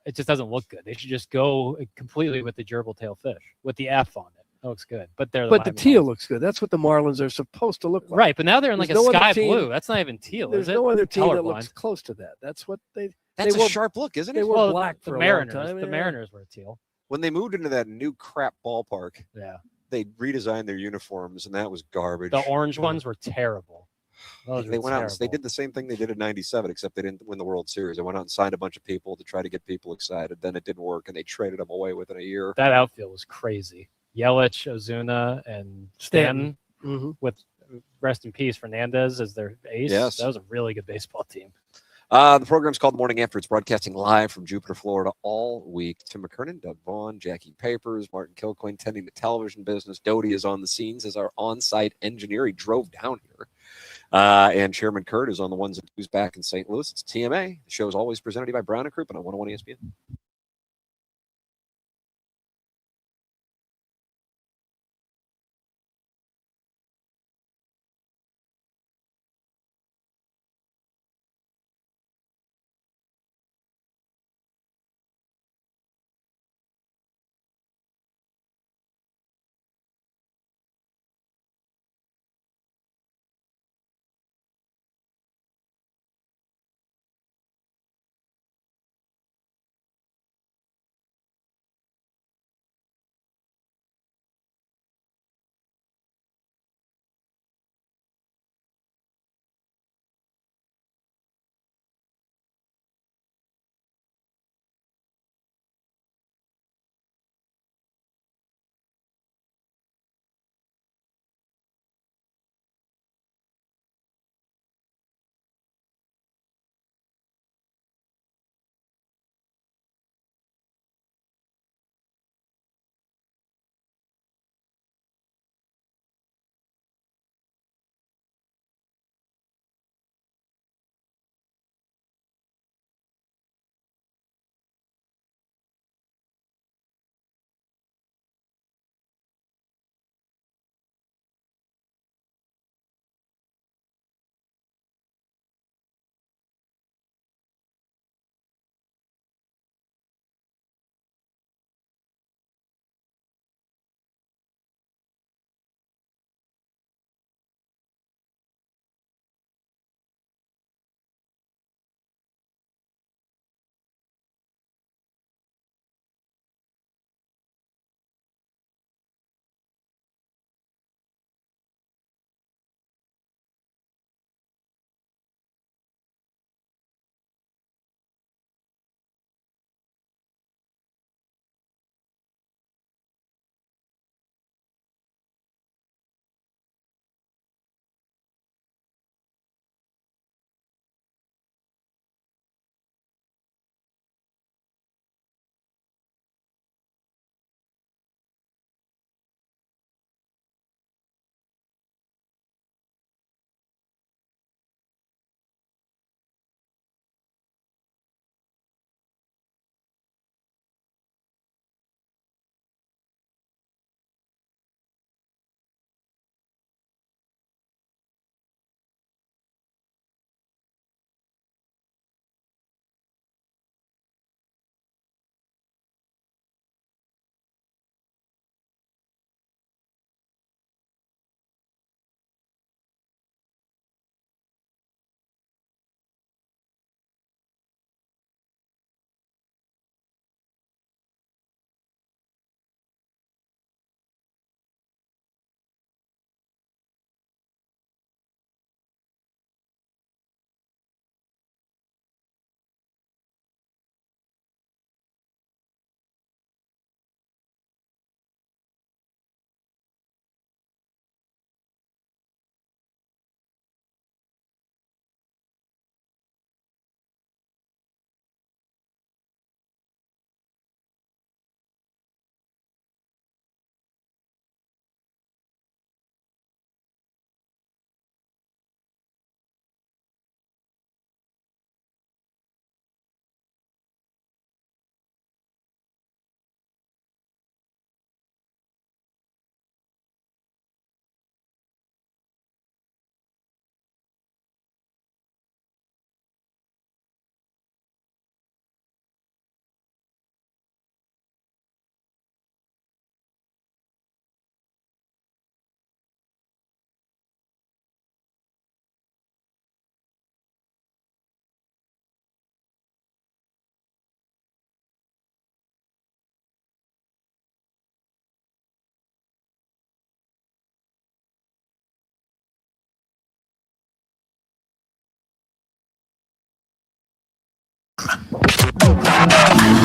S7: it just doesn't look good. They should just go completely with the gerbil tail fish with the F on it. It looks good, but the
S5: teal looks good. That's what the Marlins are supposed to look like.
S7: Right, but now they're in like
S5: There's
S7: a
S5: no
S7: sky
S5: other team-
S7: blue. That's not even teal.
S5: There's
S7: is it?
S5: no other team that
S7: Colorblind.
S5: looks close to that. That's what
S1: That's
S5: they
S1: a sharp look, isn't it?
S5: They were
S7: Well,
S5: black
S7: the
S5: for
S7: Mariners.
S5: a long time.
S7: The Mariners were teal.
S1: When they moved into that new crap ballpark,
S7: Yeah.
S1: they redesigned their uniforms, and that was garbage.
S7: The orange ones were terrible. Those
S1: They
S7: were
S1: went out. They
S7: terrible.
S1: did the same thing they did in '97, except they didn't win the World Series. They went out and signed a bunch of people to try to get people excited. Then it didn't work, and they traded them away within a year.
S7: That outfield was crazy. Yelich, Ozuna, and Stanton. With rest in peace Fernandez as their ace.
S1: Yes.
S7: That was a really good baseball team.
S1: The program's called Morning After. It's broadcasting live from Jupiter, Florida all week. Tim McKernan, Doug Vaughn, Jackie Papers, Martin Kilcoyne tending the television business. Doty is on the scenes as our on-site engineer. He drove down here. And Chairman Kurt is on the ones and twos back in St. Louis. It's TMA. The show is always presented to you by Brown & Crouppen on 101 ESPN.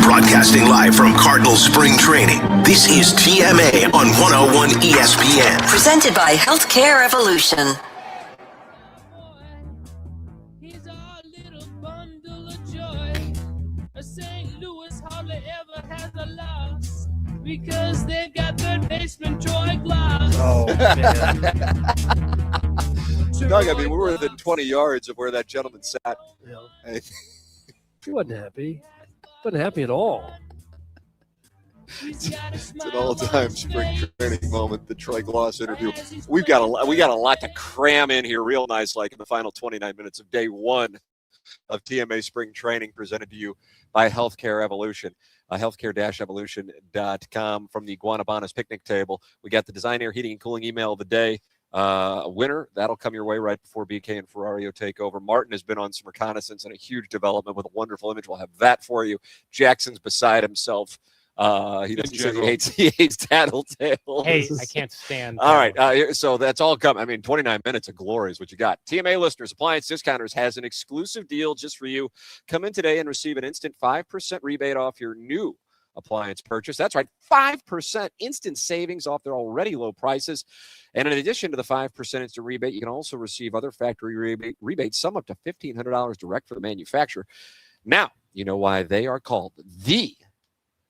S2: Broadcasting live from Cardinals spring training, this is TMA on 101 ESPN.
S9: Presented by Healthcare Evolution.
S10: St. Louis hardly ever has a loss because they've got third baseman Troy Glass.
S1: Oh, man. Doug, I mean, we were within 20 yards of where that gentleman sat.
S5: Yeah. He wasn't happy. Wasn't happy at all.
S1: It's an all-time spring training moment, the Troy Glass interview. We got a lot to cram in here real nice, like in the final 29 minutes of day one of TMA spring training, presented to you by Healthcare Evolution. Healthcare-evolution.com. From the Guanabanas picnic table, we got the Design Air Heating and Cooling email of the day. Winner, that'll come your way right before BK and Ferrario take over. Martin has been on some reconnaissance and a huge development with a wonderful image. We'll have that for you. Jackson's beside himself. He doesn't say he hates tattletales.
S7: Hey, I can't stand.
S1: All right, so that's all coming. I mean, 29 minutes of glory is what you got. TMA listeners, Appliance Discounters has an exclusive deal just for you. Come in today and receive an instant 5% rebate off your new appliance purchase. That's right, 5% instant savings off their already low prices. And in addition to the 5% instant rebate, you can also receive other factory rebates, some up to $1,500 direct for the manufacturer. Now, you know why they are called the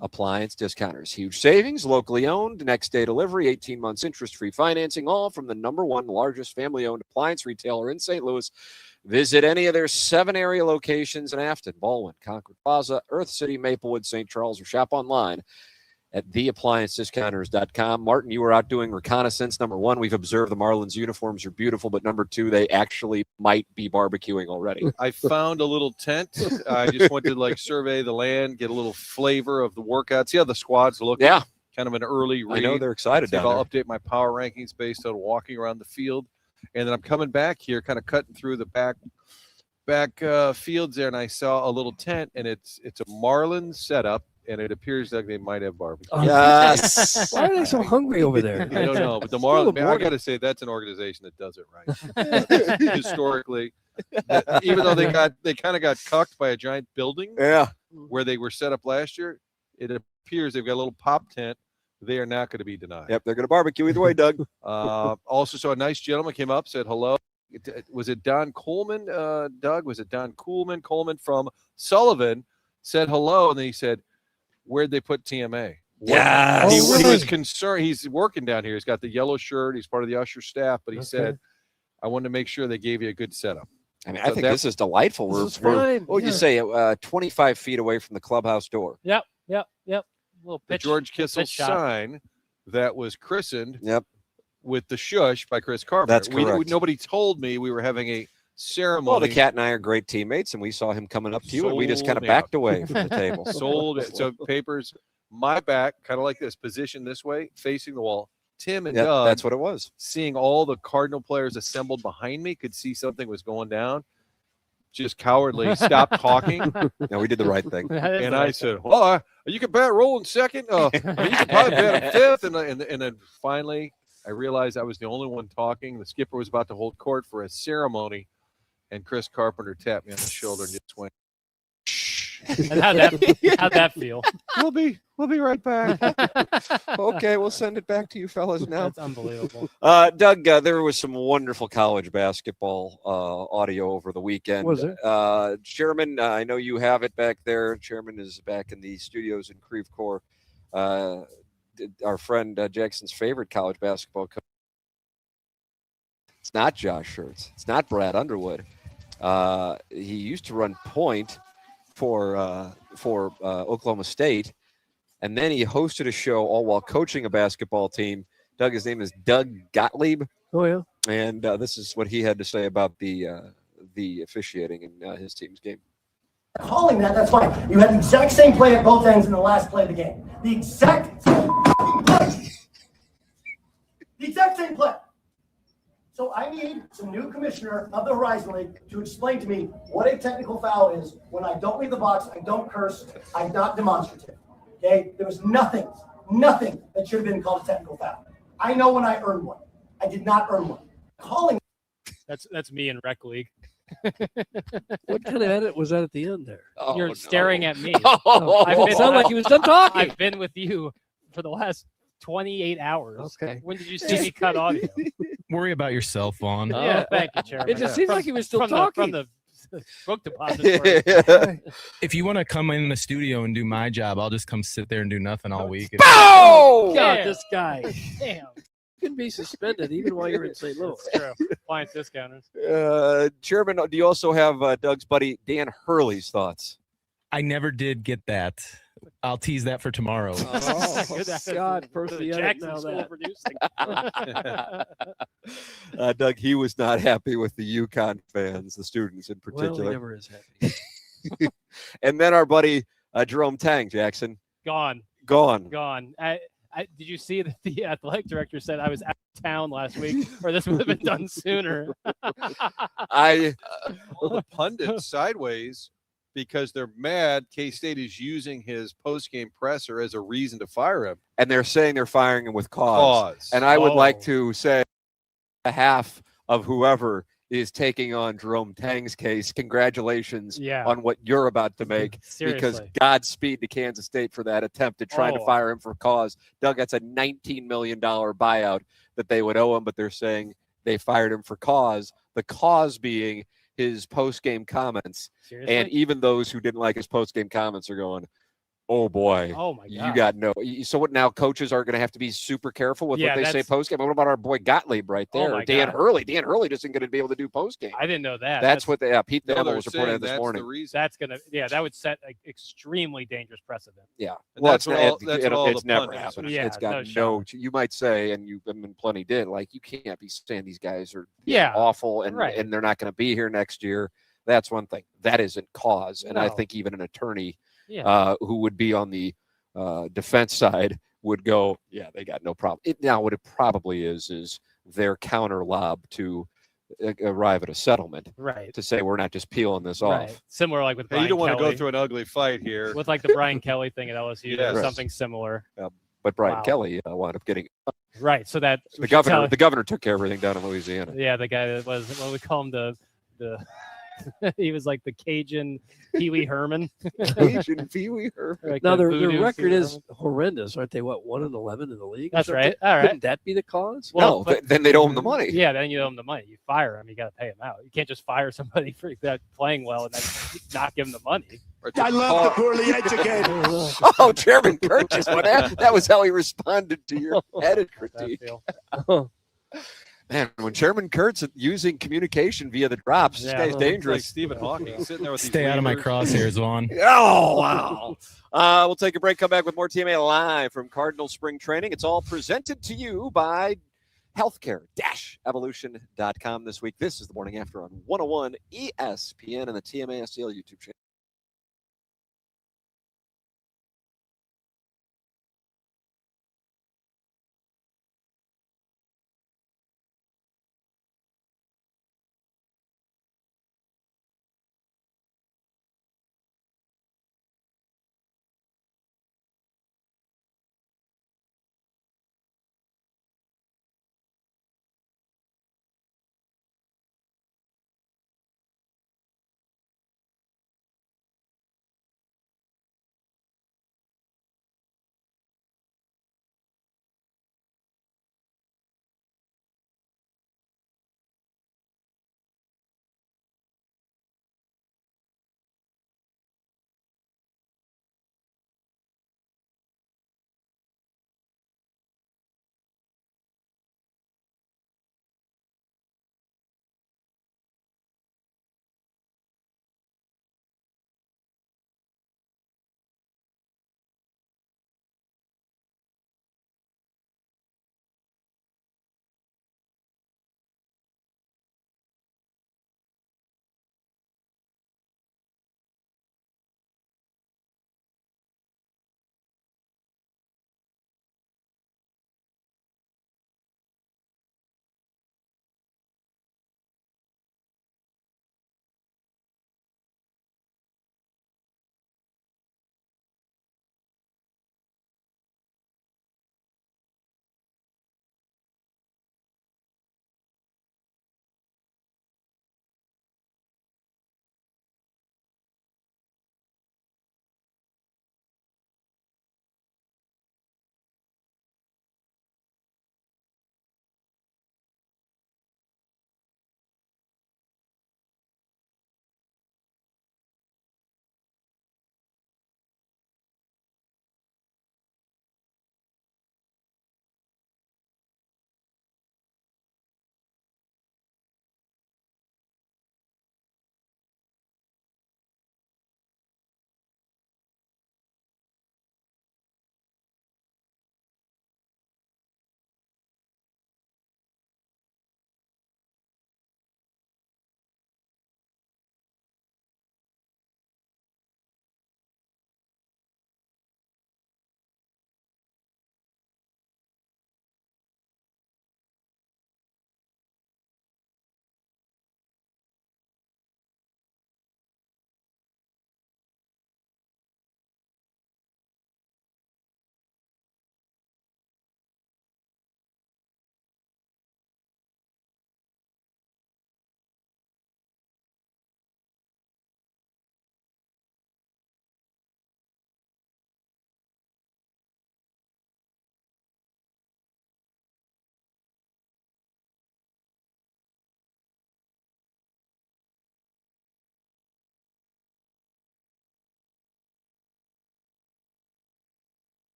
S1: Appliance Discounters. Huge savings, locally owned, next day delivery, 18 months interest-free financing, all from the #1 largest family-owned appliance retailer in St. Louis. Visit any of their 7 area locations in Afton, Baldwin, Concord Plaza, Earth City, Maplewood, St. Charles, or shop online at theappliancediscounters.com. Martin, you were out doing reconnaissance. Number 1, we've observed the Marlins uniforms are beautiful, but number 2, they actually might be barbecuing already.
S4: I found a little tent. I just went to survey the land, get a little flavor of the workout, see how the squad's looking.
S1: Yeah.
S4: Kind of an early read.
S1: I know they're excited down
S4: I'll
S1: there.
S4: update my power rankings based on walking around the field. And then I'm coming back here, kind of cutting through the back fields there, and I saw a little tent, and it's a Marlins setup. And it appears like they might have barbecue.
S1: Yes.
S5: Why are they so hungry over there?
S4: I don't know, but the Marlins, man, I got to say, that's an organization that does it right. Historically, even though they kind of got cucked by a giant building where they were set up last year, it appears they've got a little pop tent. They are not going to be denied.
S1: Yep, they're going to barbecue either way, Doug.
S4: Also saw a nice gentleman came up, said hello. Was it Don Coleman, Doug? Was it Don Coleman? Coleman from Sullivan said hello, and then he said, where'd they put TMA?
S1: Yes.
S4: He was concerned. He's working down here. He's got the yellow shirt. He's part of the usher staff, but he said, I wanted to make sure they gave you a good setup.
S1: I mean, I think this is delightful.
S5: This is
S1: We're
S5: fine.
S1: what would you say, 25 feet away from the clubhouse door.
S7: Yep. Little
S4: The
S7: pitch,
S4: George Kissel
S7: pitch shot.
S4: sign that was christened
S1: Yep.
S4: with the shush by Chris Carpenter.
S1: That's correct.
S4: Nobody told me we were having a ceremony.
S1: Well, the cat and I are great teammates, and we saw him coming up to you, and we just kind of
S4: Sold
S1: backed
S4: out.
S1: away from the table.
S4: Sold it. So papers, my back, kind of like this, positioned this way, facing the wall. Tim and
S1: Yep,
S4: Doug,
S1: that's what it was.
S4: seeing all the Cardinal players assembled behind me, could see something was going down. Just cowardly, stopped talking.
S1: No, we did the right thing.
S4: And I said, "Oh, you can bat roll in second. You can probably bat in fifth." And then finally, I realized I was the only one talking. The skipper was about to hold court for a ceremony, and Chris Carpenter tapped me on the shoulder and just went,
S7: And how'd that feel?
S4: We'll be right back.
S1: Okay, we'll send it back to you fellas now.
S7: That's unbelievable.
S1: Doug, there was some wonderful college basketball audio over the weekend.
S5: Was there?
S1: Chairman, I know you have it back there. Chairman is back in the studios in Creve Coeur. Our friend Jackson's favorite college basketball coach. It's not Josh Schertz. It's not Brad Underwood. He used to run point for Oklahoma State, and then he hosted a show all while coaching a basketball team. Doug, his name is Doug Gottlieb.
S5: Oh yeah.
S1: And this is what he had to say about the officiating in his team's game.
S14: Calling that's fine. You had the exact same play at both ends in the last play of the game. The exact same play. The exact same play. So I need some new commissioner of the Horizon League to explain to me what a technical foul is when I don't leave the box, I don't curse, I'm not demonstrative. Okay? There was nothing that should have been called a technical foul. I know when I earned one. I did not earn one. Calling.
S7: That's me in rec league.
S5: What kind of edit was that at the end there?
S7: You're staring at me.
S1: Oh,
S5: It sounded like he was done talking.
S7: I've been with you for the last 28 hours.
S5: Okay.
S7: When did you see me cut audio?
S12: Worry about yourself, Vaughn.
S7: Yeah, thank you, Chairman.
S5: It just seemed like he was still
S7: from
S5: talking.
S7: The book depository.
S12: If you want to come in the studio and do my job, I'll just come sit there and do nothing all week.
S5: Oh! God,
S7: Damn.
S5: this guy.
S7: Damn.
S5: You can be suspended even while you're in St. Louis.
S7: That's true. Appliance discounters.
S1: Chairman, do you also have Doug's buddy Dan Hurley's thoughts?
S12: I never did get that. I'll tease that for tomorrow.
S5: Oh, God, first the edit,
S7: Jackson
S5: now
S7: School
S5: that.
S7: producing.
S1: Doug, he was not happy with the UConn fans, the students in
S5: Well, he
S1: particular.
S5: never is happy.
S1: And then our buddy Jerome Tang, Jackson,
S7: Gone.
S1: gone.
S7: Did you see that the athletic director said I was out of town last week, or this would have been done sooner?
S4: Well, the pundits sideways because they're mad K-State is using his post-game presser as a reason to fire him.
S1: And they're saying they're firing him with cause. And I would like to say, on behalf of whoever is taking on Jerome Tang's case, congratulations on what you're about to make. Because Godspeed to Kansas State for that attempt at trying to fire him for cause. Doug, that's a $19 million buyout that they would owe him, but they're saying they fired him for cause. The cause being his post-game comments.
S7: Seriously?
S1: And even those who didn't like his post-game comments are going, oh boy,
S7: oh my God,
S1: you got no. So what now? Coaches are going to have to be super careful with what they say post-game. What about our boy Gottlieb right there? Dan Hurley. Dan Hurley isn't going to be able to do post-game.
S7: I didn't know that.
S1: That's what Pete Thamel was reporting this morning.
S7: That's gonna, that would set an extremely dangerous precedent.
S1: Yeah,
S4: And
S1: well,
S4: it's
S1: never happened.
S7: Yeah,
S1: it's got no. You might say, and you plenty did. Like you can't be saying these guys are awful, and they're not going to be here next year. That's one thing. That isn't cause, and I think even an attorney who would be on the defense side would go, yeah, they got no problem. Now, what it probably is their counter lob to arrive at a settlement,
S7: right?
S1: To say we're not just peeling this off.
S7: Similar like with Brian
S4: you don't want to
S7: Kelly.
S4: go through an ugly fight here.
S7: With like the Brian Kelly thing at LSU,
S4: Yes.
S7: something similar.
S1: But Brian Kelly wound up getting
S7: right. So that
S1: the governor took care of everything down in Louisiana.
S7: Yeah, the guy that was what we call him the he was like the Cajun Pee Wee Herman.
S1: Cajun Pee Wee Herman.
S7: Like
S5: Now their
S7: voodoo
S5: record
S7: Pee Wee
S5: is
S7: Herman.
S5: horrendous, aren't they? What, 1-11 in the league? or
S7: That's
S5: something?
S7: right. All right.
S5: Couldn't that be the cause?
S1: Well, then they'd owe him the money.
S7: Yeah, then you owe him the money. You fire him, you got to pay him out. You can't just fire somebody for that playing well and then not give him the money.
S10: I love the poorly educated.
S1: Oh, Chairman Curtis, that was how he responded to your edit critique. Man, when Chairman Kurtz using communication via the drops, this guy's dangerous.
S4: Like Stephen Hawking sitting there with
S12: Stay out of my crosshairs, Vaughn.
S1: Oh, wow. We'll take a break, come back with more TMA live from Cardinal Spring Training. It's all presented to you by healthcare-evolution.com this week. This is the Morning After on 101 ESPN and the TMA STL YouTube channel.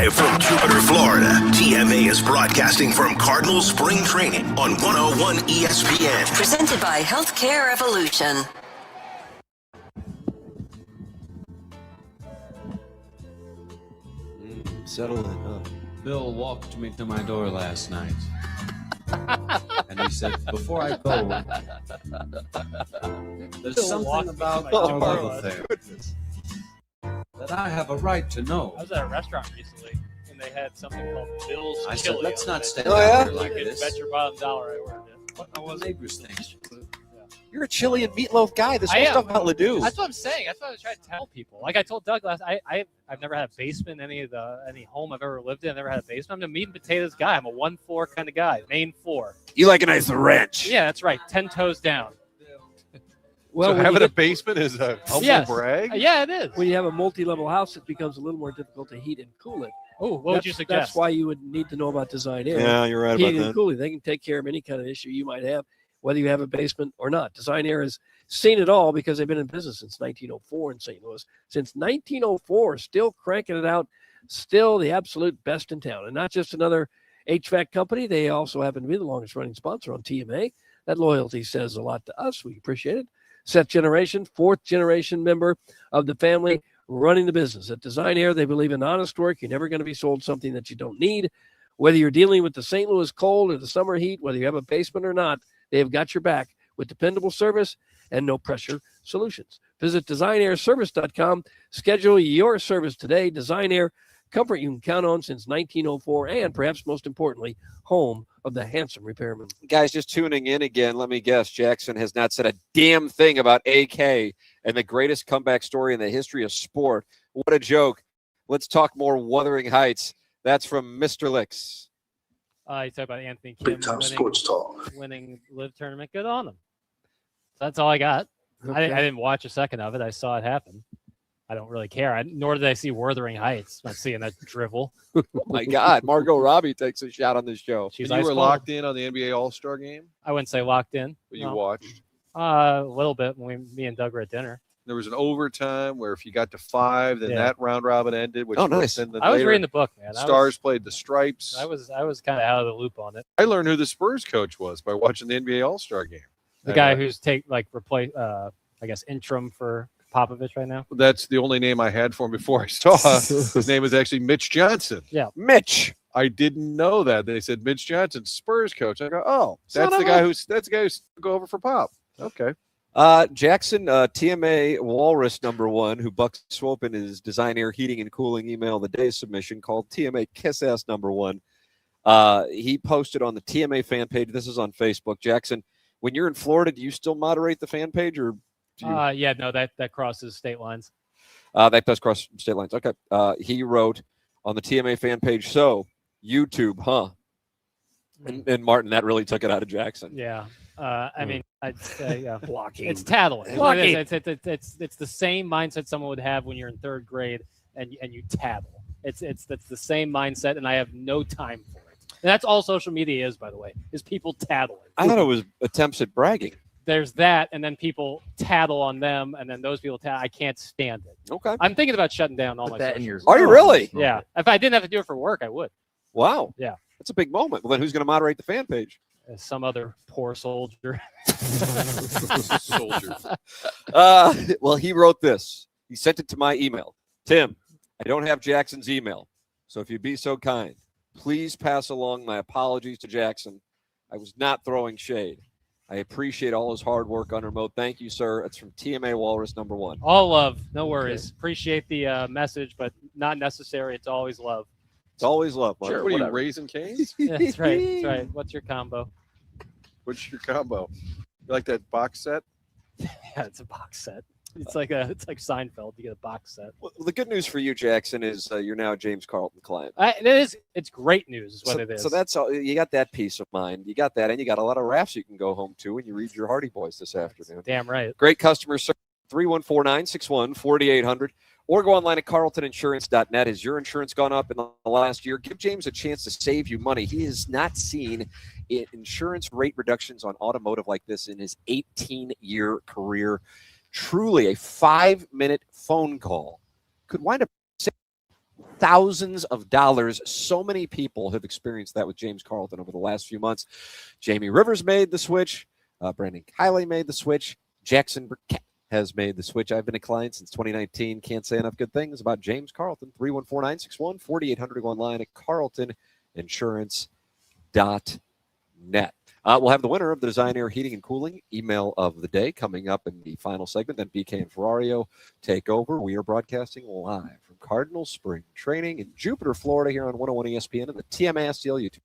S2: Live from Jupiter, Florida, TMA is broadcasting from Cardinals spring training on 101 ESPN.
S9: Presented by Healthcare Evolution.
S1: Settle in, huh?
S15: Bill walked me to my door last night. And he said, before I go, there's
S7: Bill
S15: something
S7: walked me
S15: about
S7: to my door
S15: our love
S7: last
S15: affair that I have a right to know.
S7: I was at a restaurant recently, and they had something called Bill's
S15: I said,
S7: Chili.
S15: let's
S7: on
S15: not
S7: it.
S15: stand
S1: Oh,
S15: out
S1: yeah?
S15: here
S7: You
S15: like
S7: could
S15: this.
S7: bet your bottom dollar I ordered it.
S15: What our neighbors think.
S1: You're a chili and meatloaf guy. This
S7: I
S1: whole
S7: am.
S1: stuff about Ledoux.
S7: That's what I'm saying. That's what I was trying to tell people. Like I told Doug last, I've never had a basement in any home I've ever lived in. I've never had a basement. I'm a meat and potatoes guy. I'm a 1-4 kind of guy. Main 4.
S1: You like a nice wrench.
S7: Yeah, that's right. 10 toes down.
S5: Well,
S4: so
S5: when
S4: having
S5: you
S4: a basement is a humble
S7: Yes.
S4: brag?
S7: Yeah, it is.
S5: When you have a multi-level house, it becomes a little more difficult to heat and cool it.
S7: Oh, what would you suggest?
S5: That's why you would need to know about Design Air.
S1: Yeah, you're right
S5: Heating
S1: about
S5: and
S1: that.
S5: cooling. They can take care of any kind of issue you might have, whether you have a basement or not. Design Air has seen it all because they've been in business since 1904 in St. Louis. Since 1904, still cranking it out, still the absolute best in town. And not just another HVAC company. They also happen to be the longest running sponsor on TMA. That loyalty says a lot to us. We appreciate it. Set generation, 4th generation member of the family running the business. At Design Air, they believe in honest work. You're never going to be sold something that you don't need. Whether you're dealing with the St. Louis cold or the summer heat, whether you have a basement or not, they have got your back with dependable service and no pressure solutions. Visit designairservice.com. Schedule your service today. Design Air, comfort you can count on since 1904, and perhaps most importantly, home of the handsome repairman.
S1: Guys, just tuning in again, let me guess. Jackson has not said a damn thing about AK and the greatest comeback story in the history of sport. What a joke. Let's talk more Wuthering Heights. That's from Mr. Licks.
S7: You talk about Anthony Kim
S2: Big time sports talk.
S7: winning live tournament. Good on him. So that's all I got. I didn't watch a second of it. I saw it happen. I don't really care. Nor did I see Wuthering Heights. I'm not seeing that drivel.
S1: Oh my God. Margot Robbie takes a shot on this show.
S7: She's
S4: And you
S7: ice
S4: were
S7: cold.
S4: locked in on the NBA All-Star game?
S7: I wouldn't say locked in.
S4: But you
S7: No.
S4: watched.
S7: A little bit when me and Doug were at dinner.
S4: There was an overtime where if you got to 5, then
S7: Yeah.
S4: that round robin ended. Which
S1: Oh, nice.
S4: Then
S7: I was
S4: later
S7: reading the book, man.
S4: Stars played the Stripes.
S7: I was kind of out of the loop on it.
S4: I learned who the Spurs coach was by watching the NBA All-Star game.
S7: The
S4: And,
S7: guy who's replace I guess interim for Popovich right now.
S4: that's the only name I had for him before I saw. His name is actually Mitch Johnson.
S7: Yeah.
S1: Mitch.
S4: I didn't know that. They said Mitch Johnson, Spurs coach. I go, oh,
S1: Son
S4: that's
S1: of
S4: the guy who's go over for Pop. Okay.
S1: Jackson, TMA Walrus #1, who Buck Swope in his Design Air Heating and Cooling email of the day submission called TMA Kiss Ass #1. He posted on the TMA fan page. This is on Facebook. Jackson, when you're in Florida, do you still moderate the fan page, or do you?
S7: Yeah, no, that crosses state lines.
S1: That does cross state lines. Okay. He wrote on the TMA fan page, so YouTube, huh? And Martin, that really took it out of Jackson.
S7: Yeah. I mean, I'd say
S5: Blocking.
S7: it's tattling.
S5: Blocking.
S7: It's the same mindset someone would have when you're in 3rd grade and you tattle. That's the same mindset, and I have no time for it. And that's all social media is, by the way, is people tattling.
S1: I thought it was attempts at bragging.
S7: There's that, and then people tattle on them, and then those people tattle. I can't stand it.
S1: Okay.
S7: I'm thinking about shutting down all my
S16: that in
S7: socials.
S1: Are you really?
S7: Yeah. If I didn't have to do it for work, I would.
S1: Wow.
S7: Yeah.
S1: That's a big moment. Well, then who's going to moderate the fan page?
S7: Some other poor soldier.
S4: Soldier.
S1: Well, he wrote this. He sent it to my email. Tim, I don't have Jackson's email. So if you'd be so kind, please pass along my apologies to Jackson. I was not throwing shade. I appreciate all his hard work on remote. Thank you, sir. It's from TMA Walrus #1.
S7: All love. No worries. Appreciate the message, but not necessary. It's always love.
S1: It's always love. Mark.
S4: Sure, what are you, Raising Cane's?
S7: Yeah, that's right. That's right. What's your combo?
S4: What's your combo? You like that box set?
S7: Yeah, it's a box set. It's like Seinfeld. You get a box set.
S1: Well, the good news for you, Jackson, is you're now a James Carlton client.
S7: It's great news, is what it is.
S1: So that's all. You got that peace of mind. You got that, and you got a lot of rafts you can go home to when you read your Hardy Boys this afternoon.
S7: Damn right.
S1: Great customer service. 314-961-4800. Or go online at carltoninsurance.net. Has your insurance gone up in the last year? Give James a chance to save you money. He has not seen insurance rate reductions on automotive like this in his 18-year career. Truly, a 5-minute phone call could wind up. thousands of dollars. So many people have experienced that with James Carlton over the last few months. Jamie Rivers made the switch. Brandon Kiley made the switch. Jackson Burkett has made the switch. I've been a client since 2019. Can't say enough good things about James Carlton. 314-961-4800 to go online at carltoninsurance.net. We'll have the winner of the Design Air Heating and Cooling email of the day coming up in the final segment. Then BK and Ferrario take over. We are broadcasting live from Cardinals Spring Training in Jupiter, Florida, here on 101 ESPN and the TMASTL YouTube.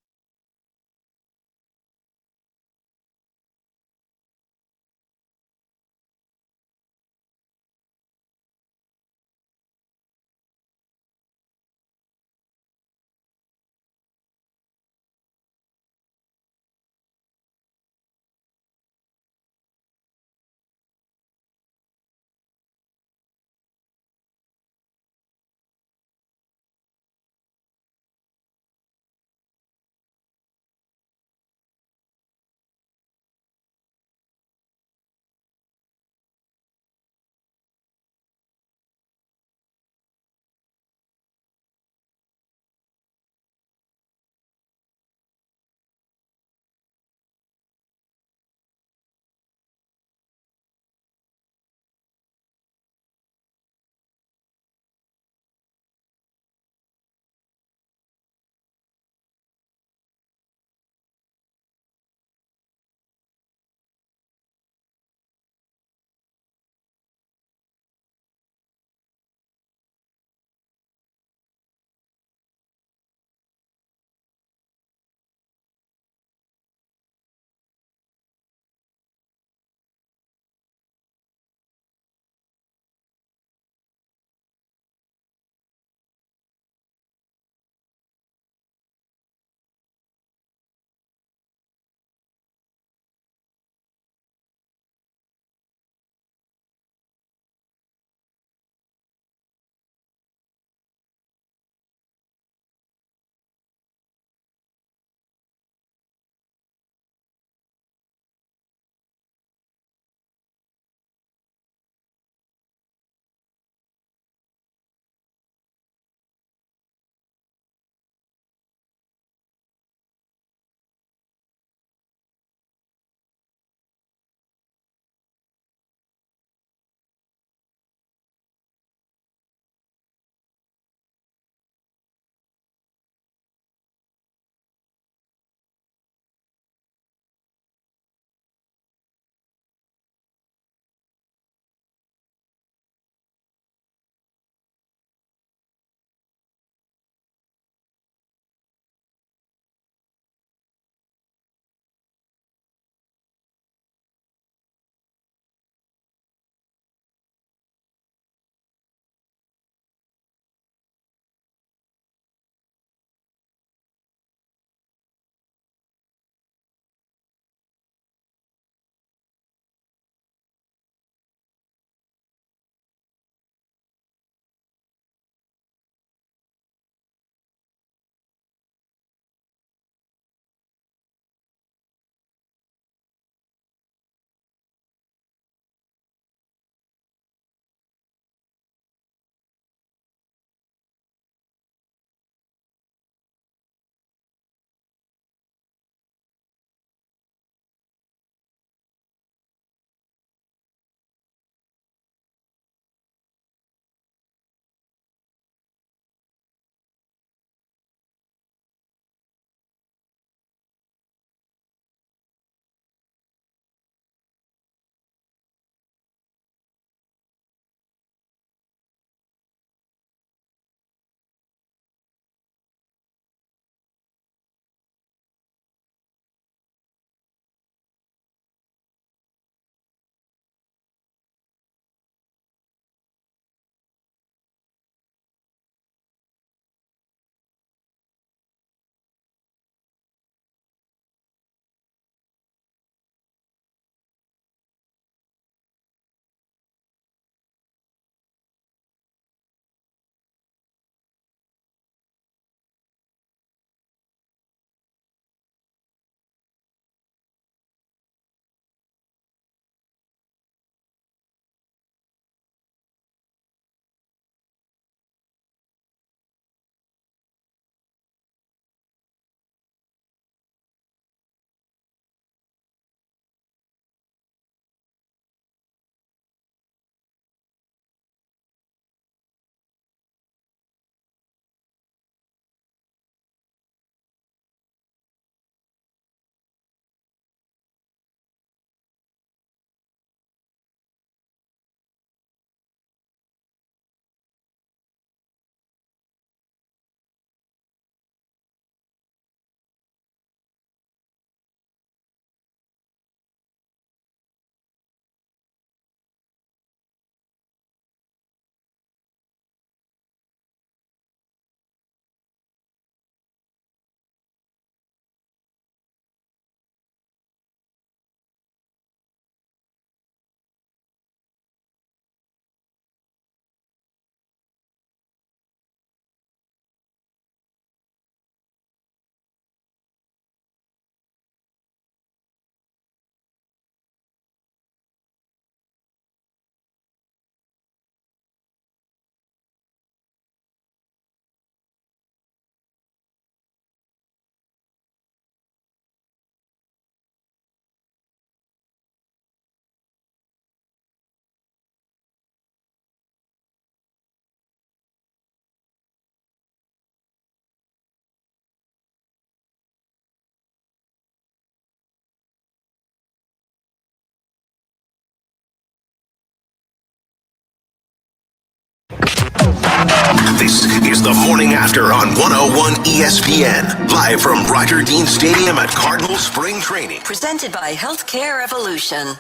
S2: This is the Morning After on 101 ESPN. Live from Roger Dean Stadium at Cardinals Spring Training.
S9: Presented by Healthcare Evolution.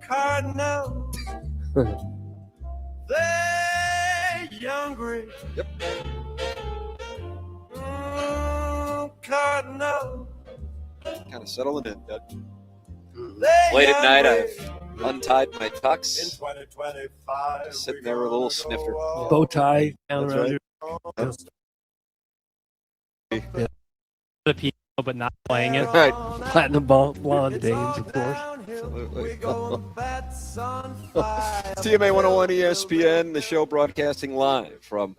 S10: Cardinals. They're hungry.
S1: Yep.
S10: Cardinals.
S1: Kind of settling in, Doug.
S10: They're
S1: Late at night,
S10: hungry.
S1: I've untied my
S10: In
S1: twenty-five.
S10: 2025,
S1: Sitting there with a little snifter.
S5: Bow tie down
S1: That's
S5: around
S1: right.
S5: your
S7: The piano, but not playing it.
S1: Right.
S5: platinum blonde dames, of course.
S1: Absolutely. TMA 101 ESPN, the show broadcasting live from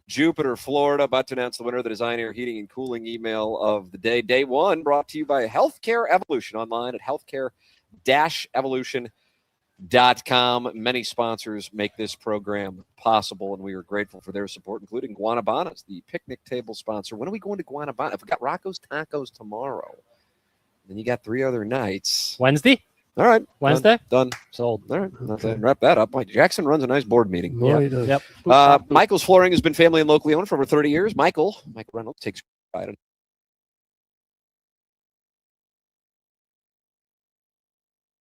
S1: Jupiter, Florida. About to announce the winner of the Design Air Heating and Cooling email of the day. Day one brought to you by Healthcare Evolution, online at healthcare-evolution.com. Many sponsors make this program possible, and we are grateful for their support, including Guanabanas, the picnic table sponsor. When are we going to Guanabana? If we got Rocco's Tacos tomorrow, then you got 3 other nights.
S7: Wednesday?
S1: All right.
S7: Wednesday?
S1: Done.
S7: Sold.
S1: All right. Let's wrap that up. Mike Jackson runs a nice board meeting.
S5: Boy, he does.
S7: Yep.
S1: Michael's Flooring has been family and locally owned for over 30 years. Michael Reynolds takes pride in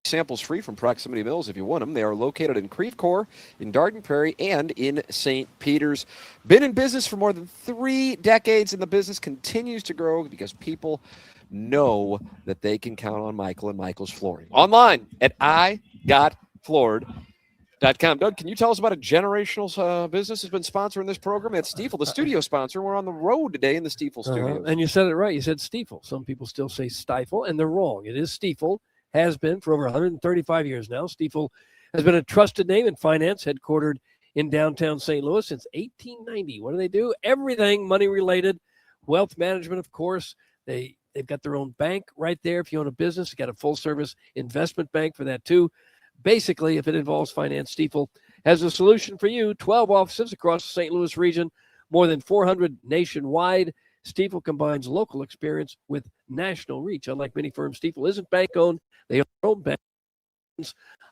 S1: samples free from Proximity Mills if you want them. They are located in Creve Coeur, in Darden Prairie, and in St. Peters. Been in business for more than 3 decades, and the business continues to grow because people know that they can count on Michael and Michael's Flooring. Online at igotfloored.com. Doug, can you tell us about a generational business that's been sponsoring this program? It's Stiefel, the studio sponsor. We're on the road today in the Stiefel studio.
S5: And you said it right. You said Stiefel. Some people still say Stifle, and they're wrong. It is Stiefel. Has been for over 135 years now. Stiefel has been a trusted name in finance, headquartered in downtown St. Louis since 1890. What do? Everything money-related, wealth management, of course. They've got their own bank right there. If you own a business, you got a full-service investment bank for that too. Basically, if it involves finance, Stiefel has a solution for you. 12 offices across the St. Louis region, more than 400 nationwide. Stiefel combines local experience with national reach. Unlike many firms, Stiefel isn't bank-owned. They own their own bank.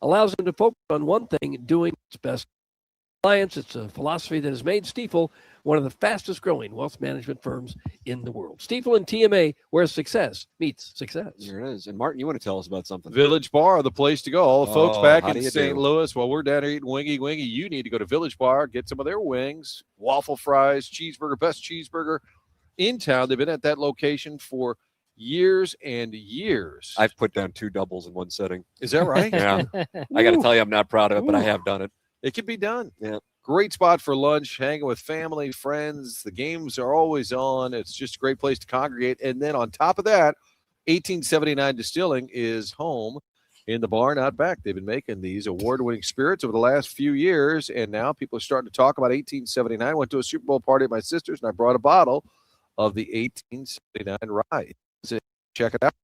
S5: Allows them to focus on one thing, doing its best. Clients, it's a philosophy that has made Stiefel one of the fastest-growing wealth management firms in the world. Stiefel and TMA, where success meets success.
S1: There it is. And Martin, you want to tell us about something?
S4: Village Bar, the place to go. All the folks back
S1: how
S4: in
S1: do you
S4: St.
S1: do?
S4: Louis, while we're down here eating wingy, you need to go to Village Bar, get some of their wings, waffle fries, cheeseburger, best cheeseburger in town. They've been at that location for years and years.
S1: I've put down 2 doubles in one setting.
S4: Is that right?
S1: Yeah. I got to tell you, I'm not proud of it, but I have done it.
S4: It can be done.
S1: Yeah.
S4: Great spot for lunch, hanging with family, friends. The games are always on. It's just a great place to congregate. And then on top of that, 1879 Distilling is home in the bar, not back. They've been making these award-winning spirits over the last few years, and now people are starting to talk about 1879. I went to a Super Bowl party at my sister's, and I brought a bottle of the 1879 rye. Check it out.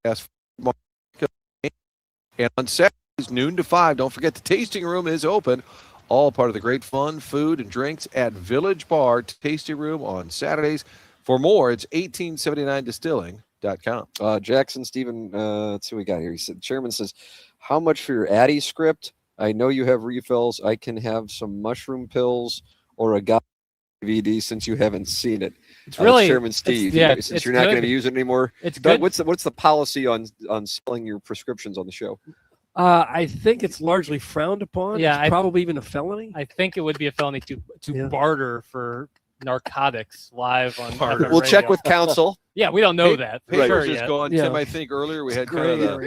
S4: And on Saturdays, noon to 5, don't forget the tasting room is open. All part of the great fun, food, and drinks at Village Bar Tasting Room on Saturdays. For more, it's 1879distilling.com.
S1: Jackson, Stephen, let's see what we got here. He said, Chairman says, how much for your Addie script? I know you have refills. I can have some mushroom pills or a DVD since you haven't seen it.
S7: It's really
S1: Chairman Steve. Since you're not going to be using it anymore.
S7: It's
S1: Doug,
S7: good.
S1: what's the policy on selling your prescriptions on the show?
S5: I think it's largely frowned upon.
S7: Yeah,
S5: It's probably even a felony.
S7: I think it would be a felony to barter for narcotics live on FM
S1: We'll check
S7: radio.
S1: with counsel.
S7: Yeah, we don't know that for sure
S4: Just
S7: yet.
S4: going, Tim, I think earlier we had kind of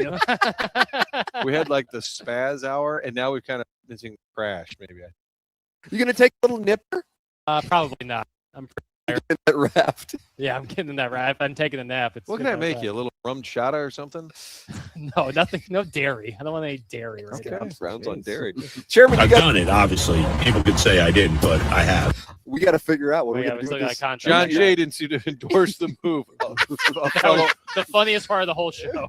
S4: we had like the spaz hour, and now we've kind of missing crash maybe.
S1: You going to take a little nipper?
S7: Probably not. I'm pretty tired.
S1: That raft.
S7: Yeah, I'm getting in that raft. I'm taking a nap. It's
S4: What can I make you? A little rum chata or something?
S7: No, nothing. No dairy. I don't want any dairy right now.
S1: Browns on dairy. Chairman,
S16: I've done it, obviously. People could say I didn't, but I have.
S1: we got to figure out what
S7: Oh,
S1: we're
S7: yeah,
S1: going
S7: we
S1: to do.
S7: still
S1: with
S7: got a
S1: this.
S7: contract.
S4: John Jay didn't seem to endorse the move.
S7: That was the funniest part of the whole show.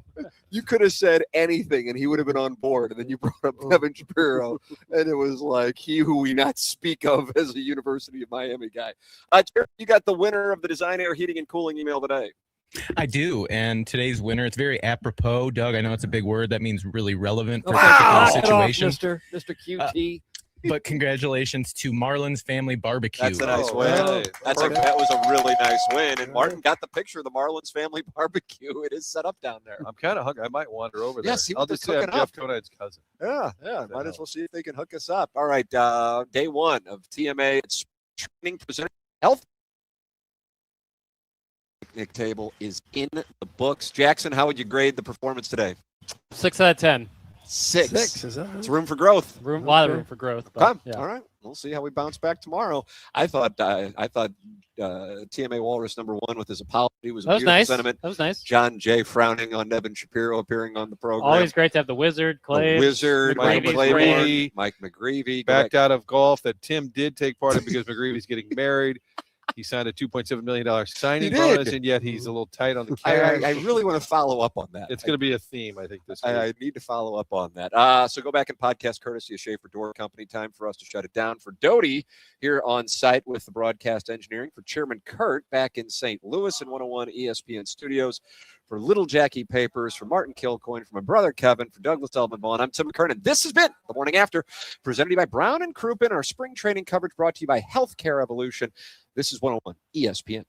S1: You could have said anything, and he would have been on board. And then you brought up Kevin Shapiro, and it was like he who we not speak of as a University of Miami guy. Jared, you got the winner of the Design Air Heating and Cooling email today.
S12: I do, and today's winner, it's very apropos, Doug. I know it's a big word. That means really relevant for a
S5: Knock
S12: particular
S5: it off,
S12: situation.
S5: Mr. QT.
S12: But congratulations to Marlin's Family Barbecue.
S1: That's a nice win. That was a really nice win. And Martin got the picture of the Marlins Family Barbecue. It is set up down there.
S4: I'm kind of hungry. I might wander over there.
S1: Yeah, see
S4: I'll
S1: what
S4: just
S1: they're
S4: say I'm
S1: cooking
S4: Jeff
S1: up.
S4: Conrad's cousin.
S1: Yeah. Might as well see if they can hook us up. All right. Day one of TMA training presented health. Picnic table is in the books. Jackson, how would you grade the performance today?
S7: 6 out of 10.
S1: 6.
S5: Is that
S1: It's room for growth.
S7: A lot of room for growth. But,
S1: Come.
S7: yeah.
S1: All right. We'll see how we bounce back tomorrow. I thought TMA Walrus #1 with his apology was a
S7: That was
S1: beautiful
S7: nice.
S1: sentiment.
S7: That was nice.
S1: John Jay frowning on Evan Shapiro appearing on the program.
S7: Always great to have the Wizard, Clay.
S1: The Wizard, Mike
S7: McGreevy's
S1: Claiborne,
S7: great.
S1: Mike McGreevy.
S4: Backed out of golf that Tim did take part in because McGreevy's getting married. He signed a $2.7 million signing
S1: He did.
S4: bonus, and yet he's a little tight on the cash.
S1: I really want to follow up on that.
S4: It's going to be a theme, I think, this week.
S1: I need to follow up on that. So go back and podcast courtesy of Schaefer Door Company. Time for us to shut it down. For Doty here on site with the broadcast engineering. For Chairman Kurt back in St. Louis in 101 ESPN Studios. For Little Jackie Papers. For Martin Kilcoin. For my brother Kevin. For Douglas Elman Vaughn. I'm Tim McKernan. This has been The Morning After, presented to you by Brown and Crouppen. Our spring training coverage brought to you by Healthcare Evolution. This is 101 ESPN.